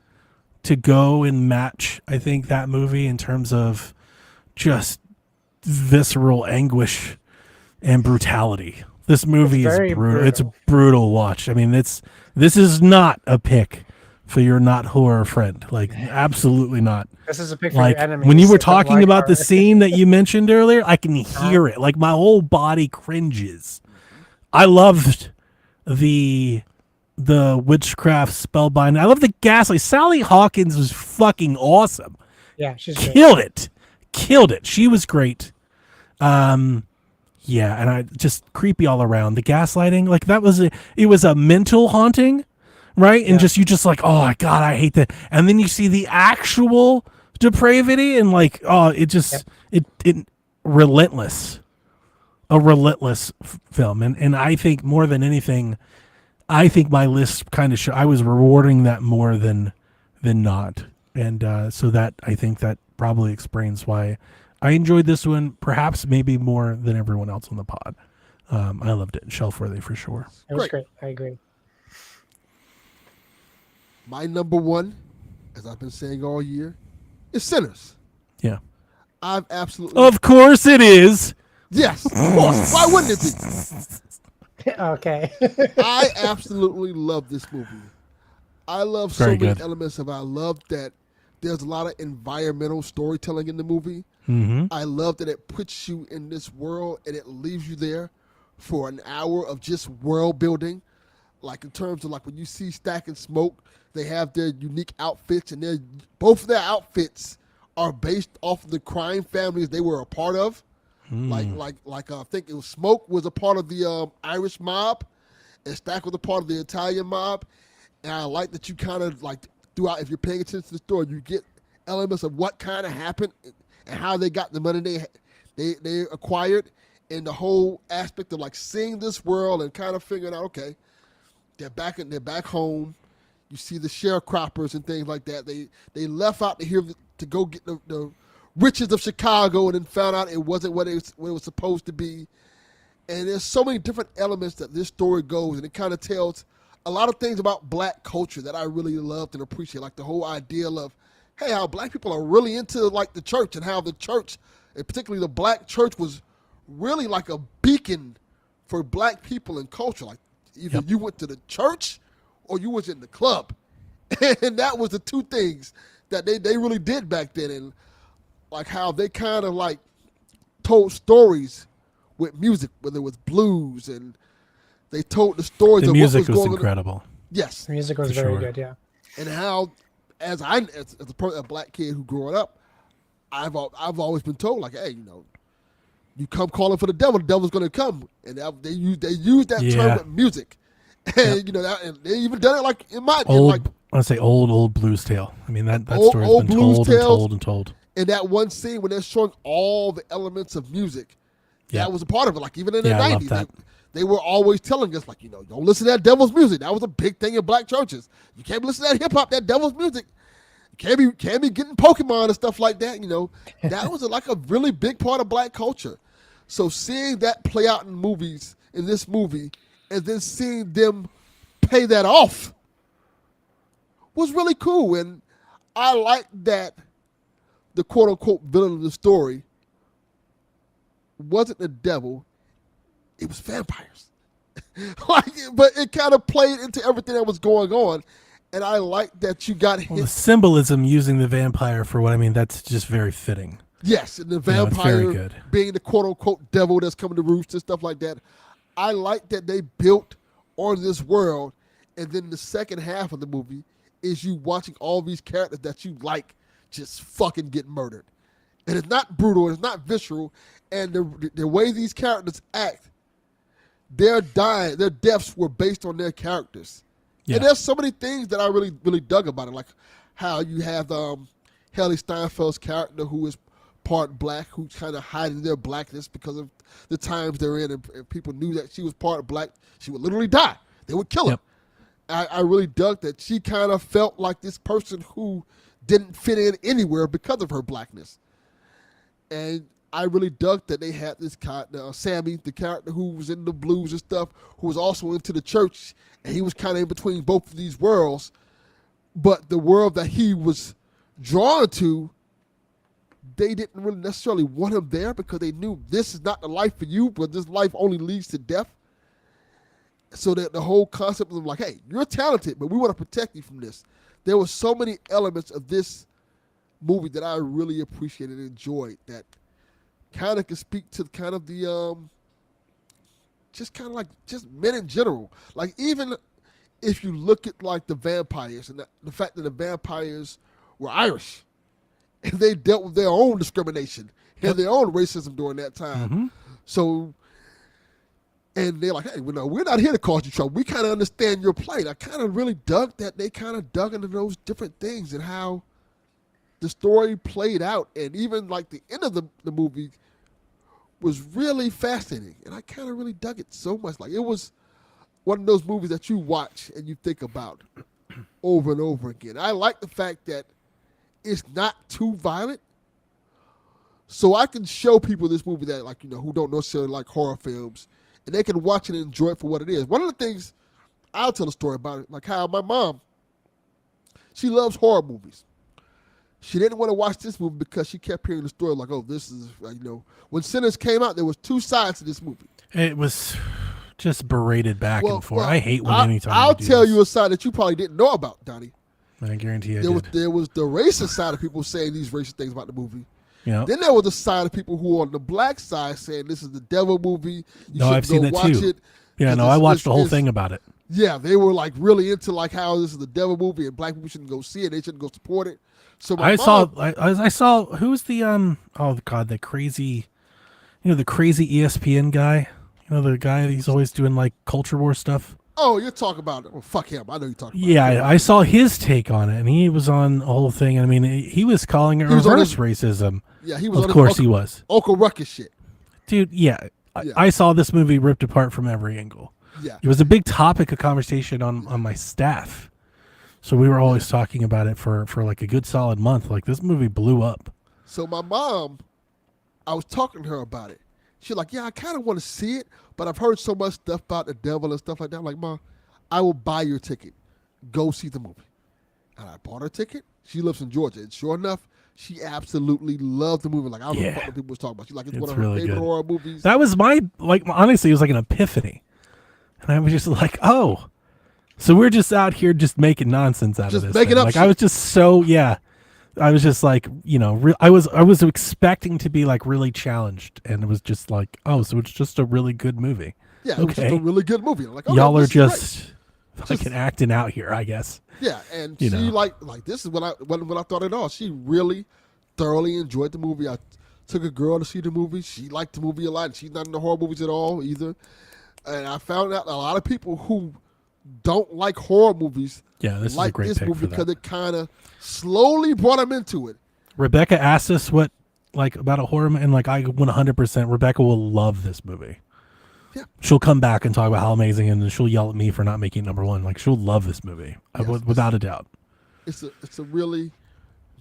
to go and match, I think, that movie in terms of just visceral anguish and brutality. This movie is very brutal. It's a brutal. brutal watch. I mean, this is not a pick for your not horror friend. Like, absolutely not. This is a pick for Like, your enemies. when you were that don't talking like about the horror. scene that you mentioned earlier, I can hear it. Like, my whole body cringes. I loved the witchcraft spellbind. I love the gaslight. Sally Hawkins was fucking awesome. Yeah, she's great. Killed it. She was great. Yeah, and I just creepy all around. The gaslighting, like it was a mental haunting, right? And you just like, oh my God, I hate that. And then you see the actual depravity and like, oh, it relentless. A relentless film. And I think more than anything, I think my list kind of I was rewarding that more than not. And so that, I think that probably explains why I enjoyed this one, perhaps maybe more than everyone else on the pod. I loved it. Shelf-worthy for sure. It was Great. great. I agree. My number one, as I've been saying all year, is Sinners. Yeah. I've absolutely Of course it is. yes, of course. Why wouldn't it Okay. I absolutely love this movie. I love so Very many good. elements of it. I love that there's a lot of environmental storytelling in the movie. Mm-hmm. I love that it puts you in this world and it leaves you there for an hour of just world building. Like in terms of like when you see Stack and Smoke, they have their unique outfits, and both of their outfits are based off of the crime families they were a part of. Like I think it was Smoke was a part of the Irish mob, and Stack was a part of the Italian mob. And I like that you kind of like throughout, if you're paying attention to the story, you get elements of what kind of happened and how they got the money they acquired, and the whole aspect of like seeing this world and kind of figuring out, okay, they're back home. You see the sharecroppers and things like that. They left out to go get the riches of Chicago, and then found out it wasn't what it was supposed to be. And there's so many different elements that this story goes, and it kind of tells a lot of things about black culture that I really loved and appreciate, like the whole idea of, hey, how black people are really into like the church, and how the church, and particularly the black church, was really like a beacon for black people and culture. Like either you went to the church or you was in the club. And that was the two things that they really did back then. And like how they kind of like told stories with music, whether it was blues, and they told the stories The of music what was going incredible. on. Yes. The music was For very sure. good, yeah. And how, as a black kid who grew up, I've always been told, like, hey, you come calling for the devil's going to come. And they use that term with music. And, and they even done it like in my Old, like, I want to say old blues tale. I mean, that Old- story's old been blues told tales. and told. in that one scene when they're showing all the elements of music. Yeah. That was a part of it. Like even in the Yeah, I love 90s, that. they were always telling us, like, don't listen to that devil's music. That was a big thing in black churches. You can't listen to that hip hop, that devil's music. You can't be getting Pokemon and stuff like that. That was like a really big part of black culture. So seeing that play out in this movie, and then seeing them pay that off was really cool. And I like that the quote unquote villain of the story wasn't the devil, it was vampires. But it kind of played into everything that was going on. And I like that you got Well, the symbolism using the vampire for what I mean, that's just very fitting. Yes, and the it's very vampire good. being the quote unquote devil that's coming to roost and stuff like that. I like that they built on this world, and then the second half of the movie is you watching all these characters that you like just fucking get murdered. And it's not brutal, it's not visceral, and the way these characters act, their deaths were based on their characters. Yeah. And there's so many things that I really, really dug about it, like how you have Haley Steinfeld's character, who is part black, who's kind of hiding their blackness because of the times they're in, and if people knew that she was part black, she would literally die. They would kill her. Yep. I really dug that she kind of felt like this person who didn't fit in anywhere because of her blackness. And I really dug that they had this Sammy, the character who was in the blues and stuff, who was also into the church, and he was kind of in between both of these worlds. But the world that he was drawn to, they didn't really necessarily want him there because they knew this is not the life for you, but this life only leads to death. So that the whole concept of like, hey, you're talented, but we want to protect you from this. There were so many elements of this movie that I really appreciated and enjoyed that kind of can speak to kind of the just kind of like just men in general. Like even if you look at like the vampires and the fact that the vampires were Irish and they dealt with their own discrimination and their own racism during that time. Mm-hmm. So, and they're like, hey, we're not here to cause you trouble. We kind of understand your plight. I kind of really dug that. They kind of dug into those different things and how the story played out. And even like the end of the movie was really fascinating. And I kind of really dug it so much. Like it was one of those movies that you watch and you think about over and over again. I like the fact that it's not too violent. So I can show people this movie that like, who don't necessarily like horror films, and they can watch it and enjoy it for what it is. One of the things, I'll tell a story about it, like how my mom, she loves horror movies. She didn't want to watch this movie because she kept hearing the story like, oh, this is, when Sinners came out, there was two sides to this movie. It was just berated back and forth. I hate when anytime I'll do tell this. you a side that you probably didn't know about, Donnie. I guarantee I There did. there was the racist side of people saying these racist things about the movie. Yeah. Then there was the side of people who were on the black side saying this is the devil movie. You No, I've seen go that watch too. It Yeah, 'cause no, I watched the whole thing about it. Yeah, they were like really into like how this is the devil movie and black people shouldn't go see it. They shouldn't go support it. So I saw who's the oh god, the crazy, the crazy ESPN guy. The guy he's always doing like culture war stuff. Oh, you're talking about it. Well, fuck him. I know you're talking about Yeah, I saw his take on it, and he was on the whole thing. I mean, he was calling it reverse racism. Yeah, he was. Of course, he was. Uncle Ruckus shit. Dude, yeah. I saw this movie ripped apart from every angle. Yeah. It was a big topic of conversation on my staff. So we were always talking about it for like a good solid month. Like, this movie blew up. So my mom, I was talking to her about it. She's like, yeah, I kind of want to see it, but I've heard so much stuff about the devil and stuff like that. I'm like, Mom, I will buy your ticket. Go see the movie. And I bought her ticket. She lives in Georgia. And sure enough, she absolutely loved the movie. Like, I don't know what people was talking about. She's like, it's one of her really favorite good. horror movies. That was honestly, it was like an epiphany. And I was just like, oh, so we're just out here just making nonsense out Just of this. making up Like, shit. I was just so, I was just like, I was expecting to be like really challenged. And it was just like, oh, so it's just a really good movie. Yeah, it was just a really good movie. I'm like, okay, Y'all are this is great. just fucking acting out here, I guess. Yeah, and You she know. like this is when I thought it all. She really thoroughly enjoyed the movie. I took a girl to see the movie. She liked the movie a lot. And she's not into horror movies at all either. And I found out a lot of people who don't like horror movies Yeah, this is a like great this pick movie for because that. it kind of slowly brought them into it. Rebecca asked us what, like, about a horror, and like, I 100%, Rebecca will love this movie. Yeah. She'll come back and talk about how amazing, and then she'll yell at me for not making it #1. Like, she'll love this movie, Yes. without a doubt. It's a really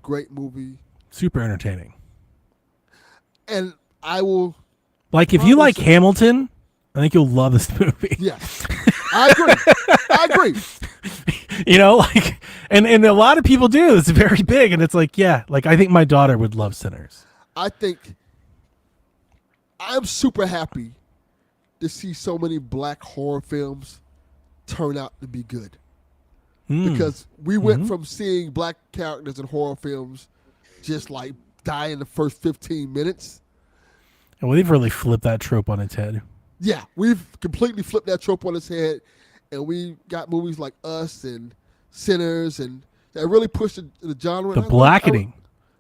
great movie, Super entertaining. and I will. Like, if you like Hamilton, I think you'll love this movie. Yeah, I agree. I agree. Like, and a lot of people do. It's very big, and it's like, yeah, like, I think my daughter would love Sinners. I think I'm super happy to see so many black horror films turn out to be good. Because we went from seeing black characters in horror films just like die in the first 15 minutes. And they've really flipped that trope on its head. Yeah, we've completely flipped that trope on its head, and we got movies like Us and Sinners, and that really pushed the genre. The Blackening.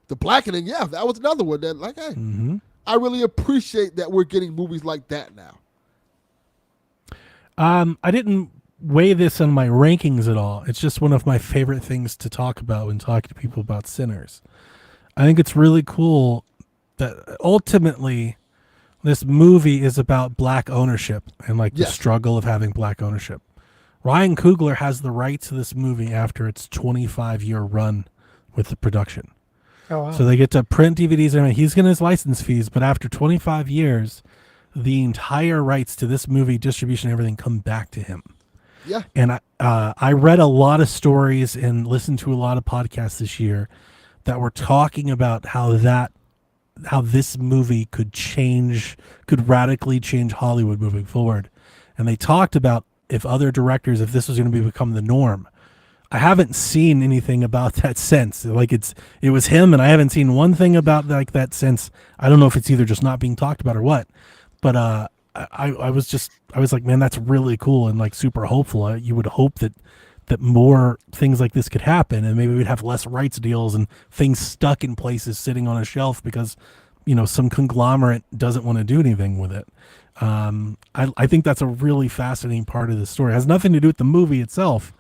The Blackening, yeah, that was another one that, like, hey, I really appreciate that we're getting movies like that now. I didn't weigh this on my rankings at all. It's just one of my favorite things to talk about when talking to people about Sinners. I think it's really cool that ultimately this movie is about black ownership and like the struggle of having black ownership. Ryan Coogler has the rights to this movie after its 25-year run with the production. Oh, wow. So they get to print DVDs and he's getting his license fees, but after 25 years, the entire rights to this movie, distribution, and everything come back to him. Yeah. And I read a lot of stories and listened to a lot of podcasts this year that were talking about how this movie could radically change Hollywood moving forward. And they talked about if this was going to become the norm. I haven't seen anything about that since. Like it was him, and I haven't seen one thing about like that since. I don't know if it's either just not being talked about or what. But I was like, man, that's really cool and like super hopeful. You would hope that more things like this could happen, and maybe we'd have less rights deals and things stuck in places sitting on a shelf because some conglomerate doesn't want to do anything with it. I think that's a really fascinating part of the story. It has nothing to do with the movie itself,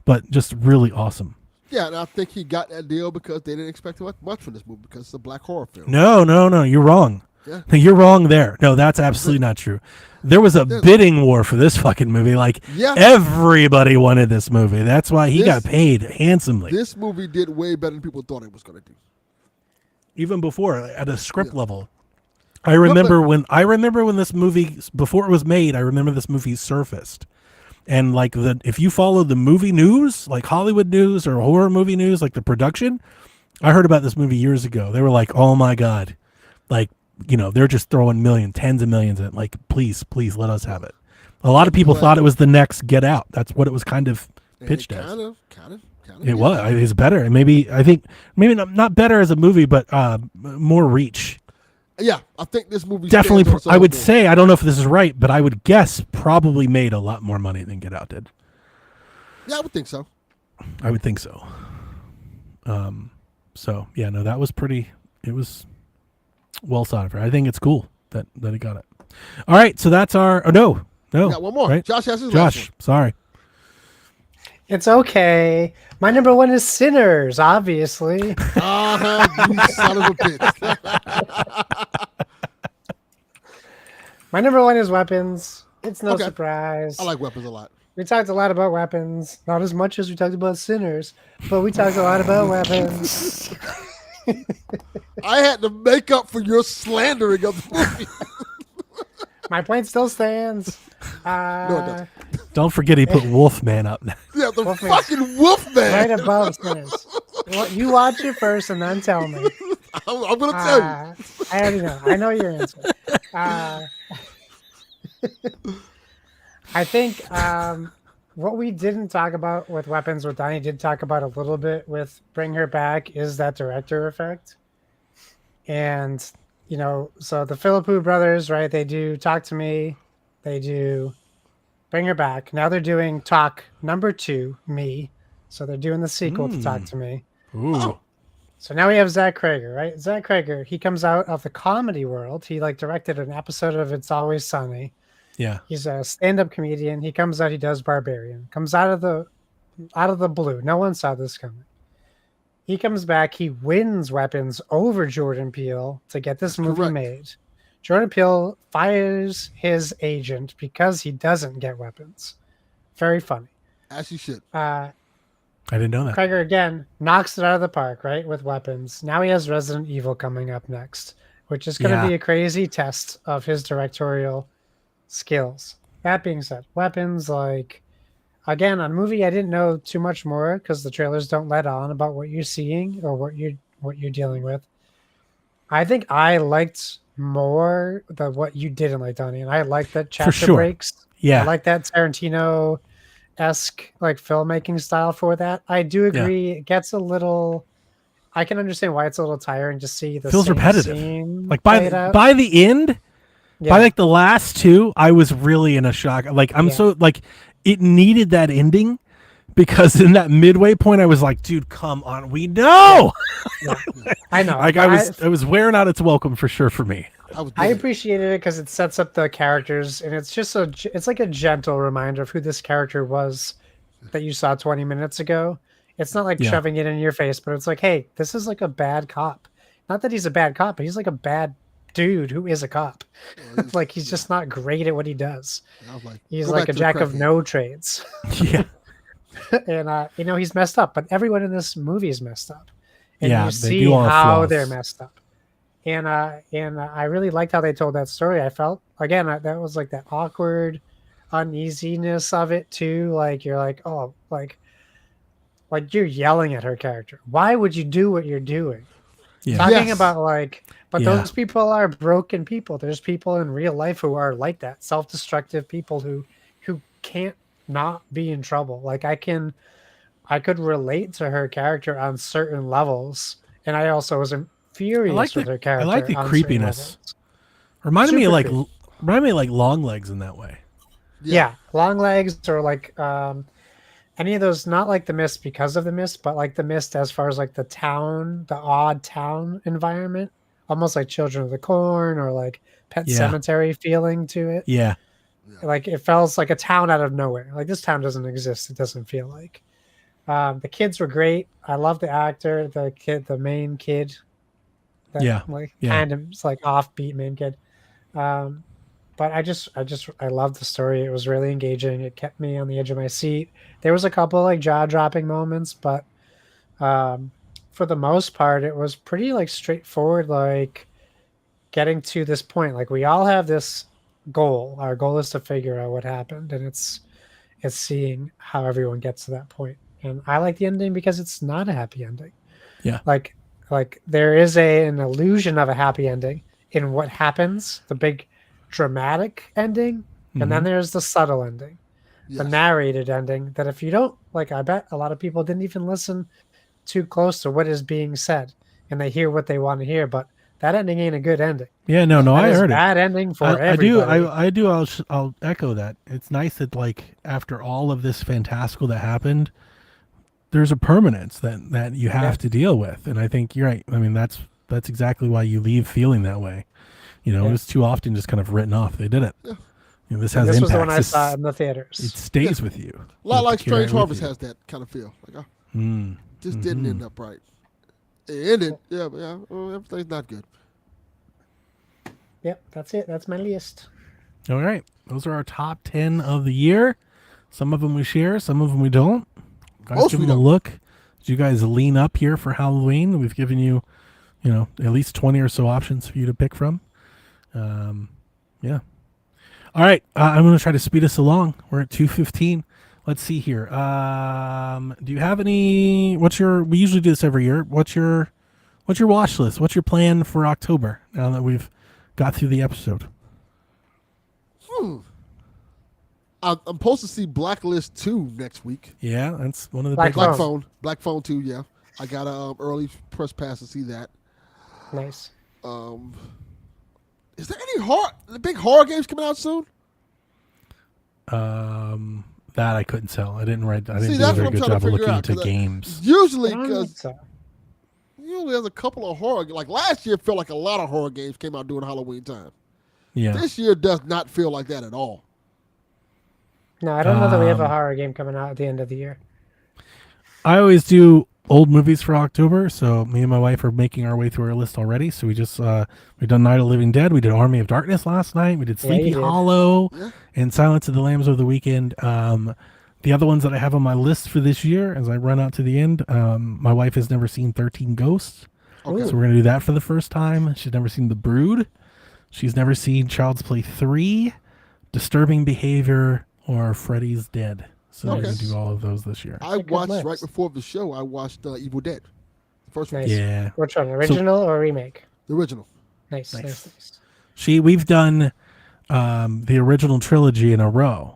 but just really awesome. Yeah, and I think he got that deal because they didn't expect much from this movie because it's a black horror film. No, you're wrong. Yeah. You're wrong there. No, that's absolutely not true. There was a bidding war for this fucking movie. Like, everybody wanted this movie. That's why he got paid handsomely. This movie did way better than people thought it was going to do. Even before, at a script level. I remember when this movie, before it was made, I remember this movie surfaced. And like if you follow the movie news, like Hollywood news or horror movie news, like the production, I heard about this movie years ago. They were like, oh my God. Like, they're just throwing tens of millions at it. Like, please let us have it. A lot of people thought it was the next Get Out. That's what it was kind of pitched as. Kind of. It was. It's better, and maybe not better as a movie, but more reach. Yeah, I think this movie Definitely. stands on its I own would more. say, I don't know if this is right, but I would guess probably made a lot more money than Get Out did. Yeah, I would think so. I would think so. So yeah, no, that was pretty. It was well thought of. I think it's cool that he got it. All right, so that's our. Oh no, We got one more. Right? Josh has his last Josh, one. sorry. It's okay. My number one is Sinners, obviously. You son of a bitch. My number one is Weapons. It's no Okay. surprise. I like Weapons a lot. We talked a lot about Weapons, not as much as we talked about Sinners, but we talked a lot about Weapons. I had to make up for your slandering of the movie. My point still stands. No, it doesn't. Don't forget he put Wolfman up now. Yeah, the Wolfman. fucking Wolfman. Right above Sinners. Well, you watch it first and then tell me. I'm going to tell you. I already know. I know your answer. I think what we didn't talk about with Weapons, what Donnie did talk about a little bit with Bring Her Back, is that director effect. And, you know, so the Philippou brothers, right, they do Talk to Me. They do Bring Her Back. Now they're doing Talk number 2, Me. So they're doing the sequel to Talk to Me. Ooh. So now we have Zach Krager, right? Zach Krager, he comes out of the comedy world. He like directed an episode of It's Always Sunny. Yeah. He's a stand-up comedian. He comes out, he does Barbarian. Comes out of the blue. No one saw this coming. He comes back, he wins Weapons over Jordan Peele to get this movie Correct. made. Jordan Peele fires his agent because he doesn't get Weapons. Very funny. As you should. I didn't know that. Krager again knocks it out of the park, right? With Weapons. Now he has Resident Evil coming up next, which is going to Yeah. be a crazy test of his directorial skills. That being said, Weapons, like, again, a movie I didn't know too much more because the trailers don't let on about what you're seeing or what you're dealing with. I think I liked more than what you didn't like, Donnie, and I like that chapter sure. breaks. Yeah. I like that Tarantino-esque like filmmaking style for that. I do agree. It gets a little. I can understand why it's a little tiring to see the Feels same repetitive. scene Like played out. by the end, Yeah. by like the last two, I was really in a shock. Like I'm Yeah. so like it needed that ending because in that midway point, I was like, dude, come on, we know. I know. Like but I was wearing out its welcome for sure for me. I appreciated it because it sets up the characters, and it's just it's like a gentle reminder of who this character was that you saw 20 minutes ago. It's not like Yeah. shoving it in your face, but it's like, hey, this is like a bad cop. Not that he's a bad cop, but he's like a bad dude who is a cop. Like he's just not great at what he does. I was like, He's go like back a to the jack of crackhead. no trades. Yeah. And you know, he's messed up, but everyone in this movie is messed up. And Yeah, you they see do all the how flaws. they're messed up. And I really liked how they told that story. I felt again that was like that awkward uneasiness of it too. Like you're like, oh, like you're yelling at her character. Why would you do what you're doing? Yeah. Talking Yes. about like, but Yeah. those people are broken people. There's people in real life who are like that, self-destructive people who can't not be in trouble. Like I could relate to her character on certain levels, and I also was furious with her character. I like the on certain creepiness. levels. Reminded me Super of like Long Legs in that way. Yeah, Long Legs or like any of those, not like The Mist because of The Mist, but like The Mist as far as like the town, the odd town environment, almost like Children of the Corn or like Pet Yeah. Cemetery feeling to it. Yeah. Like it felt like a town out of nowhere. Like this town doesn't exist. It doesn't feel like. The kids were great. I love the actor, the main kid. That, Yeah, like yeah. kind of it's like offbeat main kid. But I loved the story. It was really engaging. It kept me on the edge of my seat. There was a couple like jaw-dropping moments, but for the most part, it was pretty like straightforward. Like getting to this point, like we all have this goal. Our goal is to figure out what happened, and it's seeing how everyone gets to that point. And I like the ending because it's not a happy ending. Yeah. Like there is an illusion of a happy ending in what happens, the big dramatic ending, And then there's the subtle ending, the Yes. narrated ending that if you don't, like, I bet a lot of people didn't even listen too close to what is being said and they hear what they want to hear, but that ending ain't a good ending. Yeah, no, That I is heard it. bad ending for I do. everybody. I do. I'll echo that. It's nice that like after all of this fantastical that happened, there's a permanence that you have to deal with, and I think you're right. I mean, that's exactly why you leave feeling that way. You know, it's too often just kind of written off. They did it. Yeah. You know, this has This was impact. the one I saw in the It theaters. stays with you. A lot You like have to carry it Strange with Harvest you. has that kind of feel. Like, just Mm-hmm. didn't end up right. It ended. Yeah, well, everything's not good. Yep, that's it. That's my list. All right, those are our top 10 of the year. Some of them we share, some of them we don't. Guys, Most give we them a don't. look. As you guys lean up here for Halloween, we've given you, at least 20 or so options for you to pick from. Yeah. All right, I'm going to try to speed us along. We're at 2:15. Let's see here. Do you have any? We usually do this every year. What's your watch list? What's your plan for October? Now that we've got through the episode. I'm supposed to see Blacklist 2 next week. Yeah, that's one of the Black big Black ones. Phone. Black Phone 2, yeah. I got a early press pass to see that. Nice. Is there any big horror games coming out soon? That I couldn't tell. I didn't See, do a that's very what I'm good trying to job of figure looking out, into 'cause games. Usually, I don't think because so. usually there's a couple of horror. Like last year, felt like a lot of horror games came out during Halloween time. Yeah. This year does not feel like that at all. No, I don't know that we have a horror game coming out at the end of the year. I always do old movies for October, so me and my wife are making our way through our list already. So we just we've done Night of the Living Dead, we did Army of Darkness last night, we did Yeah, you Sleepy did. Hollow, Yeah. and Silence of the Lambs over the weekend. The other ones that I have on my list for this year, as I run out to the end, my wife has never seen 13 Ghosts, Okay. so we're gonna do that for the first time. She's never seen The Brood. She's never seen Child's Play 3, Disturbing Behavior, or Freddy's Dead. So we're Okay. gonna do all of those this year. I a good watched list. right before the show. I watched Evil Dead, the first one, Nice. Yeah. Which one? Original or remake? the original. Nice. Nice. Nice. We've done the original trilogy in a row.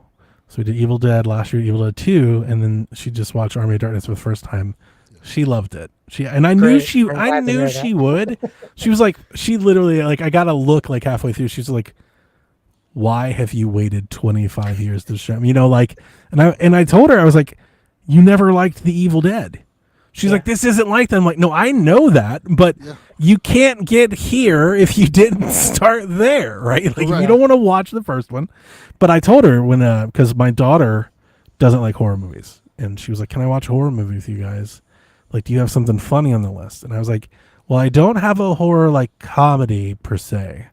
So we did Evil Dead last year, Evil Dead 2, and then she just watched Army of Darkness for the first time. She loved it. I knew Great. she I'm glad to hear she that. would. She was like, she literally, like, I got a look like halfway through. She's like, why have you waited 25 years to show me? You know, like, and I told her, I was like, you never liked the Evil Dead. She's Yeah. like, this isn't like that. I'm like, no, I know that, but Yeah. you can't get here if you didn't start there, right? Like, Right. you don't want to watch the first one. But I told her when, because my daughter doesn't like horror movies, and she was like, can I watch a horror movie with you guys? Like, do you have something funny on the list? And I was like, well, I don't have a horror like comedy per se.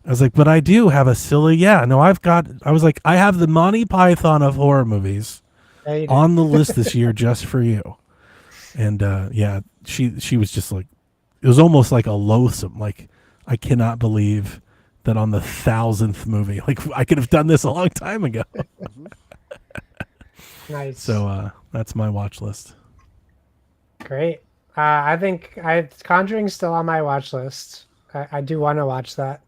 I was like, but I do have a silly, I was like, I have the Monty Python of horror movies Yeah, you do. on the list this year just for you. And she was just like, it was almost like a loathsome, like, I cannot believe that on the 1,000th movie, like, I could have done this a long time ago. Nice. So that's my watch list. Great. I think Conjuring's still on my watch list. I do want to watch that.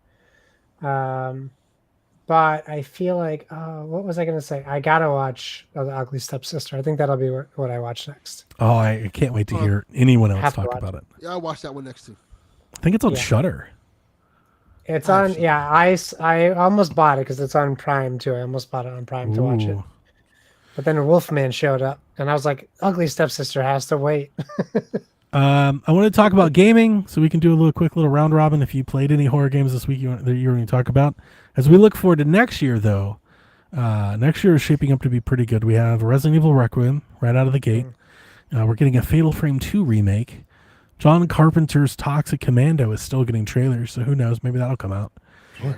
But I feel like, what was I going to say? I got to watch The Ugly Stepsister. I think that'll be what I watch next. Oh, I can't wait to hear anyone else Have to talk watch about it. Yeah, I watched that one next to. I think it's on Yeah. Shudder. It's Oh, on, shit. yeah, I almost bought it because it's on Prime too. I almost bought it on Prime to watch it. Ooh. But then Wolfman showed up and I was like, Ugly Stepsister has to wait. I want to talk about gaming, so we can do a quick little round robin. If you played any horror games this week that you're going to talk about, as we look forward to next year, though, next year is shaping up to be pretty good. We have Resident Evil Requiem right out of the gate. We're getting a Fatal Frame 2 remake. John Carpenter's Toxic Commando is still getting trailers, so who knows? Maybe that'll come out.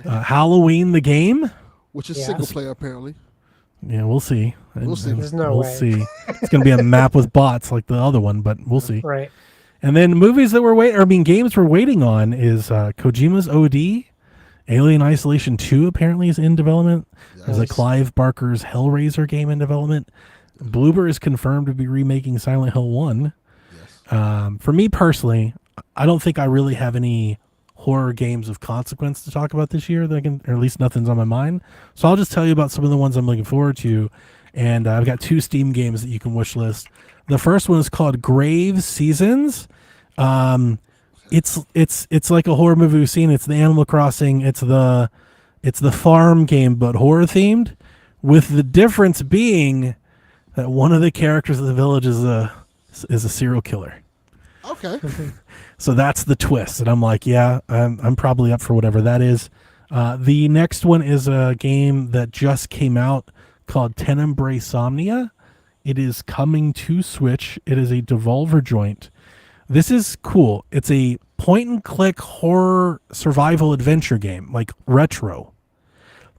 Halloween the game. Which is Yeah. single player apparently. Yeah, we'll see. We'll see. There's no we'll way. see. It's going to be a map with bots like the other one, but we'll see. Right. And then movies that games we're waiting on is Kojima's OD. Alien Isolation 2 apparently is in development. There's a Nice. Clive Barker's Hellraiser game in development. Bloober is confirmed to be remaking Silent Hill 1. Yes. For me personally, I don't think I really have any horror games of consequence to talk about this year, or at least nothing's on my mind. So I'll just tell you about some of the ones I'm looking forward to. And I've got 2 Steam games that you can wish list. The first one is called Grave Seasons. It's like a horror movie we've seen. It's the Animal Crossing. It's the farm game, but horror themed, with the difference being that one of the characters of the village is a serial killer. Okay. So that's the twist, and I'm like, yeah, I'm probably up for whatever that is. The next one is a game that just came out called Tenebrae Somnia. It is coming to Switch. It is a Devolver joint. This is cool. It's a point-and-click horror survival adventure game, like retro,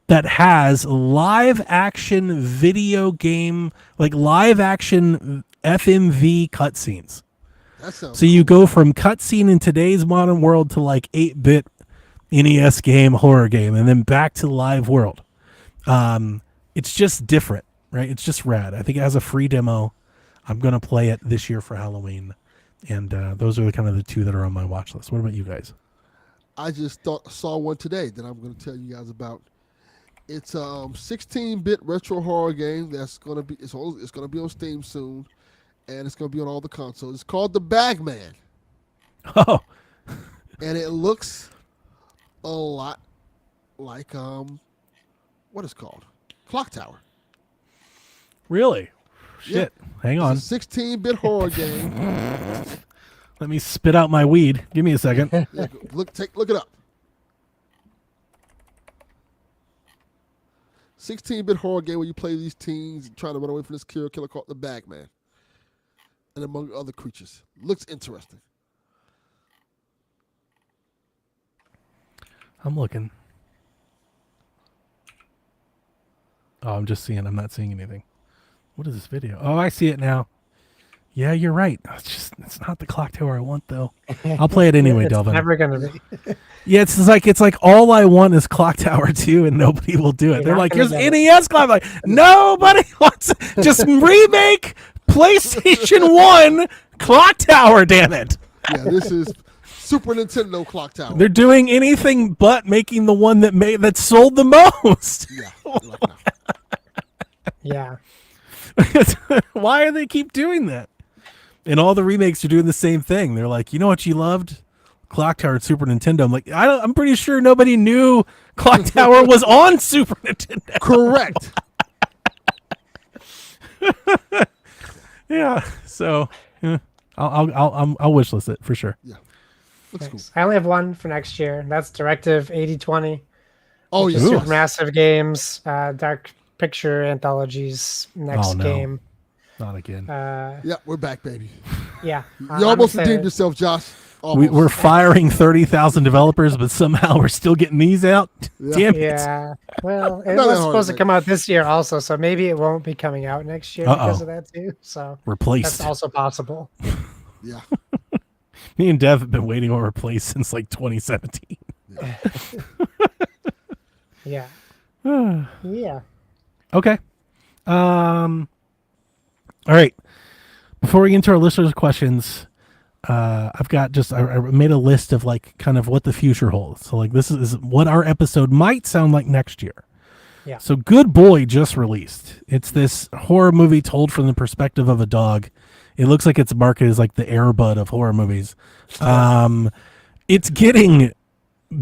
that has live-action video game, like live-action FMV cutscenes. That sounds So you go from cutscene in today's modern world to like 8-bit NES game, horror game, and then back to live world. It's just different, right? It's just rad. I think it has a free demo. I'm going to play it this year for Halloween. And those are the kind of the 2 that are on my watch list. What about you guys? I just saw one today that I'm going to tell you guys about. It's a 16-bit retro horror game that's going to be it's going to be on Steam soon, and it's going to be on all the consoles. It's called The Bagman, Oh, and it looks a lot like what is it called? Clock Tower. really? Shit. Hang on. It's a 16-bit horror game. Let me spit out my weed. Give me a second. Yeah, look it up. 16-bit horror game where you play these teens and trying to run away from this serial killer called the Bagman, and among other creatures. Looks interesting. I'm looking. Oh, I'm just seeing. I'm not seeing anything. What is this video? Oh, I see it now. Yeah, you're right. It's not the clock tower I want though. I'll play it anyway, It's Delvin. never gonna be. Yeah, it's like all I want is Clock Tower 2 and nobody will do it. You're They're not like, gonna here's get it. NES Clock. I'm like, nobody wants it. Just remake PlayStation 1 Clock Tower, damn it. Yeah, this is Super Nintendo Clock Tower. They're doing anything but making the one that sold the most. Yeah. Like, no. Yeah. Why do they keep doing that? And all the remakes are doing the same thing. They're like, you know what you loved? Clock Tower at Super Nintendo. I'm like, I'm pretty sure nobody knew Clock Tower was on Super Nintendo. Correct. Yeah. So I'll wish list it for sure. Yeah. Looks cool. I only have one for next year. That's Directive 8020. Oh, yeah. Ooh. Supermassive Games, Dark Picture Anthologies next Oh, no. game. Not again. Yeah, we're back, baby. Yeah. You almost redeemed yourself, Josh. Almost. We're firing 30,000 developers, but somehow we're still getting these out. Yeah. Damn it. Yeah. Well, it Not that was hard supposed to to come out this year also, so maybe it won't be coming out next year because of that too. So Replaced. that's also possible. Yeah. Me and Dev have been waiting on replace since like 2017. Yeah. Yeah. Okay. All right. Before we get into our listeners' questions, I've got I made a list of like kind of what the future holds. So like this is what our episode might sound like next year. Yeah. So Good Boy just released. It's this horror movie told from the perspective of a dog. It looks like it's marketed as like the Air Bud of horror movies. It's getting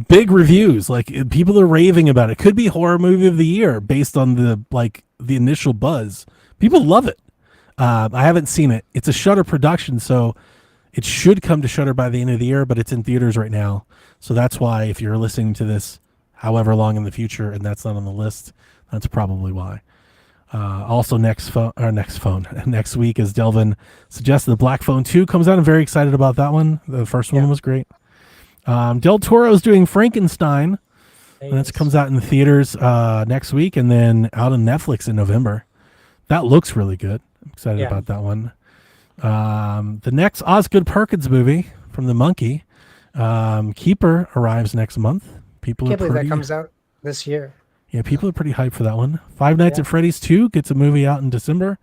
big reviews. Like people are raving about it. Could be horror movie of the year based on the initial buzz. People love it. I haven't seen it. It's a Shudder production, so it should come to Shudder by the end of the year, but it's in theaters right now. So that's why if you're listening to this however long in the future and that's not on the list, that's probably why. Also next week, as Delvin suggested, the Black Phone 2 comes out. I'm very excited about that one. The first one was great. Del Toro is doing Frankenstein, and that comes out in the theaters next week and then out on Netflix in November. That looks really good. I'm excited about that one. The next Osgood Perkins movie from The Monkey, Keeper, arrives next month. People Can't are believe pretty, that comes out this year. Yeah, people are pretty hyped for that one. Five Nights at Freddy's 2 gets a movie out in December.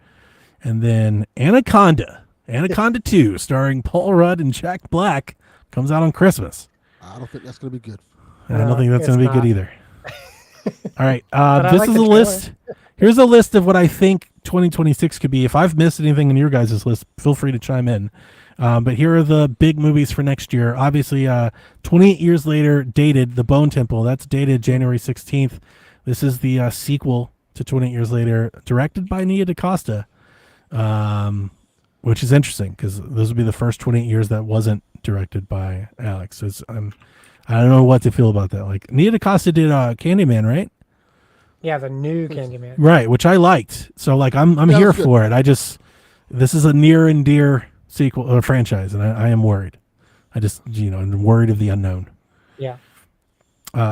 And then Anaconda 2, starring Paul Rudd and Jack Black, comes out on Christmas. I don't think that's going to be good. I don't No, think that's going to it's be good not. either. All right. I This like is the a list. Here's a list of what I think 2026 could be. If I've missed anything in your guys' list, feel free to chime in. But here are the big movies for next year. Obviously, 28 years later, dated, The Bone Temple. That's dated January 16th. This is the sequel to 28 years later, directed by Nia DaCosta, which is interesting because this will be the first 28 years that wasn't directed by Alex. So I don't know what to feel about that. Like, Nia DaCosta did Candyman, right? Yeah, the new Candyman. Right, which I liked. So like I'm Yeah, here that's good. for it. This is a near and dear sequel or franchise, and I am worried. I'm worried of the unknown. Yeah.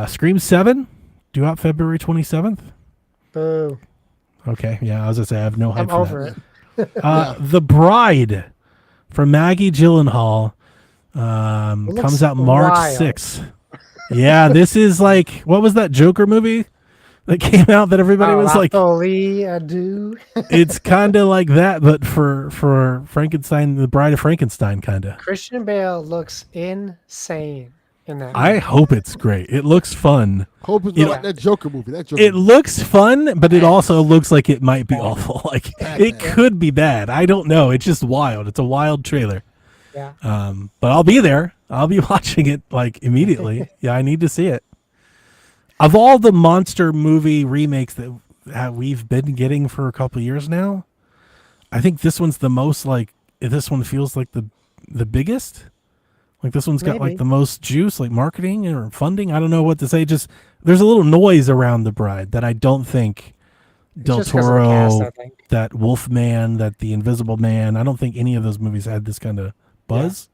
Scream 7, due out February 27th. Boo. Okay, yeah, I was gonna say I have no hype I'm for over that. it. The Bride from Maggie Gyllenhaal looks comes out March wild. 6th. Yeah, this is like, what was that Joker movie that came out that everybody was like, Lee Adu. it's kind of like that, but for Frankenstein, the Bride of Frankenstein, kind of. Christian Bale looks insane in that. I hope it's great. It looks fun. Hope it's You not know- like that Joker movie. That Joker It movie. looks fun, but it also looks like it might be awful. Like it could be bad. I don't know. It's just wild. It's a wild trailer. Yeah. But I'll be there. I'll be watching it like immediately. Yeah, I need to see it. Of all the monster movie remakes that we've been getting for a couple years now, I think this one's the most like. This one feels like the biggest. Like this one's got like Maybe. the most juice, like marketing or funding. I don't know what to say. Just there's a little noise around The Bride that I don't think Del Just 'cause of the cast, I Toro, think. that Wolfman, that The Invisible Man. I don't think any of those movies had this kind of buzz.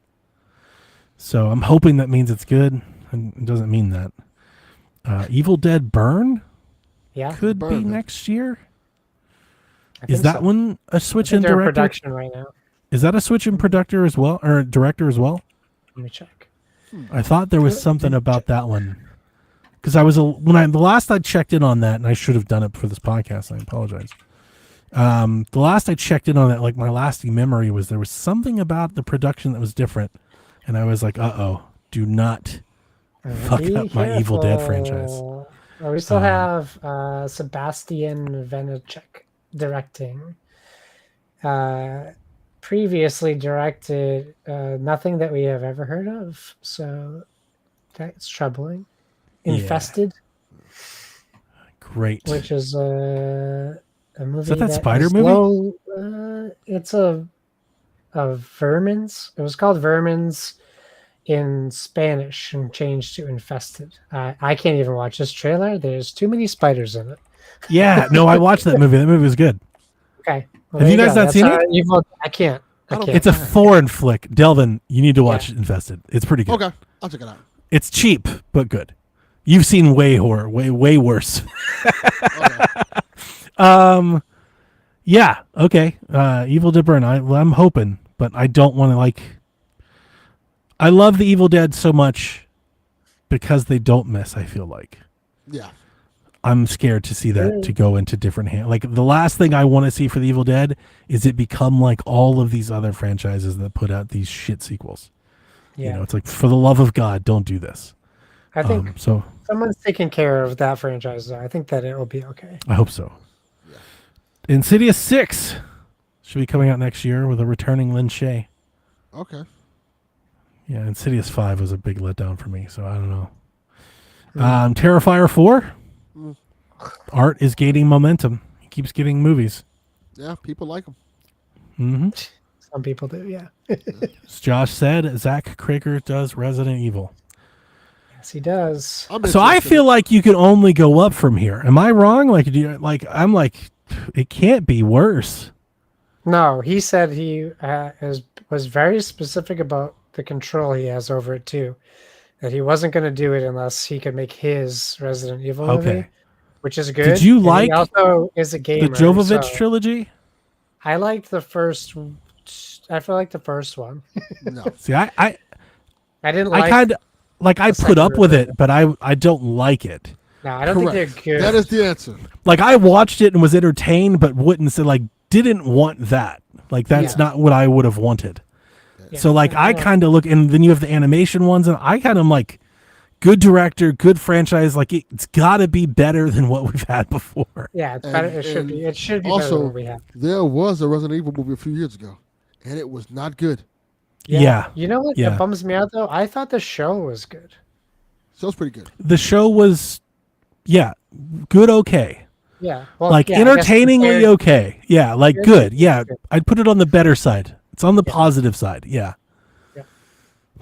So I'm hoping that means it's good. And it doesn't mean that. Evil Dead Burn Yeah. could be Burn. next year. I Is think that so. one a I switch think in they're in director? production right now. Is that a switch in producer as well, or director as well? Let me check. I thought there was something about that one because the last I checked in on that, and I should have done it for this podcast. I apologize. The last I checked in on that, like my lasting memory was there was something about the production that was different, and I was like, do not fuck Be up my Evil Dead franchise. careful. Oh, we still have Sebastian Vanacek directing. Previously directed nothing that we have ever heard of, so that's troubling. Yeah. Infested, Great. which is a movie that spider is movie? it's a Vermins. It was called Vermins in Spanish and changed to Infested. I can't even watch this trailer. There's too many spiders in it. Yeah, no, I watched that movie. That movie was good. Okay. Have you guys not seen it? I can't. I can't. It's a foreign flick. Delvin, you need to watch Infested. It's pretty good. Okay, I'll check it out. It's cheap, but good. You've seen way worse. Okay. Yeah, okay. Evil Dead Burn. I'm hoping, but I don't want to I love the Evil Dead so much because they don't miss, I feel like. Yeah. I'm scared to see that to go into different hands. Like the last thing I want to see for the Evil Dead is it become like all of these other franchises that put out these shit sequels. Yeah. You know, it's like, for the love of God, don't do this. I think So someone's taking care of that franchise. Though. I think that it will be okay. I hope so. Insidious 6 should be coming out next year with a returning Lin Shaye. Okay. Yeah, Insidious 5 was a big letdown for me, so I don't know. Terrifier 4. Art is gaining momentum. He keeps getting movies. Yeah, people like them. Mm-hmm. Some people do, yeah. As Josh said, Zach Krager does Resident Evil. Yes, he does. I'm So I interested. feel like you can only go up from here. Am I wrong? I'm like, it can't be worse. No, he said he was very specific about the control he has over it too. That he wasn't going to do it unless he could make his Resident Evil movie, Okay. which is good. Did you And he like also is a gamer. The Jovovich so trilogy? I liked the first. I feel like the first one. No. See, I I didn't like. kind of like I the put up second with one. it, but I don't like it. No, I don't think Correct. they're good. That is the answer. Like I watched it and was entertained, but wouldn't say didn't want that. Like that's Yeah. not what I would have wanted. Yeah. So I kind of look, and then you have the animation ones, and I kind of like, good director, good franchise. Like it's got to be better than what we've had before. Yeah, it's better. It should be. It should be better Also, than what we have. there was a Resident Evil movie a few years ago, and it was not good. Yeah. You know what Yeah. that bums me out though? I thought the show was good. So it's pretty good. The show was, good, okay. Yeah. Well, Like yeah, I guess entertainingly compared- okay. Yeah, like Good, good. Yeah, good. I'd put it on the better side. It's on the positive side. Yeah. Yeah.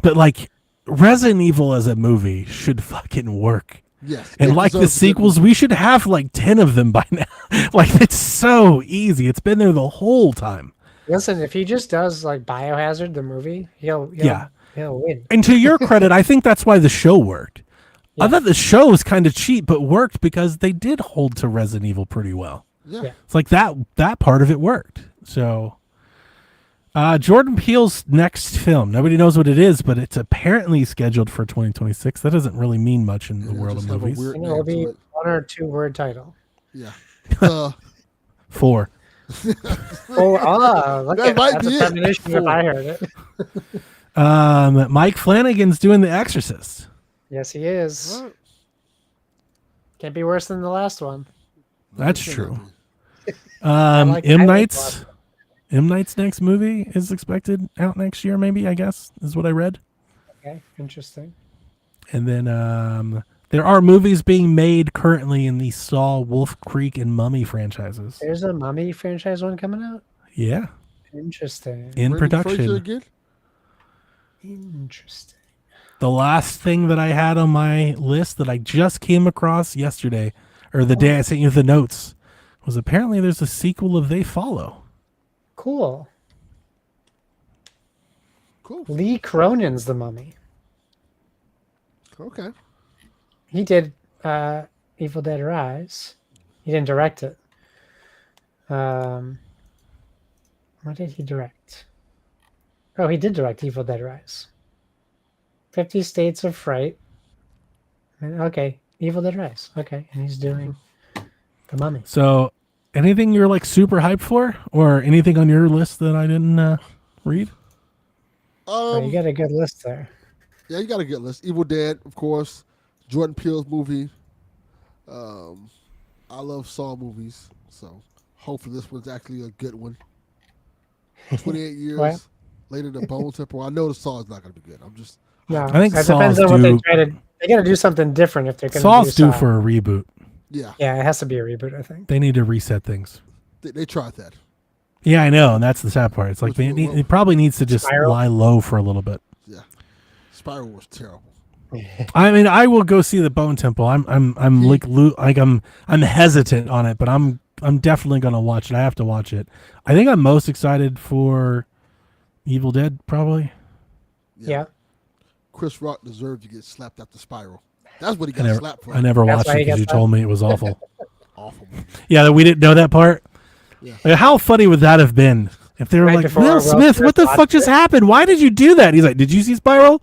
But like Resident Evil as a movie should fucking work. Yes. And it like the deserves a good sequels, we should have like 10 of them by now. Like it's so easy. It's been there the whole time. Listen, if he just does like Biohazard the movie, he'll win. And to your credit, I think that's why the show worked. I thought the show was kind of cheap, but worked because they did hold to Resident Evil pretty well. Yeah. It's like that part of it worked. So Jordan Peele's next film, nobody knows what it is, but it's apparently scheduled for 2026. That doesn't really mean much in the Yeah, world of just have a movies. weird And it'll name be to it. 1 or 2 word title. Yeah. 4. Look That at might that's be a it. premonition if I heard it. Mike Flanagan's doing The Exorcist. Yes, he is. Can't be worse than the last one. That's true. like- M. I like Night's next movie is expected out next year, maybe, I guess, is what I read. Okay, interesting. And then there are movies being made currently in the Saw, Wolf Creek, and Mummy franchises. There's a Mummy franchise one coming out. Yeah, Interesting. in Brendan Fraser production. again? Interesting. The last thing that I had on my list that I just came across yesterday, or the day I sent you the notes, was apparently there's a sequel of They Follow. Cool. Cool. Lee Cronin's the Mummy. Okay. He did Evil Dead Rise. He didn't direct it. What did he direct? Oh, he did direct Evil Dead Rise. 50 States of Fright. Okay, Evil Dead Rise. Okay, and he's doing The Mummy. So, anything you're like super hyped for, or anything on your list that I didn't read? Oh, you got a good list there. Yeah, you got a good list. Evil Dead, of course. Jordan Peele's movie. I love Saw movies, so hopefully this one's actually a good one. 28 years Well. later than Bone Temple. I know the Saw is not going to be good. I'm just No, I think it depends Saw's on what they due- try to. They got to do something different if they're going to Saw's do due Saw. for a reboot. yeah. Yeah, it has to be a reboot. I think. They need to reset things. They tried that. Yeah, I know, and that's the sad part. It's like it probably needs to just Spiral? lie low for a little bit. Yeah. Spiral was terrible. I mean, I will go see the Bone Temple. I'm hesitant on it, but I'm definitely gonna watch it. I have to watch it. I think I'm most excited for Evil Dead, probably. Yeah. Chris Rock deserved to get slapped after Spiral. That's what he got slapped for. I never That's watched why it he because got you told me it was awful. Awful. Yeah, that we didn't know that part. Yeah. Like, how funny would that have been if they were Right like, before Will Will Smith, what the Smith fuck just happened? Why did you do that? He's like, did you see Spiral?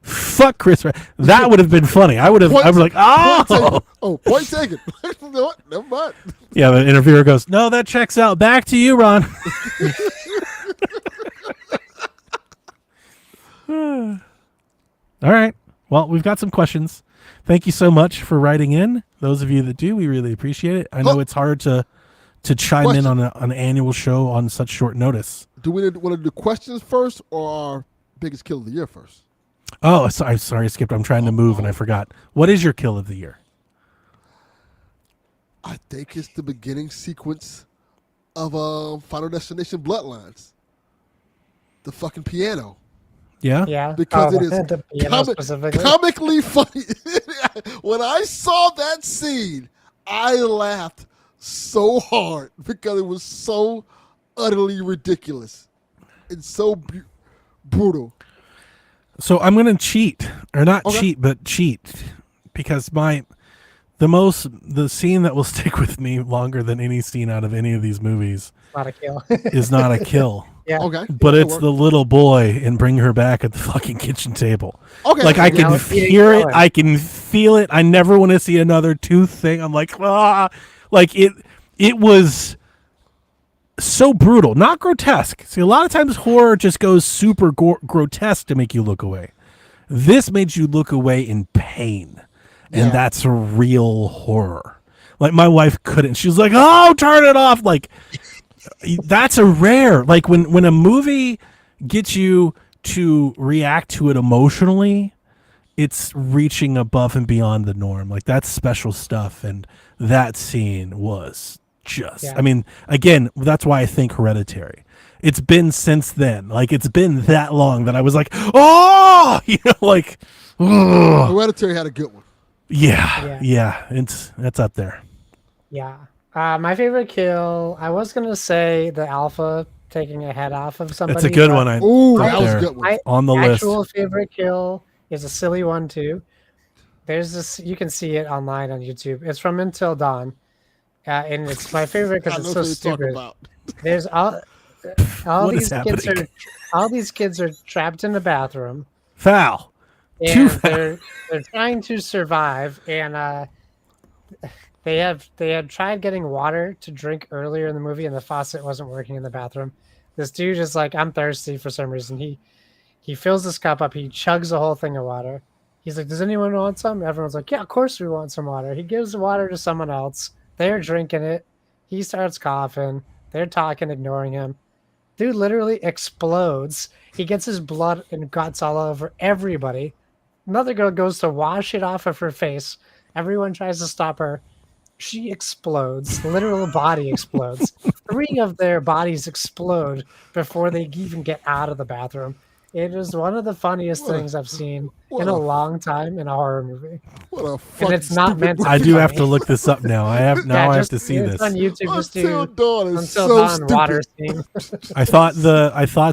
Fuck Chris Rock. That would have been funny. I would have. I was like, Point oh. taken. Oh, point taken. You know what? Never mind. Yeah, the interviewer goes, no, that checks out. Back to you, Ron. All right. Well, we've got some questions. Thank you so much for writing in. Those of you that do, we really appreciate it. I know it's hard to chime in on an annual show on such short notice. Do we want to do questions first or our biggest kill of the year first? Oh, sorry, Skip. I'm trying to move and I forgot. What is your kill of the year? I think it's the beginning sequence of Final Destination Bloodlines. The fucking piano. Yeah? Yeah. Because it is the piano specifically. comically funny. When I saw that scene, I laughed so hard because it was so utterly ridiculous and so brutal. So I'm going to cheat, or not Okay. cheat, but cheat, because the scene that will stick with me longer than any scene out of any of these movies Not a kill. is not a kill. Yeah. Okay. But Yeah, it's that the little boy and Bring Her Back at the fucking kitchen table. Okay. Like I okay. can Now it's eating hear it, going. I can feel it. I never want to see another tooth thing. I'm like, like it was so brutal, not grotesque. See, a lot of times horror just goes super grotesque to make you look away. This made you look away in pain, and Yeah. that's a real horror. Like my wife couldn't. She was like, "Oh, turn it off!" Like that's a rare. Like when a movie gets you to react to it emotionally, it's reaching above and beyond the norm. Like that's special stuff, and that scene was just. Yeah. I mean, again, that's why I think Hereditary. It's been since then. Like it's been that long that I was like, oh, like, ugh. Hereditary had a good one. Yeah. That's up there. Yeah. My favorite kill, I was going to say the Alpha taking a head off of somebody. That's a good but one. Ooh, up that was there. a good one. My On the list. actual favorite kill is a silly one too. There's this, you can see it online on YouTube. It's from Until Dawn. And it's my favorite I because know it's so what you're talking stupid. about. There's all What is these kids happening? all these kids are trapped in the bathroom. Foul. And Too foul. they're trying to survive, and they had tried getting water to drink earlier in the movie, and the faucet wasn't working in the bathroom. This dude is like, I'm thirsty for some reason. He fills this cup up, he chugs the whole thing of water. He's like, does anyone want some? Everyone's like, yeah, of course we want some water. He gives the water to someone else. They're drinking it. He starts coughing. They're talking, ignoring him. Dude literally explodes. He gets his blood and guts all over everybody. Another girl goes to wash it off of her face. Everyone tries to stop her. She explodes. Literal body explodes. 3 of their bodies explode before they even get out of the bathroom. It is one of the funniest things I've seen in a long time in a horror movie. What a fucking And it's not stupid meant to I be do have funny. to look this up now. I have to see it's this. on YouTube. Just Until do Dawn is Until so Dawn stupid. water scene. I thought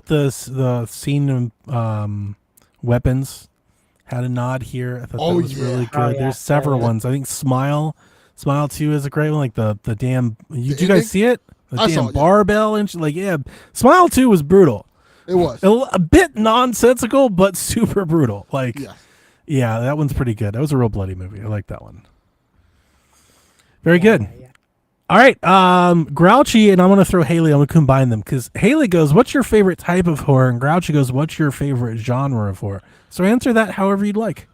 the scene of weapons had a nod here. I thought Oh, that was yeah. really good. Oh, yeah. There's several Yeah. ones. I think Smile 2 is a great one. Like the damn. Did you ending? guys see it? The I damn saw it, yeah. barbell and like yeah. Smile 2 was brutal. It was. A bit nonsensical, but super brutal. Like Yeah. yeah, that one's pretty good. That was a real bloody movie. I like that one. Very good. Yeah. All right, Grouchy, and I'm going to throw Haley. I'm going to combine them because Haley goes, "What's your favorite type of horror?" And Grouchy goes, "What's your favorite genre of horror?" So answer that however you'd like.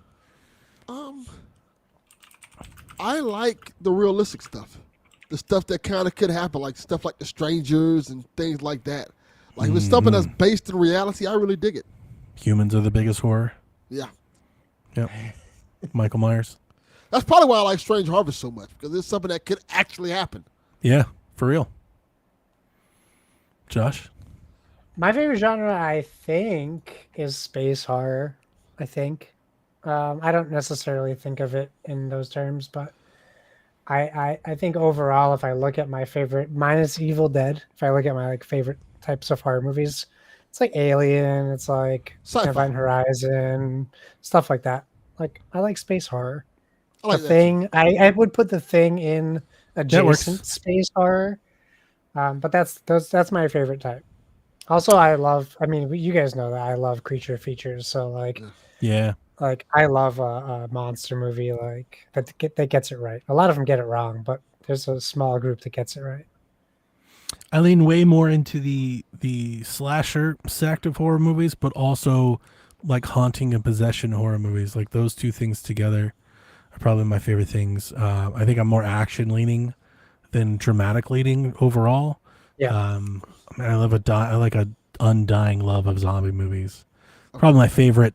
I like the realistic stuff. The stuff that kind of could happen, like stuff like The Strangers and things like that. Like if it's something that's based in reality, I really dig it. Humans are the biggest horror. Yeah. Yep. Michael Myers. That's probably why I like Strange Harvest so much, because it's something that could actually happen. Yeah, for real. Josh. My favorite genre, I think, is space horror. I think. I don't necessarily think of it in those terms, but I think overall, if I look at my favorite, minus Evil Dead, if I look at my favorite types of horror movies, it's like Alien, it's like Sci-fi. Event Horizon, stuff like that. Like I like space horror. I like The that. Thing, I would put The Thing in works. adjacent space horror, but that's my favorite type. Also, I mean, you guys know that I love creature features, so Yeah. I love a monster movie that gets it right. A lot of them get it wrong, but there's a small group that gets it right. I lean way more into the slasher sect of horror movies, but also like haunting and possession horror movies. Like those two things together are probably my favorite things. I think I'm more action leaning than dramatic leaning overall. Yeah. I like a undying love of zombie movies. Probably my favorite,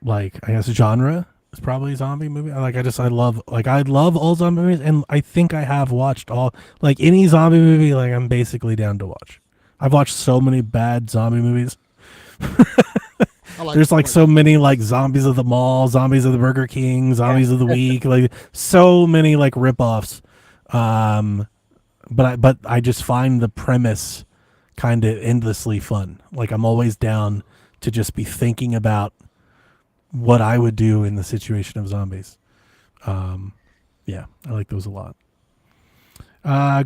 like I guess genre is probably a zombie movie. I love all zombie movies, and I think I have watched all like any zombie movie. Like I'm basically down to watch. I've watched so many bad zombie movies. There's like so many like Zombies of the Mall, Zombies of the Burger King, Zombies of the Week, like so many like ripoffs. But I just find the premise kind of endlessly fun. Like I'm always down to just be thinking about what I would do in the situation of zombies. Yeah, I like those a lot.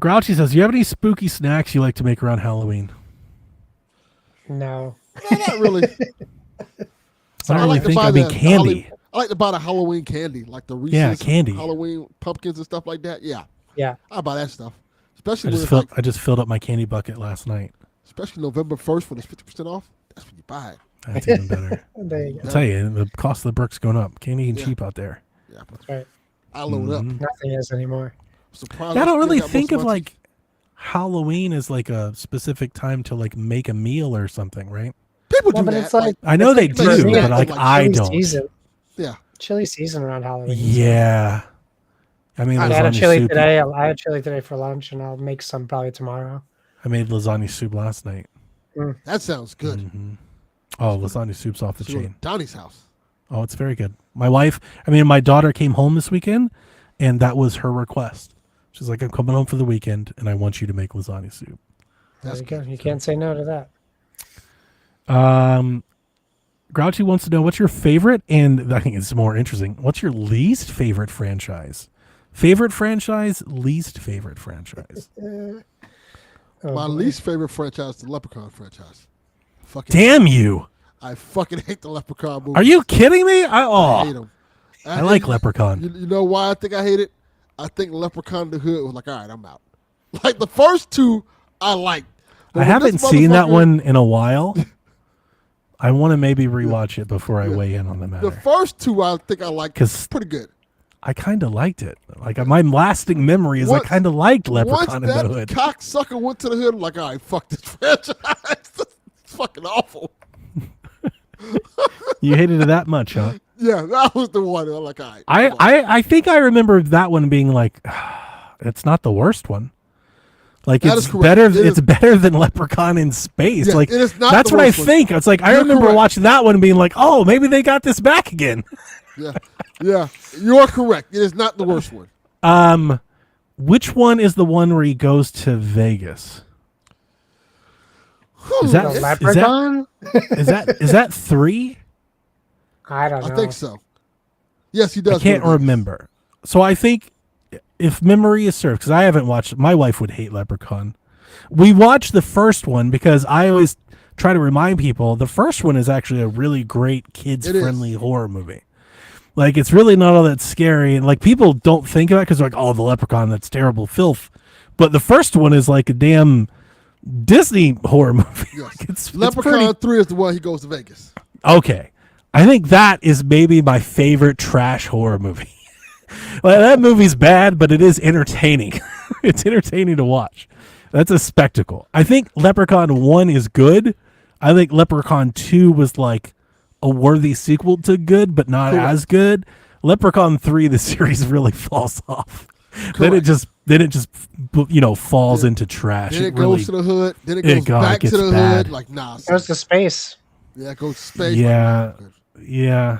Grouchy says, "Do you have any spooky snacks you like to make around Halloween?" No. No, not really. I don't really think. I mean, candy. I like to buy the Halloween candy, like the Reese's candy. Halloween pumpkins and stuff like that. Yeah, Yeah. I buy that stuff. Especially I just filled up my candy bucket last night. especially November 1st when it's 50% off. That's when you buy it. That's even better. There you go. I'll tell you, the cost of the brick's going up. Can't eat Yeah. cheap out there. Yeah, That's right. I load up. Nothing is anymore. Surprised Yeah, I don't still really got think most of my like Halloween as like a specific time to like make a meal or something, right? people Well, do but that. it's like I know they it's do, like for me, but like like I chili don't. Season. yeah, Chili season around Halloween. so- Yeah. I mean, I had a lasagna chili soup. today. I had chili today for lunch, and I'll make some probably tomorrow. I made lasagna soup last night. that sounds good. Mhm. Oh, lasagna soup's off the So go to chain. Donnie's house. Oh, it's very good. My daughter came home this weekend, and that was her request. She's like, I'm coming home for the weekend, and I want you to make lasagna soup. There That's you go. good. You can't say no to that. Grouchy wants to know what's your favorite, and I think it's more interesting. What's your least favorite franchise? Favorite franchise, least favorite franchise. Oh, My boy. least favorite franchise is the Leprechaun franchise. Fucking, Damn you! I fucking hate the Leprechaun movies. Are you kidding me? I hate them. I like Leprechaun. You know why I think I hate it? I think Leprechaun in the Hood was like, all right, I'm out. Like the first two, I liked. But I when haven't this seen that motherfucker- one in a while. I want to maybe rewatch it before I weigh in on the The matter. first two, I think I liked. 'Cause Pretty good. I kind of liked it. Like my lasting memory is Once- I kind of liked Once Leprechaun in that the Hood. cocksucker went to the hood, I'm like, all right, fuck this franchise. It's fucking awful. You hated it that much, huh? Yeah, that was the one. I'm like, all right. I think I remember that one being like, it's not the worst one. Like That it's is correct. better. It It's is- better than Leprechaun in space. Yeah, like it is not that's the what I worst one. think. It's like I You're remember correct. watching that one and being like, oh, maybe they got this back again. Yeah, yeah, you're correct. It is not the worst one. Which one is the one where he goes to Vegas? Is that The is that Leprechaun? is that 3? I don't know. I think so. Yes, he does. I can't go to Vegas. remember. So I think if memory is served, because I haven't watched, my wife would hate Leprechaun. We watched the first one because I always try to remind people the first one is actually a really great kids-friendly horror movie. Like it's really not all that scary, and like people don't think of it because they're like, "Oh, the Leprechaun, that's terrible filth." But the first one is like a damn Disney horror movie. Yes. Like it's Leprechaun pretty 3 is the one he goes to Vegas. okay. I think that is maybe my favorite trash horror movie. Well, that movie's bad, but it is entertaining. It's entertaining to watch. That's a spectacle. I think Leprechaun 1 is good. I think Leprechaun 2 was like a worthy sequel to good, but not as good. Leprechaun 3, the series really falls off. Then it just falls into trash. Then it really, goes to the hood. Then it it goes back gets to the bad. hood. Like, nah. It goes to space. Yeah, it goes to space. Yeah. Like, Yeah.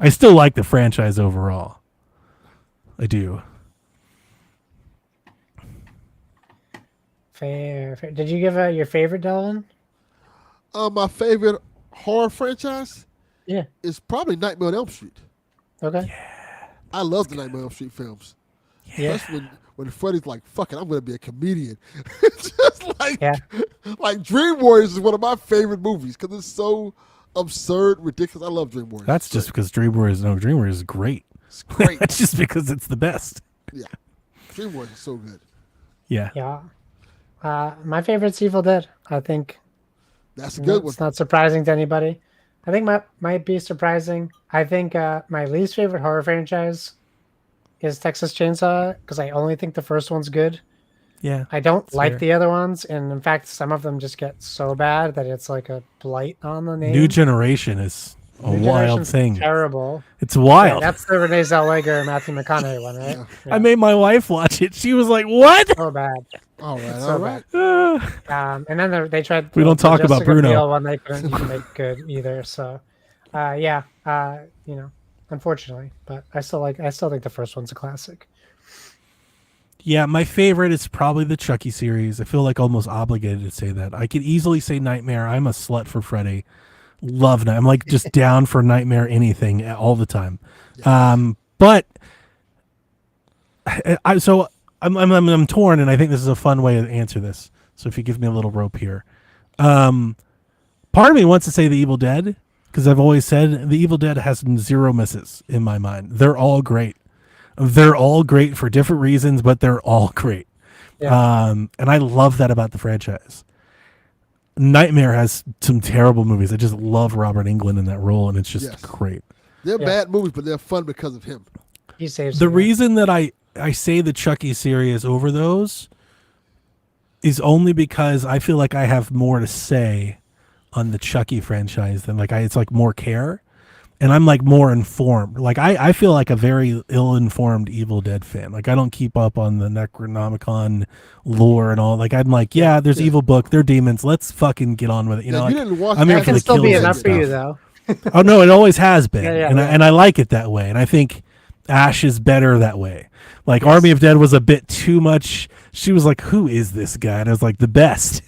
I still like the franchise overall. I do. Fair. Did you give your favorite, Delvin? my favorite horror franchise Yeah. is probably Nightmare on Elm Street. Okay. I love the Nightmare on Elm Street films. Yeah. Especially when Freddy's like, fuck it, I'm going to be a comedian. Just like, Yeah. like Dream Warriors is one of my favorite movies because it's so absurd, ridiculous. I love Dream Warriors. That's just because Dream Warriors is great. It's great. That's just because it's the best. Yeah. Dream Warriors is so good. Yeah. Yeah. My favorite's Evil Dead. I think That's a good one. it's not surprising to anybody. I think might be surprising. I think my least favorite horror franchise is Texas Chainsaw because I only think the first one's good. Yeah. I don't like fair. the other ones, and in fact, some of them just get so bad that it's like a blight on the name. New Generation is a New wild Generation's thing. Terrible. It's wild. That's the Renee Zellweger and Matthew McConaughey one, right? I made my wife watch it. She was like, "What?" So bad. All right, So all right. And then they tried. We don't the talk about Jessica Bruno. Biel one they couldn't even make good either. So, unfortunately, but I still think the first one's a classic. Yeah, my favorite is probably the Chucky series. I feel like almost obligated to say that. I could easily say Nightmare. I'm a slut for Freddy. Love Night. I'm like just down for Nightmare anything all the time. But I'm torn, and I think this is a fun way to answer this. So if you give me a little rope here, part of me wants to say The Evil Dead because I've always said The Evil Dead has 0 misses in my mind. They're all great. They're all great for different reasons, but they're all great. Yeah. And I love that about the franchise. Nightmare has some terrible movies. I just love Robert Englund in that role, and it's just Yes. great. They're bad movies, but they're fun because of him. He saves The you. reason that I say the Chucky series over those is only because I feel like I have more to say on the Chucky franchise than it's like more care, and I'm like more informed. Like I feel like a very ill-informed Evil Dead fan. Like I don't keep up on the Necronomicon lore and all. Like I'm like, yeah, there's Evil Book, they're demons. Let's fucking get on with it. You know, you like, didn't watch I'm here Ash for Can the still be kills and enough for you stuff. though. Oh no, it always has been, Yeah, and I like it that way. And I think Ash is better that way. Like Army of Dead was a bit too much. She was like, "Who is this guy?" And I was like, "The best."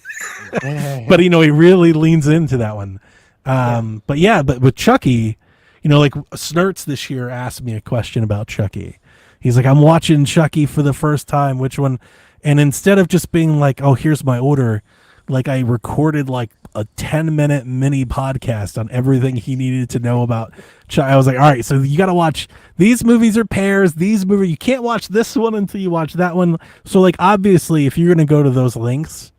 But he really leans into that one. But with Chucky, like Snurts this year asked me a question about Chucky. He's like, "I'm watching Chucky for the first time. Which one?" And instead of just being like, "Oh, here's my order," like I recorded like a 10-minute mini podcast on everything he needed to know about Chucky. I was like, all right, so you got to watch these movies are pairs. These movies, you can't watch this one until you watch that one. So like, obviously if you're going to go to those links,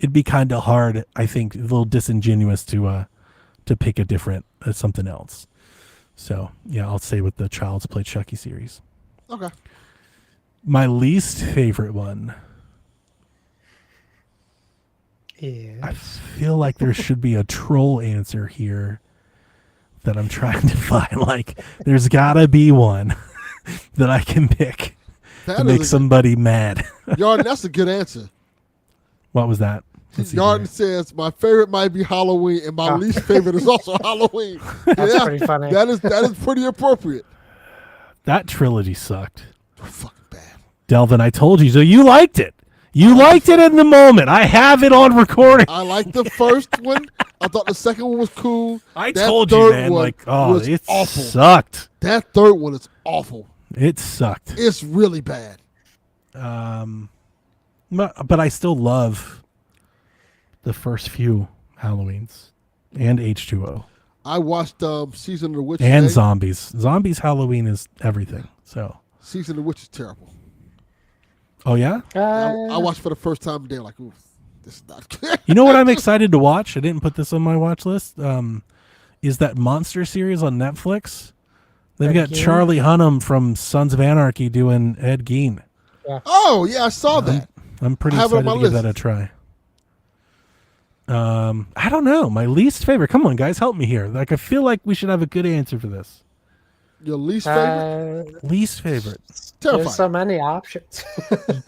it'd be kind of hard. I think a little disingenuous to pick a different something else. So yeah, I'll say with the Child's Play Chucky series. Okay. My least favorite one. Yeah. I feel like there should be a troll answer here that I'm trying to find. Like, there's gotta be one that I can pick to make somebody mad. Yarden, that's a good answer. What was that? Let's see Yarden here. says my favorite might be Halloween, and my least favorite is also Halloween. That's pretty funny. That is pretty appropriate. That trilogy sucked. Fucking bad. Delvin, I told you so. You liked it. You liked it in the moment. I have it on recording. I liked the first one. I thought the second one was cool. I That told you, third man. one Like, oh, was it awful. sucked. That third one is awful. It sucked. It's really bad. But I still love the first few Halloweens and H2O I watched Season of the Witch and today. Zombies. Zombies Halloween is everything. So, Season of the Witch is terrible. oh yeah. I watched for the first time today. Like, ooh, this is not good. You know what I'm excited to watch? I didn't put this on my watch list. Is that Monster series on Netflix? They've Ed got Gein? Charlie Hunnam from Sons of Anarchy doing Ed Gein. Oh yeah, I saw that. I'm pretty I have it on excited my to give list. that a try. I don't know. My least favorite. Come on, guys, help me here. Like, I feel like we should have a good answer for this. Your least favorite? Least favorite. Terrifying. There's so many options.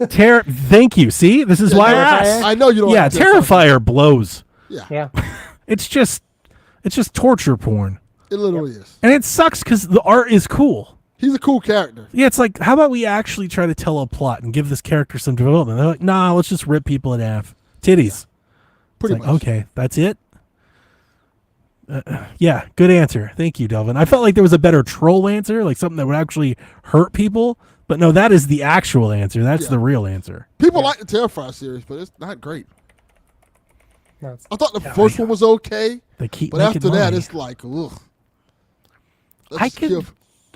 Thank you. See, this is why I asked. I know you don't. Yeah, like Terrifier blows. Yeah. It's just torture porn, It literally is. and it sucks because the art is cool. He's a cool character. Yeah, it's like, how about we actually try to tell a plot and give this character some development? They're like, nah, let's just rip people in half. Titties. Pretty It's much. like, okay, that's it. Yeah, good answer. Thank you, Delvin. I felt like there was a better troll answer, like something that would actually hurt people. But no, that is the actual answer. That's the real answer. People like the Terrifier series, but it's not great. No, it's- I thought the first one was okay, They keep but making after that, money. it's like, ugh. I Let's could- give-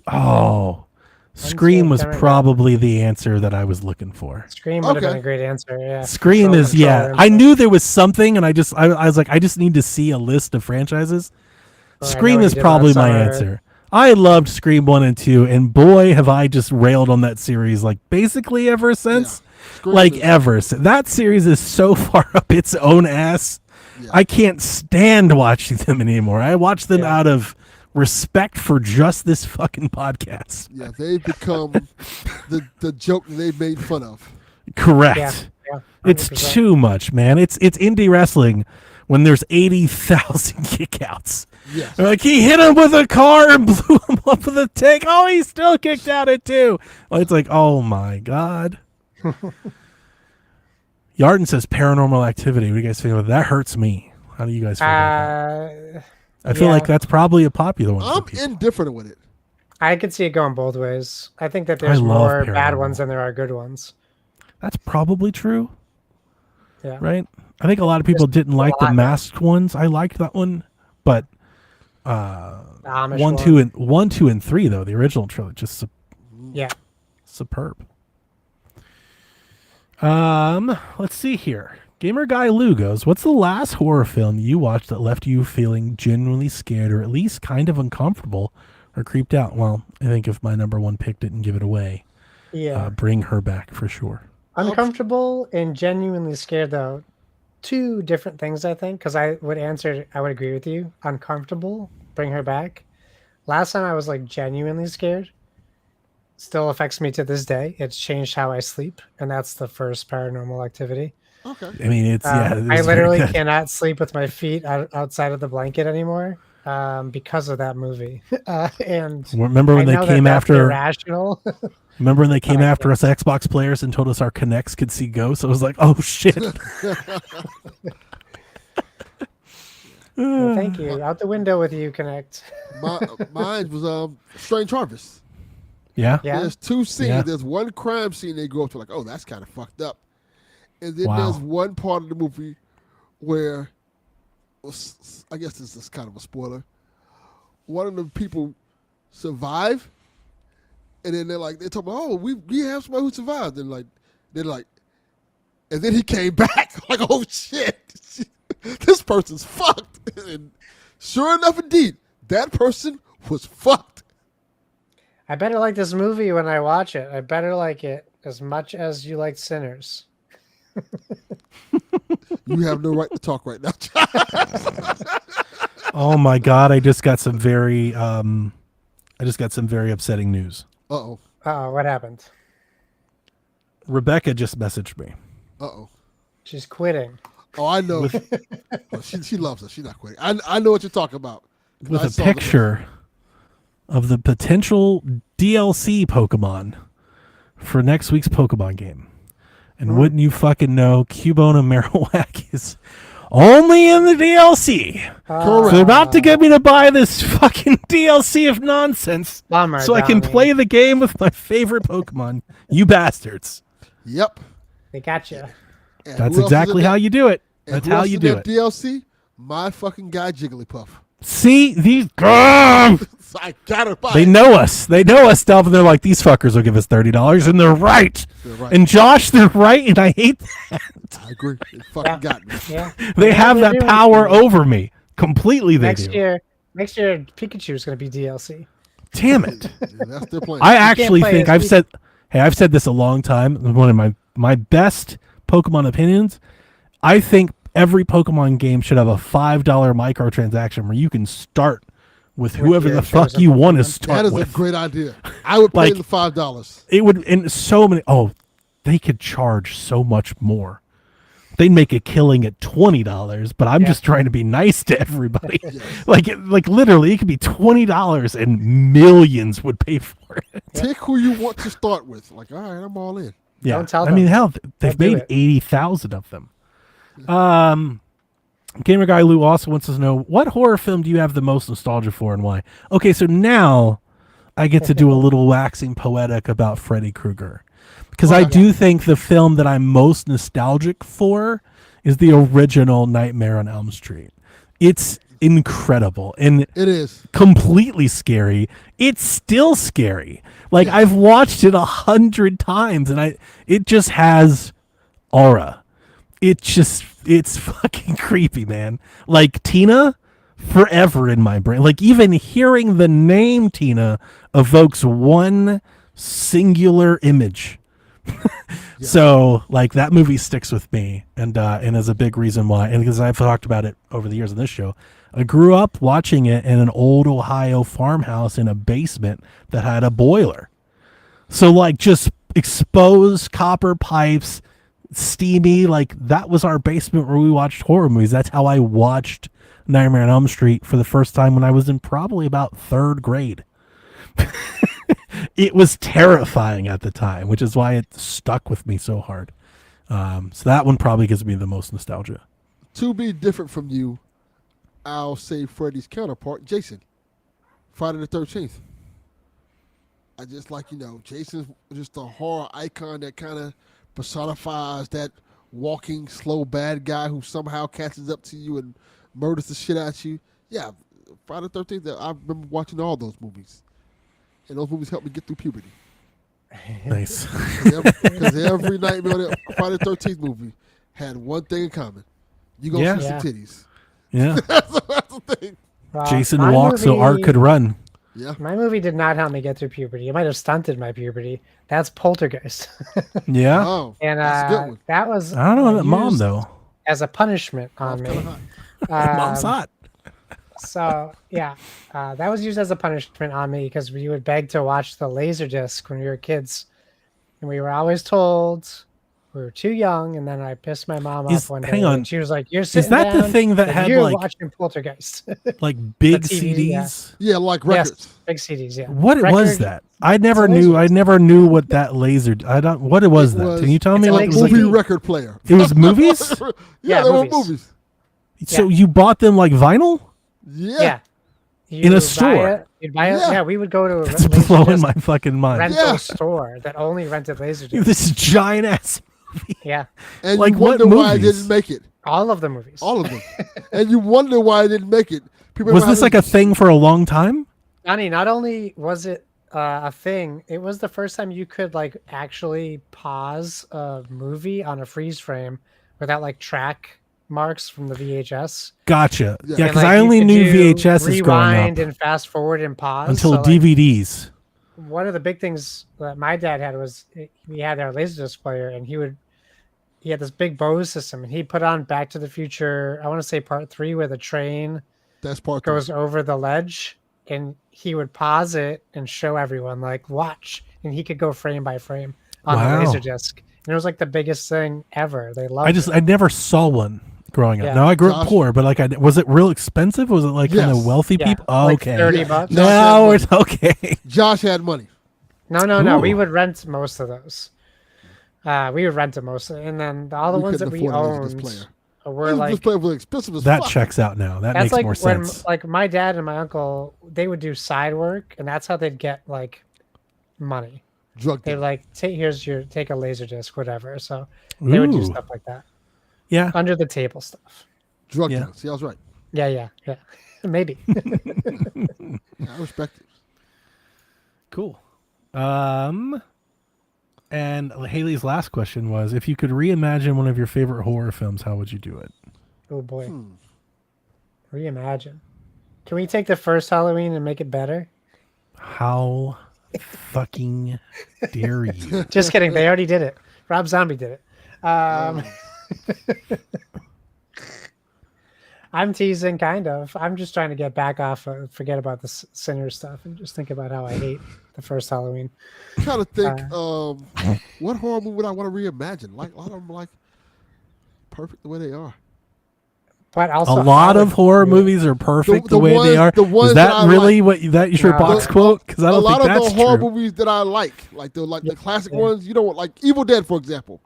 Oh, Scream was Until- probably the answer that I was looking for. Scream would have Okay. been a great answer. Yeah. Scream Control- is, yeah. control I room. knew there was something, and I was like, I just need to see a list of franchises. Oh, I know Scream what is you did probably last my summer. answer. I loved Scream 1 and 2, and boy, have I just railed on that series like basically ever since. Scream Like is- ever. That series is so far up its own ass. Yeah. I can't stand watching them anymore. I watch them Yeah. out of respect for just this fucking podcast. Yeah, they've become the joke that they made fun of. Correct. Yeah. It's 100%. too much, man. It's indie wrestling when there's 80,000 kickouts. Yes. They're like, he hit him with a car and blew him up with a tank. Oh, he still kicked out at 2. Well, it's like, oh my God. Yarden says Paranormal Activity. What do you guys feel about that? That hurts me. How do you guys feel about that? I feel yeah. like that's probably a popular one. for I'm people. indifferent with it. I could see it going both ways. I think that there's love more bad Paranormal. ones than there are good ones. That's probably true, Yeah. right? I think a lot of people didn't like the lot. masked ones. I liked that one, but The Amish 1, 2, and 3 though the original trilogy just Yeah. superb. Let's see here. Gamer Guy Lou goes, what's the last horror film you watched that left you feeling genuinely scared or at least kind of uncomfortable or creeped out? Well, I think if my number one pick didn't give it away, Bring Her Back for sure. Uncomfortable and genuinely scared, though. Two different things, I think, because I would agree with you. Uncomfortable, Bring Her Back. Last time I was like genuinely scared. Still affects me to this day. It's changed how I sleep, and that's the first Paranormal Activity. Okay. I mean, it's I literally cannot sleep with my feet outside of the blanket anymore because of that movie. And remember when they came after irrational. Remember when they came after us Xbox players and told us our Kinects could see ghosts? I was like, oh shit. Well, thank you. Out the window with you, Kinect. Mine was Strange Harvest. Yeah. There's two scenes. Yeah. There's one crime scene they go up to, like, oh, that's kind of fucked up. And then there's one part of the movie where, I guess this is kind of a spoiler, one of the people survive, and then they're talking about, oh, we have somebody who survived. And they're like, and then he came back. Like, oh shit, this person's fucked. And sure enough, indeed, that person was fucked. I better like this movie when I watch it. I better like it as much as you like Sinners. You have no right to talk right now. Oh my god, I just got some very upsetting news. Uh-oh. Uh-oh, what happened? Rebecca just messaged me. Uh-oh. She's quitting. Oh, I know. She loves us. She's not quitting. I know what you're talking about. With a picture of the potential DLC Pokemon for next week's Pokemon game. And wouldn't you fucking know, Cubone and Marowak is only in the DLC. So they're about to get me to buy this fucking DLC of nonsense so I can play the game with my favorite Pokemon. You bastards. Yep. They got you. That's exactly how you do it. That's how you do it. DLC, my fucking guy Jigglypuff. See, these I gotta buy They know us. They know us, Delvin. They're like, these fuckers will give us $30, and they're right. And Josh, they're right, and I hate that. I agree. They fucking got me. Yeah. They have that power over me. Completely, they next do. Next year, Pikachu is going to be DLC. Damn it. That's their plan. I actually think I've said this a long time. One of my best Pokemon opinions. I think every Pokemon game should have a $5 microtransaction where you can start with whoever the fuck you want to start with. That is a great idea. I would pay the $5. It would, and so many. Oh, they could charge so much more. They'd make a killing at $20, but I'm just trying to be nice to everybody. Yes. Like literally, it could be $20 and millions would pay for it. Pick who you want to start with. Like, all right, I'm all in. Yeah, don't tell them. I mean, hell, they've made 80,000 of them. Gamer Guy Lou also wants to know, what horror film do you have the most nostalgia for and why? Okay, so now I get to do a little waxing poetic about Freddy Krueger. Because I do think the film that I'm most nostalgic for is the original Nightmare on Elm Street. It's incredible. And it is completely scary. It's still scary. Like, I've watched it 100 times and it just has aura. It's fucking creepy, man. Like, Tina, forever in my brain. Like, even hearing the name Tina evokes one singular image. So, like, that movie sticks with me, and is a big reason why. And because I've talked about it over the years on this show, I grew up watching it in an old Ohio farmhouse in a basement that had a boiler. So, like, just exposed copper pipes, steamy, like, that was our basement where we watched horror movies. That's how I watched Nightmare on Elm Street for the first time when I was in probably about 3rd grade. It was terrifying at the time, which is why it stuck with me so hard. So that one probably gives me the most nostalgia. To be different from you, I'll say Freddy's counterpart, Jason. Friday the 13th. I just like, Jason's just a horror icon that kind of personifies that walking slow bad guy who somehow catches up to you and murders the shit out of you. Yeah, Friday the 13th, I remember watching all those movies. And those movies helped me get through puberty. Nice. Because every Nightmare on Friday the 13th movie had one thing in common. You gonna Yeah. see some Yeah. titties. Yeah. That's the thing. Jason my walked so Art could run. Yeah. My movie did not help me get through puberty. It might have stunted my puberty. That's Poltergeist. Yeah. Oh, And that's a good one. that was I don't know that mom used though. as a punishment on That's me. kinda hot. Mom's hot. So yeah, that was used as a punishment on me because we would beg to watch the Laserdisc when we were kids, and we were always told we were too young. And then I pissed my mom off one day. hang on. And she was like, "You're sitting that the down, thing that and had, you're like- watching Poltergeist?" Like big TV, yeah. CDs. Yeah, like records. Yes, big CDs. Yeah. What was Record- that? I never it's a knew. I Laserdisc. never knew what that laser. I don't. What it was It that? was- Can you tell me? it's a Like, big it was, like, Movie CD. record player. it was movies. yeah, Yeah, they were movies. movies. So you bought them like vinyl? Yeah. Yeah. In a store? You'd buy it. Yeah. Yeah, we would go to a It's blowing my fucking mind. rental Yeah. store that only rented Laserdisc. This giant ass. Yeah, And Like you what wonder why it movies? didn't make it. all of the movies. All of them. And you wonder why it didn't make it. People Was were this like a having- thing for a long time? Johnny, not only was it a thing, it was the first time you could like actually pause a movie on a freeze frame without like track marks from the VHS. Gotcha. Yeah. Yeah, And, because like, I you only could knew do VHSs growing rewind up and fast forward and pause until so, like, DVDs. one of the big things that my dad had was we had our Laserdisc player, and he had this big Bose system, and he put on Back to the Future. I want to say Part 3, where the train That's part goes over the ledge, and he would pause it and show everyone like watch, and he could go frame by frame on Wow. the Laserdisc, and it was like the biggest thing ever. They loved it. I never saw one growing up. Yeah. Now I grew up Josh- poor, but like, was it real expensive? Was it like kind Yes. of wealthy Yeah, people? Oh, like okay. 30 Yeah. bucks. No. No, it's okay. Josh had money. No. We Ooh. would rent most of those. We would rent them most, and then all the We ones that couldn't we afford a Laserdisc owned player. were This like player was expensive as That fuck. checks out now. That that's makes like more when sense. like my dad and my uncle, they would do side work, and that's how they'd get like money. Drug They're dealer. like, take a Laserdisc, whatever. So they would do Ooh. stuff like that, Yeah. under the table stuff. Drug Yeah. dealer. See, I was right. Yeah. Maybe. I respect it. Cool. And Haley's last question was, if you could reimagine one of your favorite horror films, how would you do it? Oh boy. Reimagine. Can we take the first Halloween and make it better? How fucking dare you? Just kidding. They already did it. Rob Zombie did it. I'm teasing, kind of. I'm just trying to get back off, forget about the Sinner stuff, and just think about how I hate the first Halloween. I'm trying to think, what horror movie would I want to reimagine? Like a lot of them, like perfect the way they are. But A also, lot how of would horror you do it? movies are perfect the the way they ones- are. the ones Is that that I really that's your No. box quote? Because I A don't lot think of that's the horror true. movies that I like the classic ones, you know what, like Evil Dead, for example.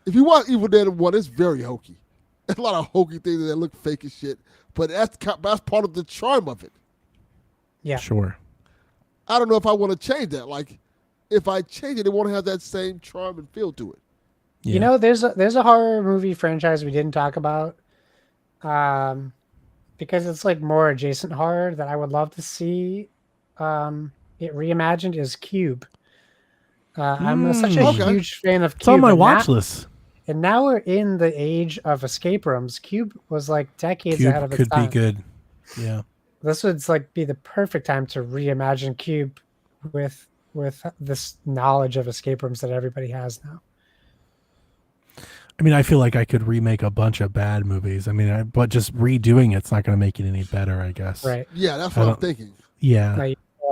If you watch Evil Dead 1, it's very hokey. There's a lot of hokey things that look fake as shit, but that's part of the charm of it. Yeah. Sure. I don't know if I want to change that. Like, if I change it, it won't have that same charm and feel to it. Yeah. You know, there's a horror movie franchise we didn't talk about, because it's like more adjacent horror that I would love to see it reimagined is Cube. I'm such a Okay. huge fan of Cube. it's on my and watch now- list. And now we're in the age of escape rooms. Cube was like decades ahead Cube of its could be time. good. Yeah. This would like be the perfect time to reimagine Cube with this knowledge of escape rooms that everybody has now. I mean, I feel like I could remake a bunch of bad movies. I mean, but just redoing it's not going to make it any better, I guess. Right. Yeah, that's I what I'm don't- thinking. Yeah.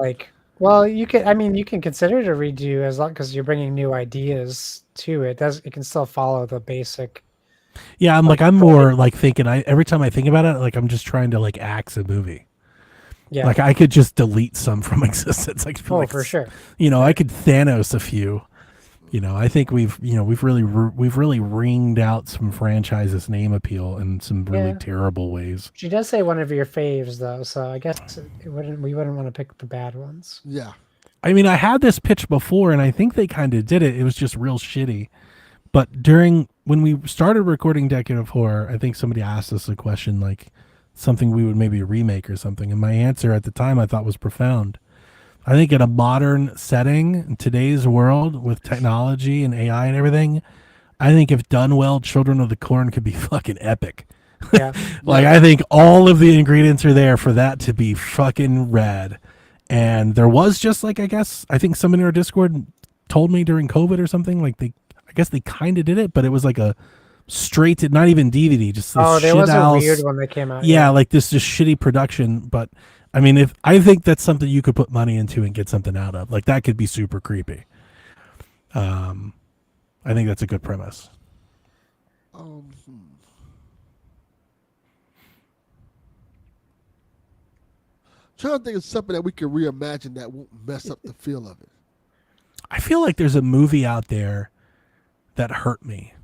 Like, well, you can. I mean, you can consider it a redo as long because you're bringing new ideas to it. It can still follow the basic. Yeah. I'm more like thinking. Every time I think about it, like I'm just trying to like axe a movie. Yeah. Like I could just delete some from existence. Like for sure. You know, I could Thanos a few. You know, I think we've really ringed out some franchises' name appeal in some really Yeah. terrible ways. She does say one of your faves though, so I guess we wouldn't want to pick the bad ones. Yeah. I mean, I had this pitch before, and I think they kind of did it. It was just real shitty. But when we started recording Decade of Horror, I think somebody asked us a question like something we would maybe remake or something, and my answer at the time I thought was profound. I think in a modern setting, in today's world with technology and AI and everything, I think if done well, Children of the Corn could be fucking epic. Yeah. Like, I think all of the ingredients are there for that to be fucking rad. And there was just like, I think someone in our Discord told me during COVID or something, like I guess they kind of did it, but it was like a straight to, not even DVD, just this there shit was a house. weird one that came out. Yeah, like this just shitty production. But I mean, I think that's something you could put money into and get something out of. Like, that could be super creepy. I think that's a good premise. Trying to think of something that we can reimagine that won't mess up the feel of it. I feel like there's a movie out there that hurt me,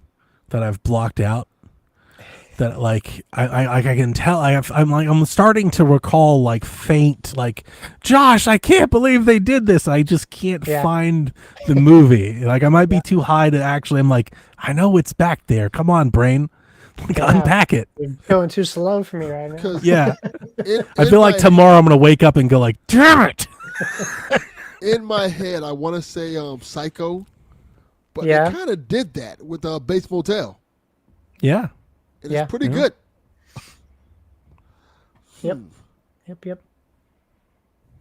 that I've blocked out. That like I can tell I'm starting to recall like faint, like, Josh, I can't believe they did this. I just can't find the movie. Like, I might be too high to actually. I'm like, I know it's back there. Come on, brain. Like, unpack it. You're going too slow for me right now. Yeah. I feel like tomorrow I'm gonna wake up and go like, damn it. In my head, I want to say Psycho, but they kind of did that with Bates Motel. Yeah. And it's pretty good. Yep.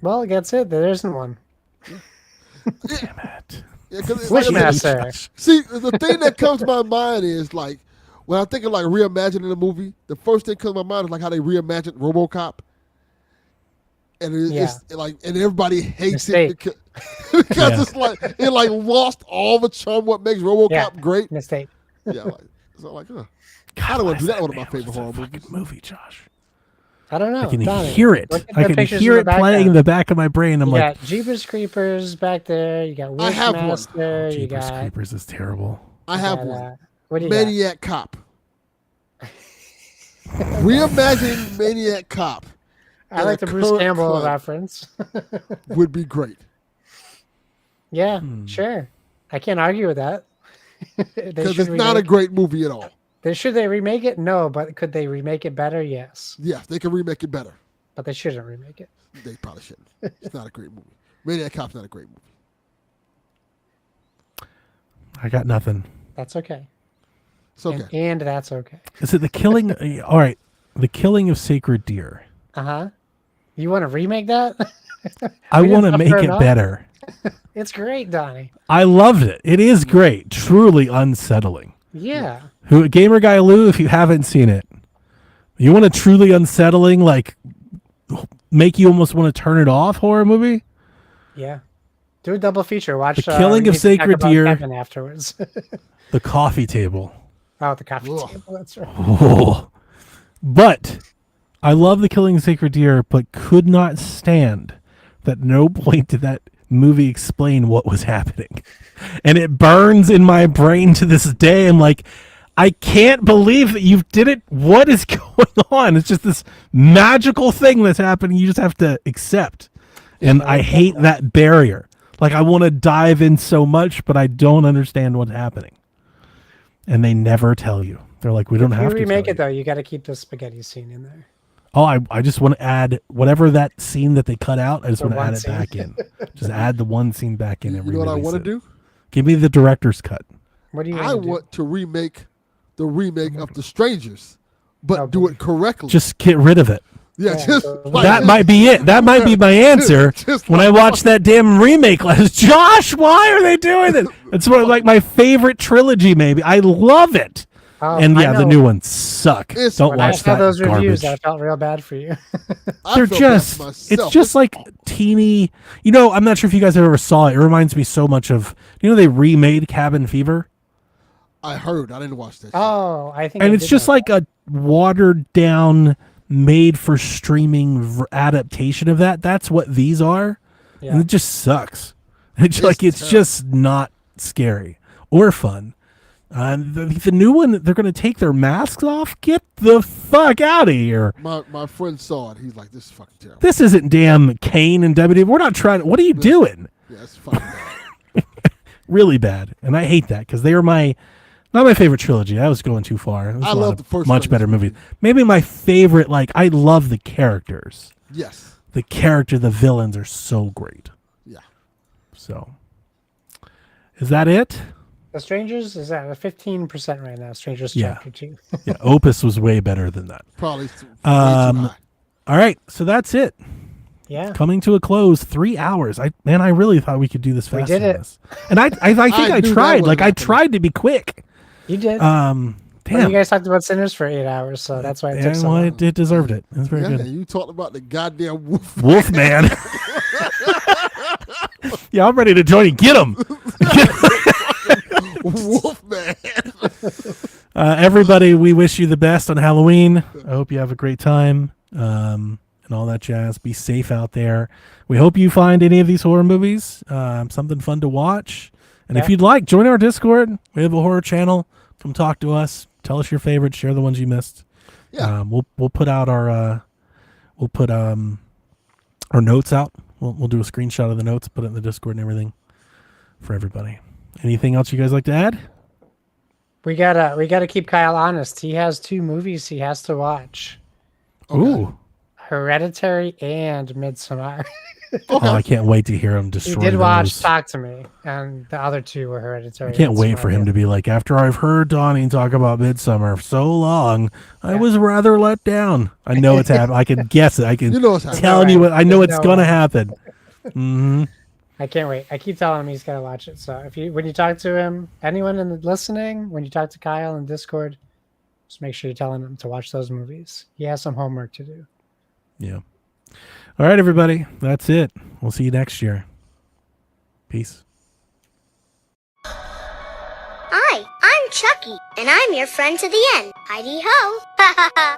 Well, that's it. There isn't one. Damn it. Yeah, Wishmaster. See, the thing that comes to my mind is like, when I think of like reimagining a movie, the first thing that comes to my mind is like how they reimagined RoboCop. And it's like, and everybody hates it because it's like, it like lost all the charm. What makes RoboCop great? Mistake. Yeah, I don't want to do that. One of my favorite horror movie, Josh. I don't know. I can hear it. I can hear it playing in the back of my brain. I'm like, Jeepers Creepers back there. You got Wishmaster. Jeepers Creepers is terrible. I have one. What do you Maniac Cop. Reimagining Maniac Cop. I like the Bruce Campbell reference. Would be great. Yeah, sure. I can't argue with that. Because it's not a great movie at all. Should they remake it? No, but could they remake it better? Yes. Yeah, they can remake it better. But they shouldn't remake it. They probably shouldn't. It's not a great movie. Maniac Cop's not a great movie. I got nothing. That's okay. It's okay. And that's okay. Is it The Killing? All right. The Killing of Sacred Deer. Uh-huh. You want to remake that? I want to make it better. It's great, Donnie. I loved it. It is great. Truly unsettling. Yeah. Gamer Guy Lou, if you haven't seen it, you want a truly unsettling, like, make you almost want to turn it off horror movie? Yeah. Do a double feature. Watch The Killing of Sacred Deer afterwards. The Coffee Table. Oh, the coffee table. That's right. Oh. But I love The Killing of Sacred Deer, but could not stand that no point did that movie explain what was happening. And it burns in my brain to this day. I'm like, I can't believe that you did it. What is going on? It's just this magical thing that's happening. You just have to accept. And I hate that barrier. Like, I want to dive in so much, but I don't understand what's happening. And they never tell you. They're like, we don't have to remake it, though. You got to keep the spaghetti scene in there. Oh, I just want to add whatever that scene that they cut out. I just want to add it back in. Just add the one scene back in. You know what I want to do? Give me the director's cut. What do you? I want to remake the remake of The Strangers, but do it correctly. Just get rid of it. Yeah, that might be it. That might be my answer. When I watched that damn remake last, Josh, why are they doing it? It's one of, like, my favorite trilogy. Maybe I love it. And the new ones suck. Don't watch that those garbage. Reviews, I felt real bad for you. They're just, it's just like teeny. You know, I'm not sure if you guys ever saw it. It reminds me so much of, they remade Cabin Fever. I heard. I didn't watch that. Oh, I think. And it's just like a watered down, made for streaming adaptation of that. That's what these are. Yeah. And it just sucks. It's just not scary or fun. The new one, they're going to take their masks off. Get the fuck out of here. My friend saw it. He's like, this is fucking terrible. This isn't damn Kane and WWE. We're not trying. What are you doing? Yeah, it's fucking bad. Really bad. And I hate that because they were not my favorite trilogy. I was going too far. I love the first much better movies. Maybe my favorite, I love the characters. Yes. The villains are so great. Yeah. So, is that it? The Strangers is at a 15% right now. Strangers Yeah. Chapter 2. Yeah, Opus was way better than that. Probably way too Um, high. All right, so that's it. Yeah. Coming to a close, 3 hours. I really thought we could do this We faster. did than it. this. And I think I I knew that tried. was Like I happening. tried to be quick. You did. Damn. Well, you guys talked about Sinners for 8 hours, so that's why it took And so well, long. it deserved it. It was very Yeah, good. you talked about the goddamn wolf. Wolfman. Yeah, I'm ready to join you. Get him. Wolf man. Everybody, we wish you the best on Halloween. I hope you have a great time and all that jazz. Be safe out there. We hope you find any of these horror movies something fun to watch. And if Yeah. you'd like, join our Discord. We have a horror channel. Come talk to us. Tell us your favorites. Share the ones you missed. Yeah. We'll put out our our notes out. We'll do a screenshot of the notes, put it in the Discord and everything for everybody. Anything else you guys like to add? We gotta keep Kyle honest. He has 2 movies he has to watch: Ooh. Hereditary and Midsommar. Oh, I can't wait to hear him He destroy did watch those. Talk to Me, and the other 2 were Hereditary. I can't and wait for him Midsommar. to be like, after I've heard Donnie talk about Midsummer for so long, I was rather let down. I know it's happening. I can guess it. I can You know what's happening. telling you what I know You it's know gonna it. happen. Hmm. I can't wait. I keep telling him he's gotta watch it. So when you talk to him, anyone in the listening, when you talk to Kyle in Discord, just make sure you're telling him to watch those movies. He has some homework to do. Yeah. All right, everybody. That's it. We'll see you next year. Peace. Hi, I'm Chucky, and I'm your friend to the end. Heidi ho!